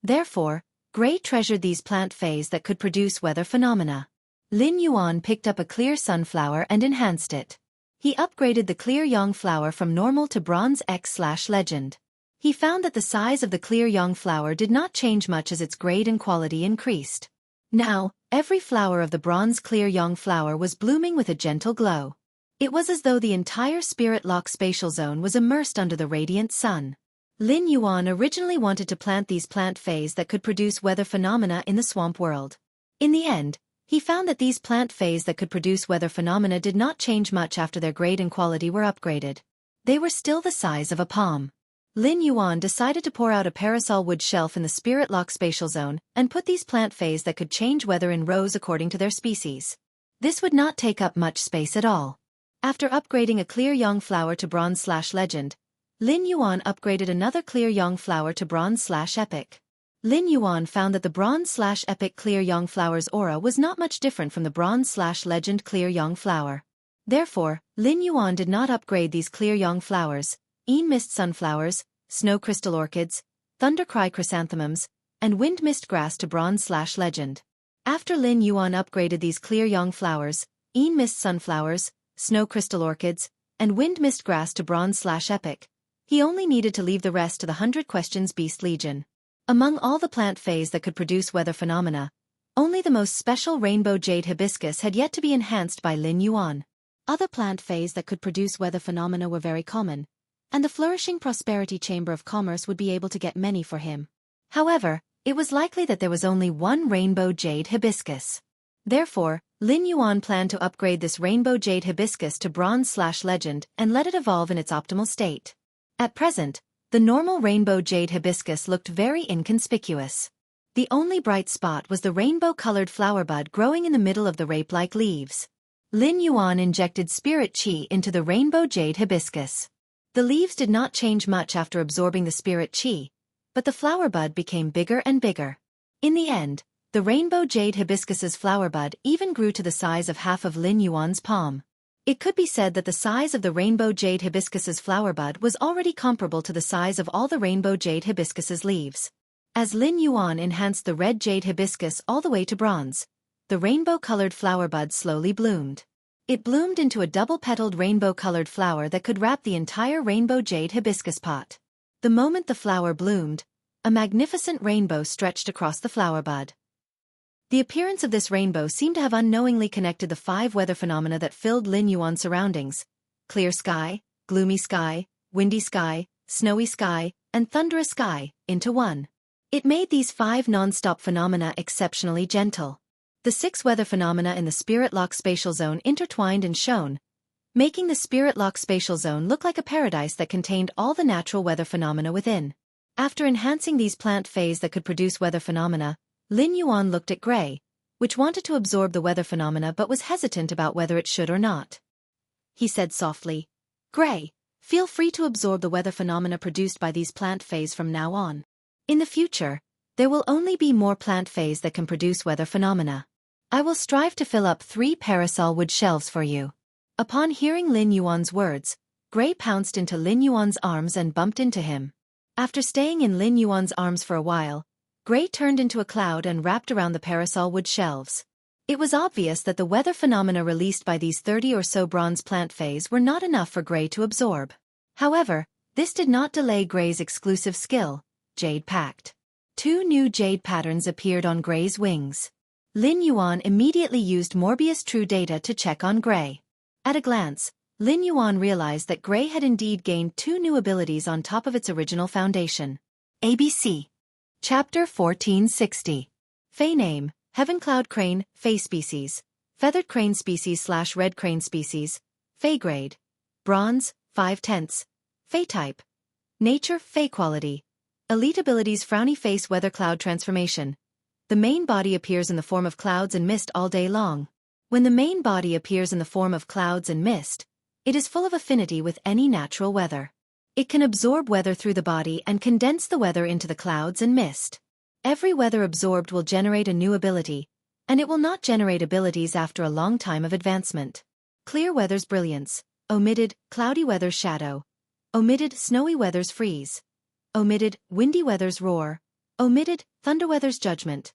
Therefore, Grey treasured these plant phase that could produce weather phenomena. Lin Yuan picked up a clear sunflower and enhanced it. He upgraded the clear young flower from normal to bronze X/legend. He found that the size of the clear young flower did not change much as its grade and quality increased. Now, every flower of the bronze clear young flower was blooming with a gentle glow. It was as though the entire Spirit Lock Spatial Zone was immersed under the radiant sun. Lin Yuan originally wanted to plant these plant phase that could produce weather phenomena in the swamp world. In the end, he found that these plant phase that could produce weather phenomena did not change much after their grade and quality were upgraded. They were still the size of a palm. Lin Yuan decided to pour out a parasol wood shelf in the Spirit Lock Spatial Zone and put these plant phase that could change weather in rows according to their species. This would not take up much space at all. After upgrading a clear young flower to bronze/legend, Lin Yuan upgraded another clear young flower to bronze/epic. Lin Yuan found that the bronze/epic clear young flower's aura was not much different from the bronze/legend clear young flower. Therefore, Lin Yuan did not upgrade these clear young flowers, Een Mist Sunflowers, Snow Crystal Orchids, Thunder Cry Chrysanthemums, and Wind Mist Grass to bronze/legend. After Lin Yuan upgraded these clear yang flowers, Een mist sunflowers, snow crystal orchids, and wind mist grass to bronze/epic, he only needed to leave the rest to the 100 Questions Beast Legion. Among all the plant phase that could produce weather phenomena, only the most special rainbow jade hibiscus had yet to be enhanced by Lin Yuan. Other plant phase that could produce weather phenomena were very common, and the flourishing prosperity chamber of commerce would be able to get many for him. However, it was likely that there was only one rainbow jade hibiscus. Therefore, Lin Yuan planned to upgrade this rainbow jade hibiscus to bronze/legend and let it evolve in its optimal state. At present, the normal rainbow jade hibiscus looked very inconspicuous. The only bright spot was the rainbow-colored flower bud growing in the middle of the rape-like leaves. Lin Yuan injected spirit qi into the rainbow jade hibiscus. The leaves did not change much after absorbing the spirit qi, but the flower bud became bigger and bigger. In the end, the rainbow jade hibiscus's flower bud even grew to the size of half of Lin Yuan's palm. It could be said that the size of the rainbow jade hibiscus's flower bud was already comparable to the size of all the rainbow jade hibiscus's leaves. As Lin Yuan enhanced the red jade hibiscus all the way to bronze, the rainbow-colored flower bud slowly bloomed. It bloomed into a double-petaled rainbow-colored flower that could wrap the entire rainbow jade hibiscus pot. The moment the flower bloomed, a magnificent rainbow stretched across the flower bud. The appearance of this rainbow seemed to have unknowingly connected the 5 weather phenomena that filled Lin Yuan's surroundings: clear sky, gloomy sky, windy sky, snowy sky, and thunderous sky, into one. It made these 5 non-stop phenomena exceptionally gentle. The 6 weather phenomena in the Spirit Lock spatial zone intertwined and shone, making the Spirit Lock spatial zone look like a paradise that contained all the natural weather phenomena within. After enhancing these plant phase that could produce weather phenomena, Lin Yuan looked at Gray, which wanted to absorb the weather phenomena but was hesitant about whether it should or not. He said softly, "Gray, feel free to absorb the weather phenomena produced by these plant phase from now on. In the future, there will only be more plant phase that can produce weather phenomena. I will strive to fill up 3 parasol wood shelves for you." Upon hearing Lin Yuan's words, Gray pounced into Lin Yuan's arms and bumped into him. After staying in Lin Yuan's arms for a while, Gray turned into a cloud and wrapped around the parasol wood shelves. It was obvious that the weather phenomena released by these 30 or so bronze plant phase were not enough for Gray to absorb. However, this did not delay Gray's exclusive skill, Jade Pact. 2 new jade patterns appeared on Gray's wings. Lin Yuan immediately used Morbius True Data to check on Gray. At a glance, Lin Yuan realized that Gray had indeed gained 2 new abilities on top of its original foundation. ABC. Chapter 1460. Fey name, Heaven Cloud Crane, Fey species, Feathered Crane species / Red Crane species, Fey grade, Bronze, 5/10, Fey type, Nature, Fey quality, Elite abilities Frowny Face Weather Cloud Transformation. The main body appears in the form of clouds and mist all day long. When the main body appears in the form of clouds and mist, it is full of affinity with any natural weather. It can absorb weather through the body and condense the weather into the clouds and mist. Every weather absorbed will generate a new ability, and it will not generate abilities after a long time of advancement. Clear weather's brilliance, omitted, cloudy weather's shadow, omitted, snowy weather's freeze, omitted, windy weather's roar, omitted, thunder weather's judgment.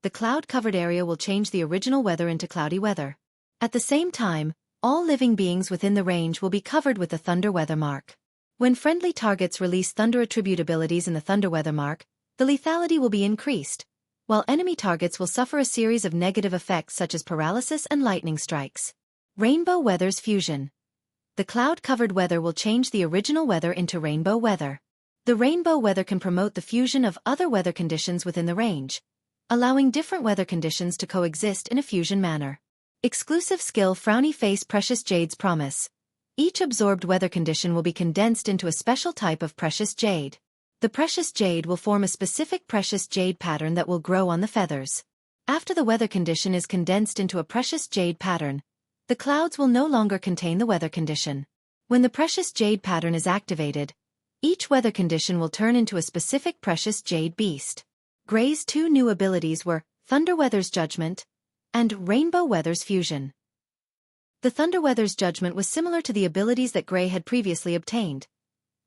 The cloud-covered area will change the original weather into cloudy weather. At the same time, all living beings within the range will be covered with the thunder weather mark. When friendly targets release thunder attribute abilities in the thunder weather mark, the lethality will be increased, while enemy targets will suffer a series of negative effects such as paralysis and lightning strikes. Rainbow weather's fusion. The cloud-covered weather will change the original weather into rainbow weather. The rainbow weather can promote the fusion of other weather conditions within the range, allowing different weather conditions to coexist in a fusion manner. Exclusive skill Frowny Face Precious Jade's Promise. Each absorbed weather condition will be condensed into a special type of precious jade. The precious jade will form a specific precious jade pattern that will grow on the feathers. After the weather condition is condensed into a precious jade pattern, the clouds will no longer contain the weather condition. When the precious jade pattern is activated, each weather condition will turn into a specific precious jade beast. Gray's 2 new abilities were Thunder Weather's Judgment and Rainbow Weather's Fusion. The Thunder Weather's Judgment was similar to the abilities that Gray had previously obtained: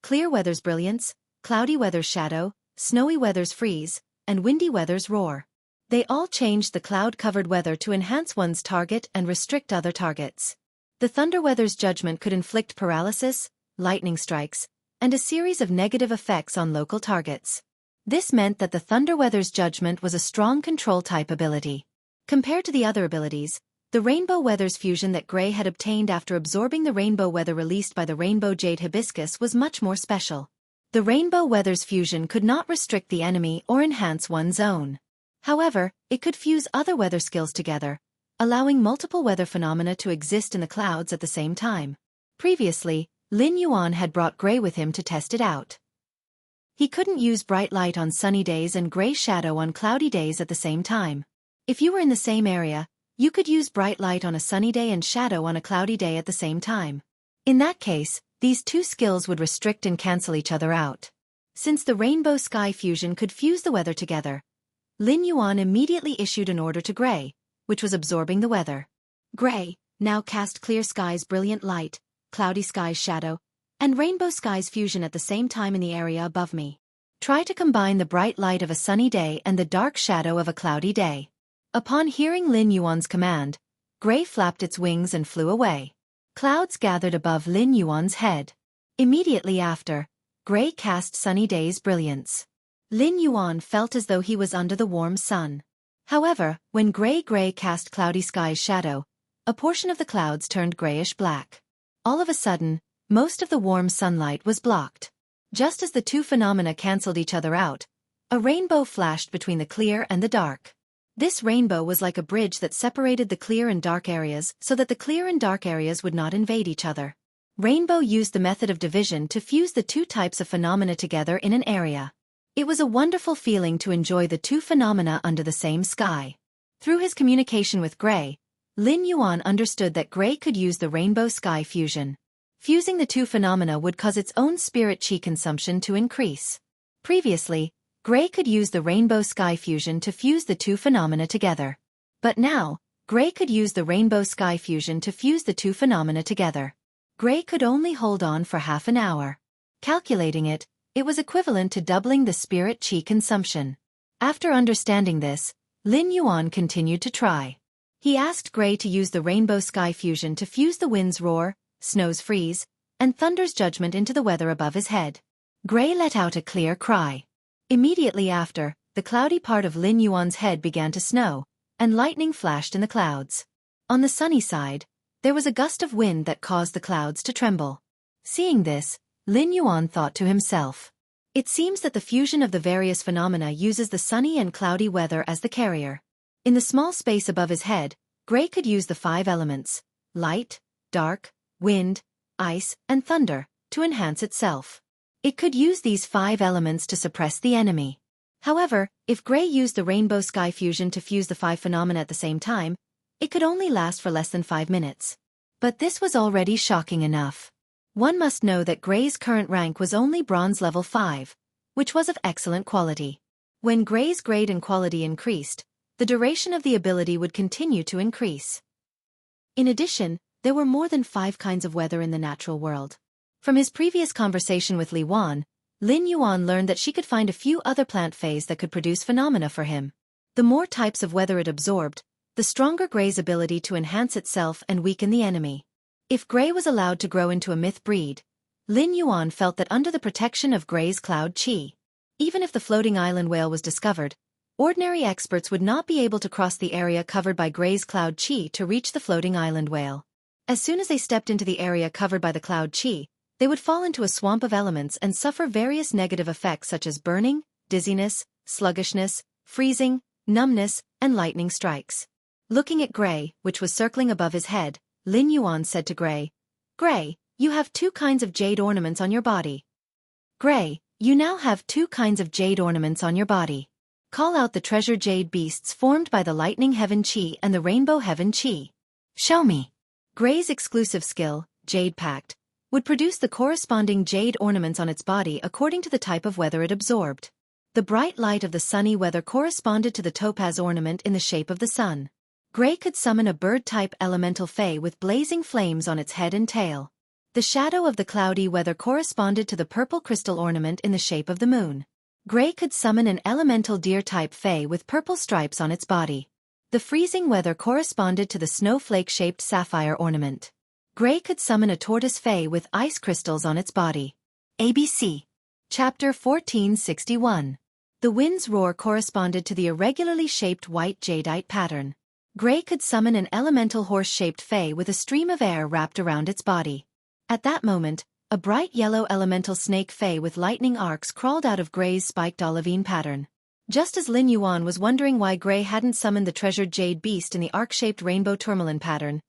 Clear Weather's Brilliance, Cloudy Weather's Shadow, Snowy Weather's Freeze, and Windy Weather's Roar. They all changed the cloud-covered weather to enhance one's target and restrict other targets. The thunder weather's judgment could inflict paralysis, lightning strikes, and a series of negative effects on local targets. This meant that the thunder weather's judgment was a strong control-type ability. Compared to the other abilities, the rainbow weather's fusion that Gray had obtained after absorbing the rainbow weather released by the rainbow jade hibiscus was much more special. The rainbow weather's fusion could not restrict the enemy or enhance one's own. However, it could fuse other weather skills together, allowing multiple weather phenomena to exist in the clouds at the same time. Previously, Lin Yuan had brought Gray with him to test it out. He couldn't use bright light on sunny days and gray shadow on cloudy days at the same time. If you were in the same area, you could use bright light on a sunny day and shadow on a cloudy day at the same time. In that case, these two skills would restrict and cancel each other out. Since the rainbow sky fusion could fuse the weather together, Lin Yuan immediately issued an order to Gray, which was absorbing the weather. Gray, now cast clear skies brilliant light, cloudy skies shadow, and rainbow skies fusion at the same time in the area above me. Try to combine the bright light of a sunny day and the dark shadow of a cloudy day. Upon hearing Lin Yuan's command, Gray flapped its wings and flew away. Clouds gathered above Lin Yuan's head. Immediately after, Gray cast sunny day's brilliance. Lin Yuan felt as though he was under the warm sun. However, when Gray cast cloudy skies shadow, a portion of the clouds turned grayish-black. All of a sudden, most of the warm sunlight was blocked. Just as the two phenomena cancelled each other out, a rainbow flashed between the clear and the dark. This rainbow was like a bridge that separated the clear and dark areas so that the clear and dark areas would not invade each other. Rainbow used the method of division to fuse the two types of phenomena together in an area. It was a wonderful feeling to enjoy the two phenomena under the same sky. Through his communication with Gray, Lin Yuan understood that Gray could use the rainbow sky fusion. Fusing the two phenomena would cause its own spirit chi consumption to increase. Previously, Gray could use the rainbow sky fusion to fuse the two phenomena together. But now, Gray could use the rainbow sky fusion to fuse the two phenomena together. Gray could only hold on for half an hour. Calculating it, it was equivalent to doubling the spirit chi consumption. After understanding this, Lin Yuan continued to try. He asked Gray to use the rainbow sky fusion to fuse the wind's roar, snow's freeze, and thunder's judgment into the weather above his head. Gray let out a clear cry. Immediately after, the cloudy part of Lin Yuan's head began to snow, and lightning flashed in the clouds. On the sunny side, there was a gust of wind that caused the clouds to tremble. Seeing this, Lin Yuan thought to himself, "It seems that the fusion of the various phenomena uses the sunny and cloudy weather as the carrier." In the small space above his head, Gray could use the 5 elements, light, dark, wind, ice, and thunder, to enhance itself. It could use these 5 elements to suppress the enemy. However, if Gray used the rainbow sky fusion to fuse the 5 phenomena at the same time, it could only last for less than 5 minutes. But this was already shocking enough. One must know that Gray's current rank was only bronze level 5, which was of excellent quality. When Gray's grade and quality increased, the duration of the ability would continue to increase. In addition, there were more than 5 kinds of weather in the natural world. From his previous conversation with Li Wan, Lin Yuan learned that she could find a few other plant phase that could produce phenomena for him. The more types of weather it absorbed, the stronger Gray's ability to enhance itself and weaken the enemy. If Gray was allowed to grow into a myth breed, Lin Yuan felt that under the protection of Gray's cloud chi, even if the floating island whale was discovered, ordinary experts would not be able to cross the area covered by Gray's cloud chi to reach the floating island whale. As soon as they stepped into the area covered by the cloud chi, they would fall into a swamp of elements and suffer various negative effects such as burning, dizziness, sluggishness, freezing, numbness, and lightning strikes. Looking at Gray, which was circling above his head, Lin Yuan said to Gray, "Gray, you have 2 kinds of jade ornaments on your body. Gray, you now have 2 kinds of jade ornaments on your body. Call out the treasure jade beasts formed by the lightning heaven chi and the rainbow heaven chi. Show me." Gray's exclusive skill, Jade Pact, would produce the corresponding jade ornaments on its body according to the type of weather it absorbed. The bright light of the sunny weather corresponded to the topaz ornament in the shape of the sun. Gray could summon a bird-type elemental fae with blazing flames on its head and tail. The shadow of the cloudy weather corresponded to the purple crystal ornament in the shape of the moon. Gray could summon an elemental deer-type fae with purple stripes on its body. The freezing weather corresponded to the snowflake-shaped sapphire ornament. Gray could summon a tortoise fae with ice crystals on its body. ABC. Chapter 1461. The wind's roar corresponded to the irregularly shaped white jadeite pattern. Gray could summon an elemental horse-shaped fae with a stream of air wrapped around its body. At that moment, a bright yellow elemental snake fae with lightning arcs crawled out of Gray's spiked olivine pattern. Just as Lin Yuan was wondering why Gray hadn't summoned the treasured jade beast in the arc-shaped rainbow tourmaline pattern,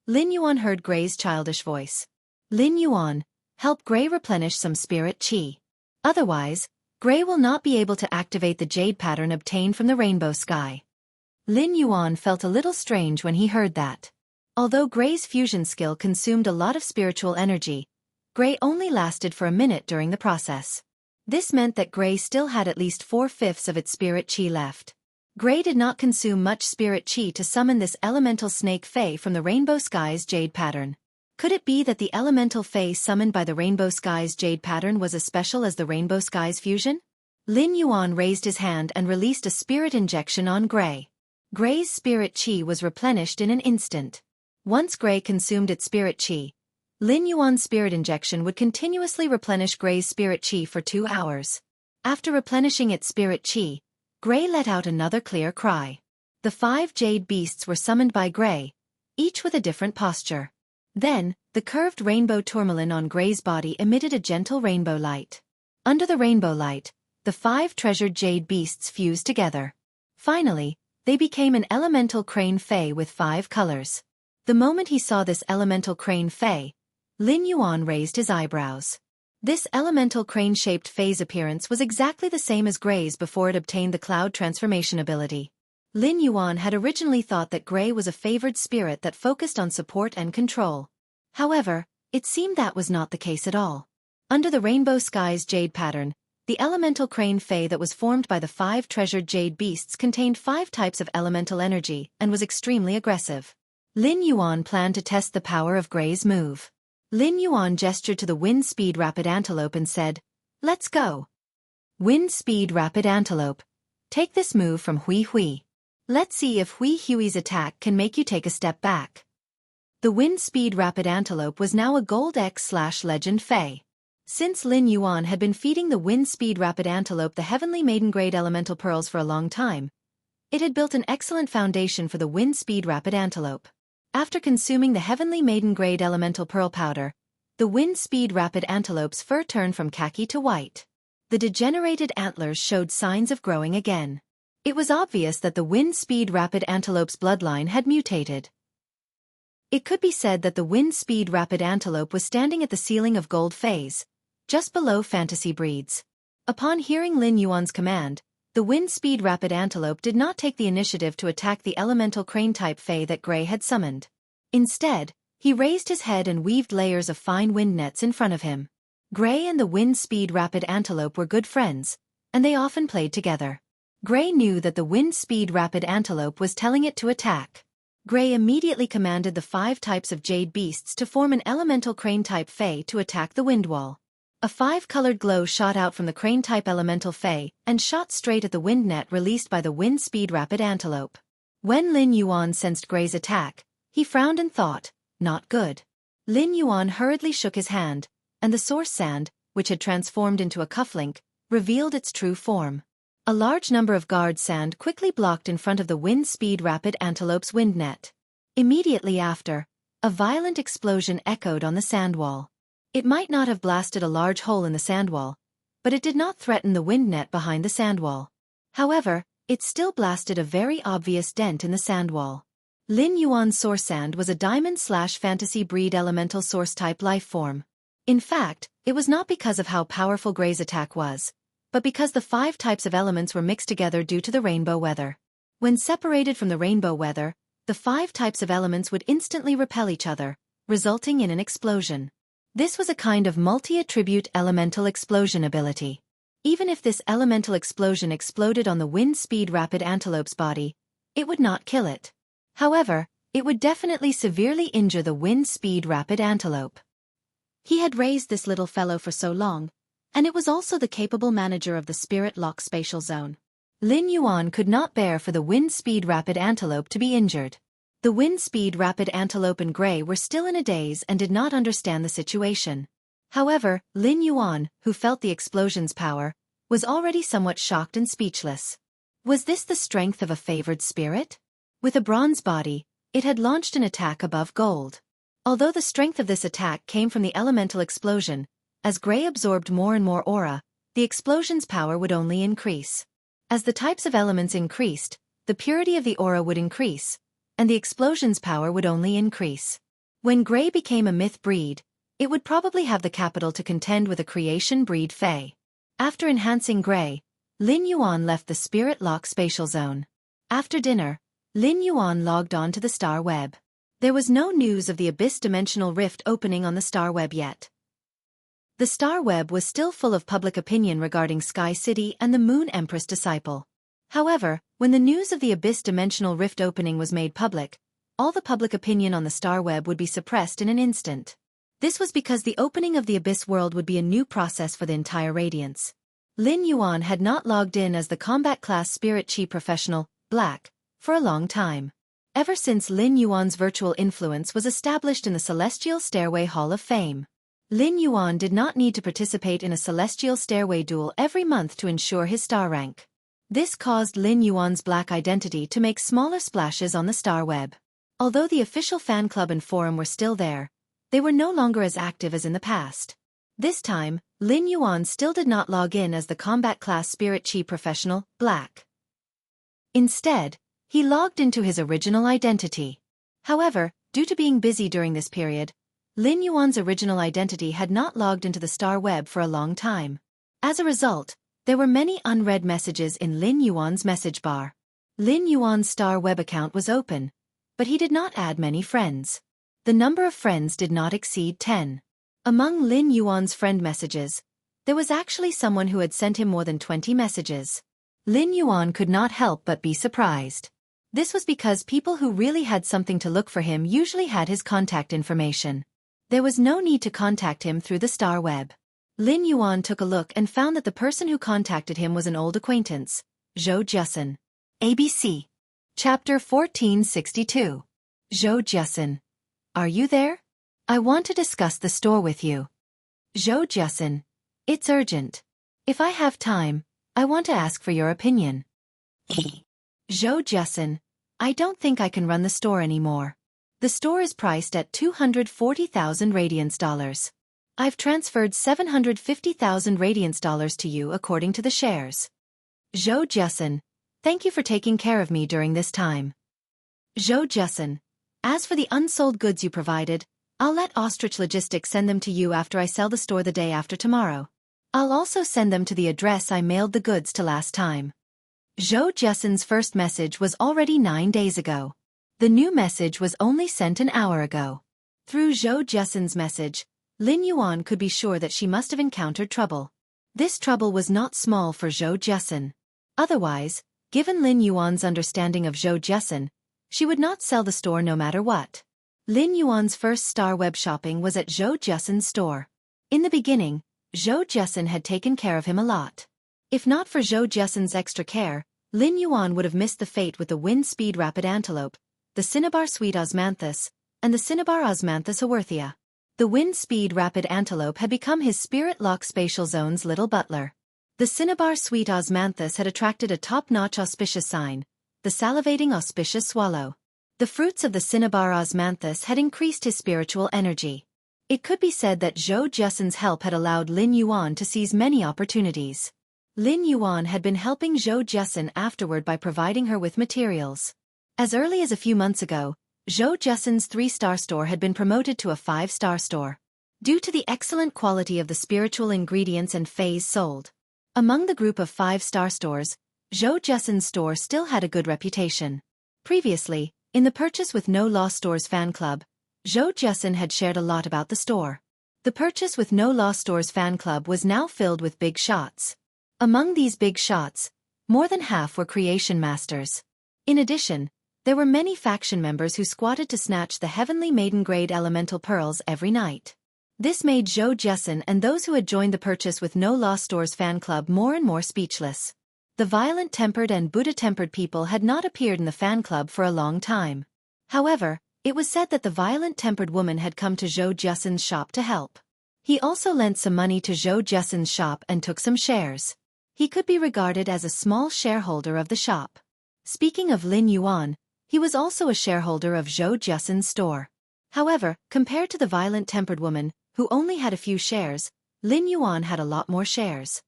Lin Yuan heard Gray's childish voice. Lin Yuan, help Gray replenish some spirit chi. Otherwise, Gray will not be able to activate the jade pattern obtained from the rainbow sky. Lin Yuan felt a little strange when he heard that. Although Gray's fusion skill consumed a lot of spiritual energy, Gray only lasted for a minute during the process. This meant that Gray still had at least 4/5 of its spirit chi left. Gray did not consume much spirit chi to summon this elemental snake fae from the rainbow sky's jade pattern. Could it be that the elemental fae summoned by the rainbow sky's jade pattern was as special as the rainbow sky's fusion? Lin Yuan raised his hand and released a spirit injection on Gray. Gray's spirit chi was replenished in an instant. Once Gray consumed its spirit chi, Lin Yuan's spirit injection would continuously replenish Gray's spirit chi for 2 hours. After replenishing its spirit chi, Gray let out another clear cry. The 5 jade beasts were summoned by Gray, each with a different posture. Then, the curved rainbow tourmaline on Gray's body emitted a gentle rainbow light. Under the rainbow light, the 5 treasured jade beasts fused together. Finally, they became an elemental crane fae with 5 colors. The moment he saw this elemental crane fae, Lin Yuan raised his eyebrows. This elemental crane-shaped fae's appearance was exactly the same as Gray's before it obtained the cloud transformation ability. Lin Yuan had originally thought that Gray was a favored spirit that focused on support and control. However, it seemed that was not the case at all. Under the rainbow sky's jade pattern, the elemental crane fae that was formed by the 5 treasured jade beasts contained 5 types of elemental energy and was extremely aggressive. Lin Yuan planned to test the power of Gray's move. Lin Yuan gestured to the Wind Speed Rapid Antelope and said, "Let's go." Wind Speed Rapid Antelope. Take this move from Hui Hui. Let's see if Hui Hui's attack can make you take a step back. The Wind Speed Rapid Antelope was now a Gold X/Legend Fae. Since Lin Yuan had been feeding the Wind Speed Rapid Antelope the Heavenly Maiden Grade Elemental Pearls for a long time, it had built an excellent foundation for the Wind Speed Rapid Antelope. After consuming the Heavenly Maiden Grade Elemental Pearl Powder, the Wind Speed Rapid Antelope's fur turned from khaki to white. The degenerated antlers showed signs of growing again. It was obvious that the Wind Speed Rapid Antelope's bloodline had mutated. It could be said that the Wind Speed Rapid Antelope was standing at the ceiling of Gold Phase, just below Fantasy Breeds. Upon hearing Lin Yuan's command, the Wind Speed Rapid Antelope did not take the initiative to attack the elemental crane-type fae that Gray had summoned. Instead, he raised his head and weaved layers of fine wind nets in front of him. Gray and the Wind Speed Rapid Antelope were good friends, and they often played together. Gray knew that the Wind Speed Rapid Antelope was telling it to attack. Gray immediately commanded the 5 types of jade beasts to form an elemental crane-type fae to attack the wind wall. A 5-colored glow shot out from the crane-type elemental fae and shot straight at the wind net released by the Wind Speed Rapid Antelope. When Lin Yuan sensed Gray's attack, he frowned and thought, "Not good." Lin Yuan hurriedly shook his hand, and the source sand, which had transformed into a cufflink, revealed its true form. A large number of guard sand quickly blocked in front of the Wind Speed Rapid Antelope's wind net. Immediately after, a violent explosion echoed on the sand wall. It might not have blasted a large hole in the sandwall, but it did not threaten the wind net behind the sandwall. However, it still blasted a very obvious dent in the sandwall. Lin Yuan's source sand was a diamond/fantasy breed elemental source-type life form. In fact, it was not because of how powerful Gray's attack was, but because the 5 types of elements were mixed together due to the rainbow weather. When separated from the rainbow weather, the 5 types of elements would instantly repel each other, resulting in an explosion. This was a kind of multi-attribute elemental explosion ability. Even if this elemental explosion exploded on the Wind Speed Rapid Antelope's body, it would not kill it. However, it would definitely severely injure the Wind Speed Rapid Antelope. He had raised this little fellow for so long, and it was also the capable manager of the Spirit Lock Spatial Zone. Lin Yuan could not bear for the Wind-Speed Rapid Antelope to be injured. The Wind-Speed Rapid Antelope and Gray were still in a daze and did not understand the situation. However, Lin Yuan, who felt the explosion's power, was already somewhat shocked and speechless. Was this the strength of a favored spirit? With a bronze body, it had launched an attack above gold. Although the strength of this attack came from the elemental explosion, as Gray absorbed more and more aura, the explosion's power would only increase. As the types of elements increased, the purity of the aura would increase, and the explosion's power would only increase. When Gray became a myth breed, it would probably have the capital to contend with a creation breed Fae. After enhancing Gray, Lin Yuan left the Spirit Lock Spatial Zone. After dinner, Lin Yuan logged on to the Star Web. There was no news of the Abyss Dimensional Rift opening on the Star Web yet. The Star Web was still full of public opinion regarding Sky City and the Moon Empress disciple. However, when the news of the Abyss Dimensional Rift opening was made public, all the public opinion on the Star Web would be suppressed in an instant. This was because the opening of the Abyss world would be a new process for the entire Radiance. Lin Yuan had not logged in as the Combat Class Spirit Chi Professional, Black, for a long time. Ever since Lin Yuan's virtual influence was established in the Celestial Stairway Hall of Fame. Lin Yuan did not need to participate in a Celestial Stairway duel every month to ensure his star rank. This caused Lin Yuan's black identity to make smaller splashes on the Star Web. Although the official fan club and forum were still there, they were no longer as active as in the past. This time, Lin Yuan still did not log in as the Combat Class Spirit Chi Professional, Black. Instead, he logged into his original identity. However, due to being busy during this period, Lin Yuan's original identity had not logged into the Star Web for a long time. As a result, there were many unread messages in Lin Yuan's message bar. Lin Yuan's Star Web account was open, but he did not add many friends. The number of friends did not exceed 10. Among Lin Yuan's friend messages, there was actually someone who had sent him more than 20 messages. Lin Yuan could not help but be surprised. This was because people who really had something to look for him usually had his contact information. There was no need to contact him through the Star Web. Lin Yuan took a look and found that the person who contacted him was an old acquaintance, Zhou Jusin. ABC. Chapter 1462. Zhou Jusin. Are you there? I want to discuss the store with you. Zhou Jusin. It's urgent. If I have time, I want to ask for your opinion. Zhou Jusin. I don't think I can run the store anymore. The store is priced at 240,000 Radiance dollars. I've transferred 750,000 Radiance dollars to you according to the shares. Zhou Jusin. Thank you for taking care of me during this time. Zhou Jusin. As for the unsold goods you provided, I'll let Ostrich Logistics send them to you after I sell the store the day after tomorrow. I'll also send them to the address I mailed the goods to last time. Zhou Jusin's first message was already 9 days ago. The new message was only sent an hour ago. Through Zhou Jusin's message, Lin Yuan could be sure that she must have encountered trouble. This trouble was not small for Zhou Jusin. Otherwise, given Lin Yuan's understanding of Zhou Jusin, she would not sell the store no matter what. Lin Yuan's first Star Web shopping was at Zhou Jusin's store. In the beginning, Zhou Jusin had taken care of him a lot. If not for Zhou Jusin's extra care, Lin Yuan would have missed the fate with the Wind-Speed Rapid Antelope, the Cinnabar Sweet Osmanthus, and the Cinnabar Osmanthus Haworthia. The Wind-Speed Rapid Antelope had become his Spirit Lock Spatial Zone's little butler. The Cinnabar Sweet Osmanthus had attracted a top-notch auspicious sign, the salivating auspicious swallow. The fruits of the Cinnabar Osmanthus had increased his spiritual energy. It could be said that Zhou Jusin's help had allowed Lin Yuan to seize many opportunities. Lin Yuan had been helping Zhou Jusin afterward by providing her with materials. As early as a few months ago, Zhou Jusin's 3-star store had been promoted to a 5-star store. Due to the excellent quality of the spiritual ingredients and phase sold. Among the group of 5-star stores, Zhou Jusin's store still had a good reputation. Previously, in the Purchase with No Loss Stores fan club, Zhou Jusin had shared a lot about the store. The Purchase with No Loss Stores fan club was now filled with big shots. Among these big shots, more than half were creation masters. In addition, there were many faction members who squatted to snatch the heavenly maiden grade elemental pearls every night. This made Zhou Jiasun and those who had joined the Purchase with No Lost Doors fan club more and more speechless. The violent-tempered and Buddha-tempered people had not appeared in the fan club for a long time. However, it was said that the violent-tempered woman had come to Zhou Jiasun's shop to help. He also lent some money to Zhou Jiasun's shop and took some shares. He could be regarded as a small shareholder of the shop. Speaking of Lin Yuan, he was also a shareholder of Zhou Jiasun's store. However, compared to the violent-tempered woman, who only had a few shares, Lin Yuan had a lot more shares.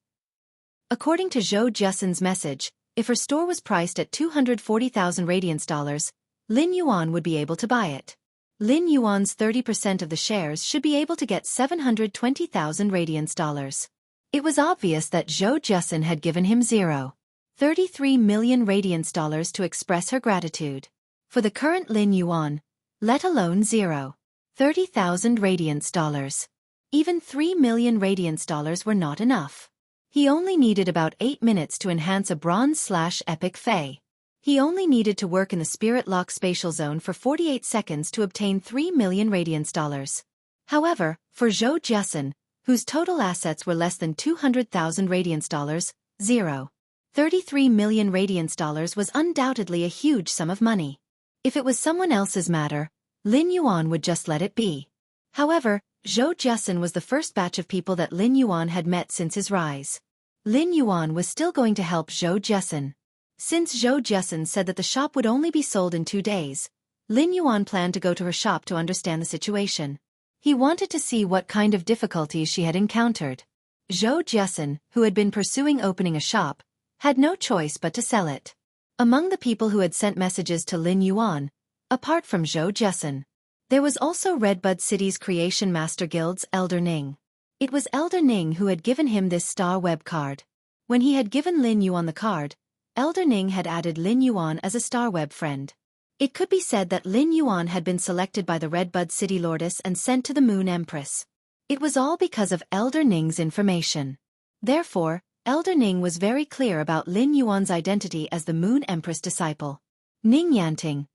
According to Zhou Jiasun's message, if her store was priced at 240,000 radiance dollars, Lin Yuan would be able to buy it. Lin Yuan's 30% of the shares should be able to get 720,000 radiance dollars. It was obvious that Zhou Jiasun had given him 0.33 million radiance dollars to express her gratitude. For the current Lin Yuan, let alone 0.30,000 radiance dollars. Even 3 million radiance dollars were not enough. He only needed about 8 minutes to enhance a bronze/epic Fae. He only needed to work in the Spirit Lock spatial zone for 48 seconds to obtain 3 million radiance dollars. However, for Zhou Jiasun, whose total assets were less than 200,000 radiance dollars, 0.33 million radiance dollars was undoubtedly a huge sum of money. If it was someone else's matter, Lin Yuan would just let it be. However, Zhou Jiasun was the first batch of people that Lin Yuan had met since his rise. Lin Yuan was still going to help Zhou Jiasun. Since Zhou Jiasun said that the shop would only be sold in 2 days, Lin Yuan planned to go to her shop to understand the situation. He wanted to see what kind of difficulties she had encountered. Zhou Jiasun, who had been pursuing opening a shop, had no choice but to sell it. Among the people who had sent messages to Lin Yuan, apart from Zhou Jiasun, there was also Redbud City's Creation Master Guild's Elder Ning. It was Elder Ning who had given him this Star Web card. When he had given Lin Yuan the card, Elder Ning had added Lin Yuan as a Star Web friend. It could be said that Lin Yuan had been selected by the Redbud City Lordess and sent to the Moon Empress. It was all because of Elder Ning's information. Therefore, Elder Ning was very clear about Lin Yuan's identity as the Moon Empress disciple. Ning Yanting,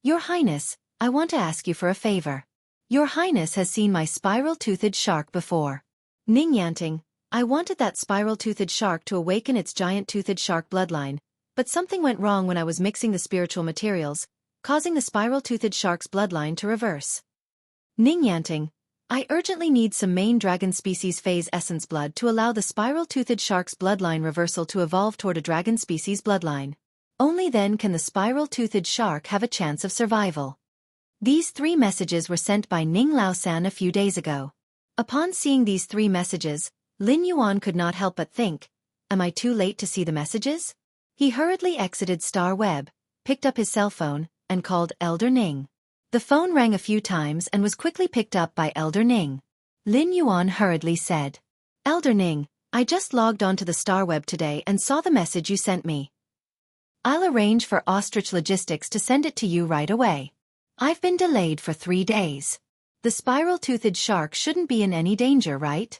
Your Highness, I want to ask you for a favor. Your Highness has seen my spiral-toothed shark before. Ning Yanting, I wanted that spiral-toothed shark to awaken its giant-toothed shark bloodline, but something went wrong when I was mixing the spiritual materials, causing the spiral-toothed shark's bloodline to reverse. Ning Yanting, I urgently need some main dragon species phase essence blood to allow the spiral-toothed shark's bloodline reversal to evolve toward a dragon species bloodline. Only then can the spiral-toothed shark have a chance of survival. These 3 messages were sent by Ning Laosan a few days ago. Upon seeing these 3 messages, Lin Yuan could not help but think, am I too late to see the messages? He hurriedly exited Star Web, picked up his cell phone, and called Elder Ning. The phone rang a few times and was quickly picked up by Elder Ning. Lin Yuan hurriedly said, Elder Ning, I just logged onto the Star Web today and saw the message you sent me. I'll arrange for Ostrich Logistics to send it to you right away. I've been delayed for 3 days. The spiral-toothed shark shouldn't be in any danger, right?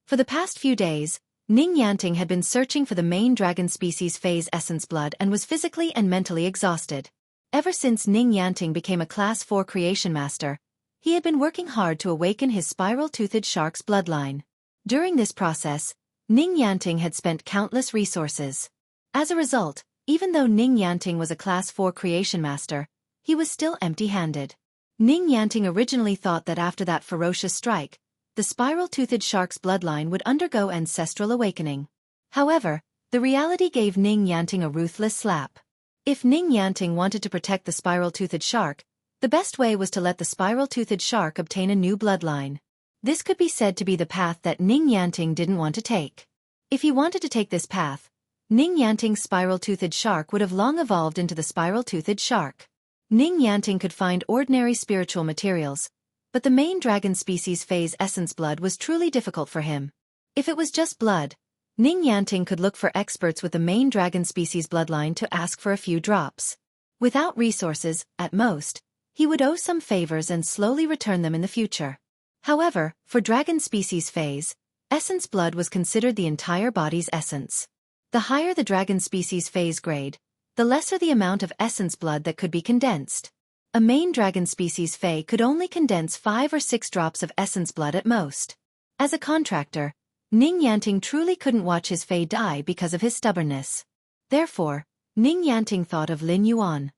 For the past few days, Ning Yanting had been searching for the main dragon species phase essence blood and was physically and mentally exhausted. Ever since Ning Yanting became a Class 4 creation master, he had been working hard to awaken his spiral-toothed shark's bloodline. During this process, Ning Yanting had spent countless resources. As a result, even though Ning Yanting was a Class 4 creation master, he was still empty-handed. Ning Yanting originally thought that after that ferocious strike, the spiral-toothed shark's bloodline would undergo ancestral awakening. However, the reality gave Ning Yanting a ruthless slap. If Ning Yanting wanted to protect the spiral-toothed shark, the best way was to let the spiral-toothed shark obtain a new bloodline. This could be said to be the path that Ning Yanting didn't want to take. If he wanted to take this path, Ning Yanting's spiral-toothed shark would have long evolved into the spiral-toothed shark. Ning Yanting could find ordinary spiritual materials, but the main dragon species phase essence blood was truly difficult for him. If it was just blood, Ning Yanting could look for experts with the main dragon species bloodline to ask for a few drops. Without resources, at most, he would owe some favors and slowly return them in the future. However, for dragon species phase, essence blood was considered the entire body's essence. The higher the dragon species phase grade, the lesser the amount of essence blood that could be condensed. A main dragon species Fae could only condense 5 or 6 drops of essence blood at most. As a contractor, Ning Yanting truly couldn't watch his Fae die because of his stubbornness. Therefore, Ning Yanting thought of Lin Yuan.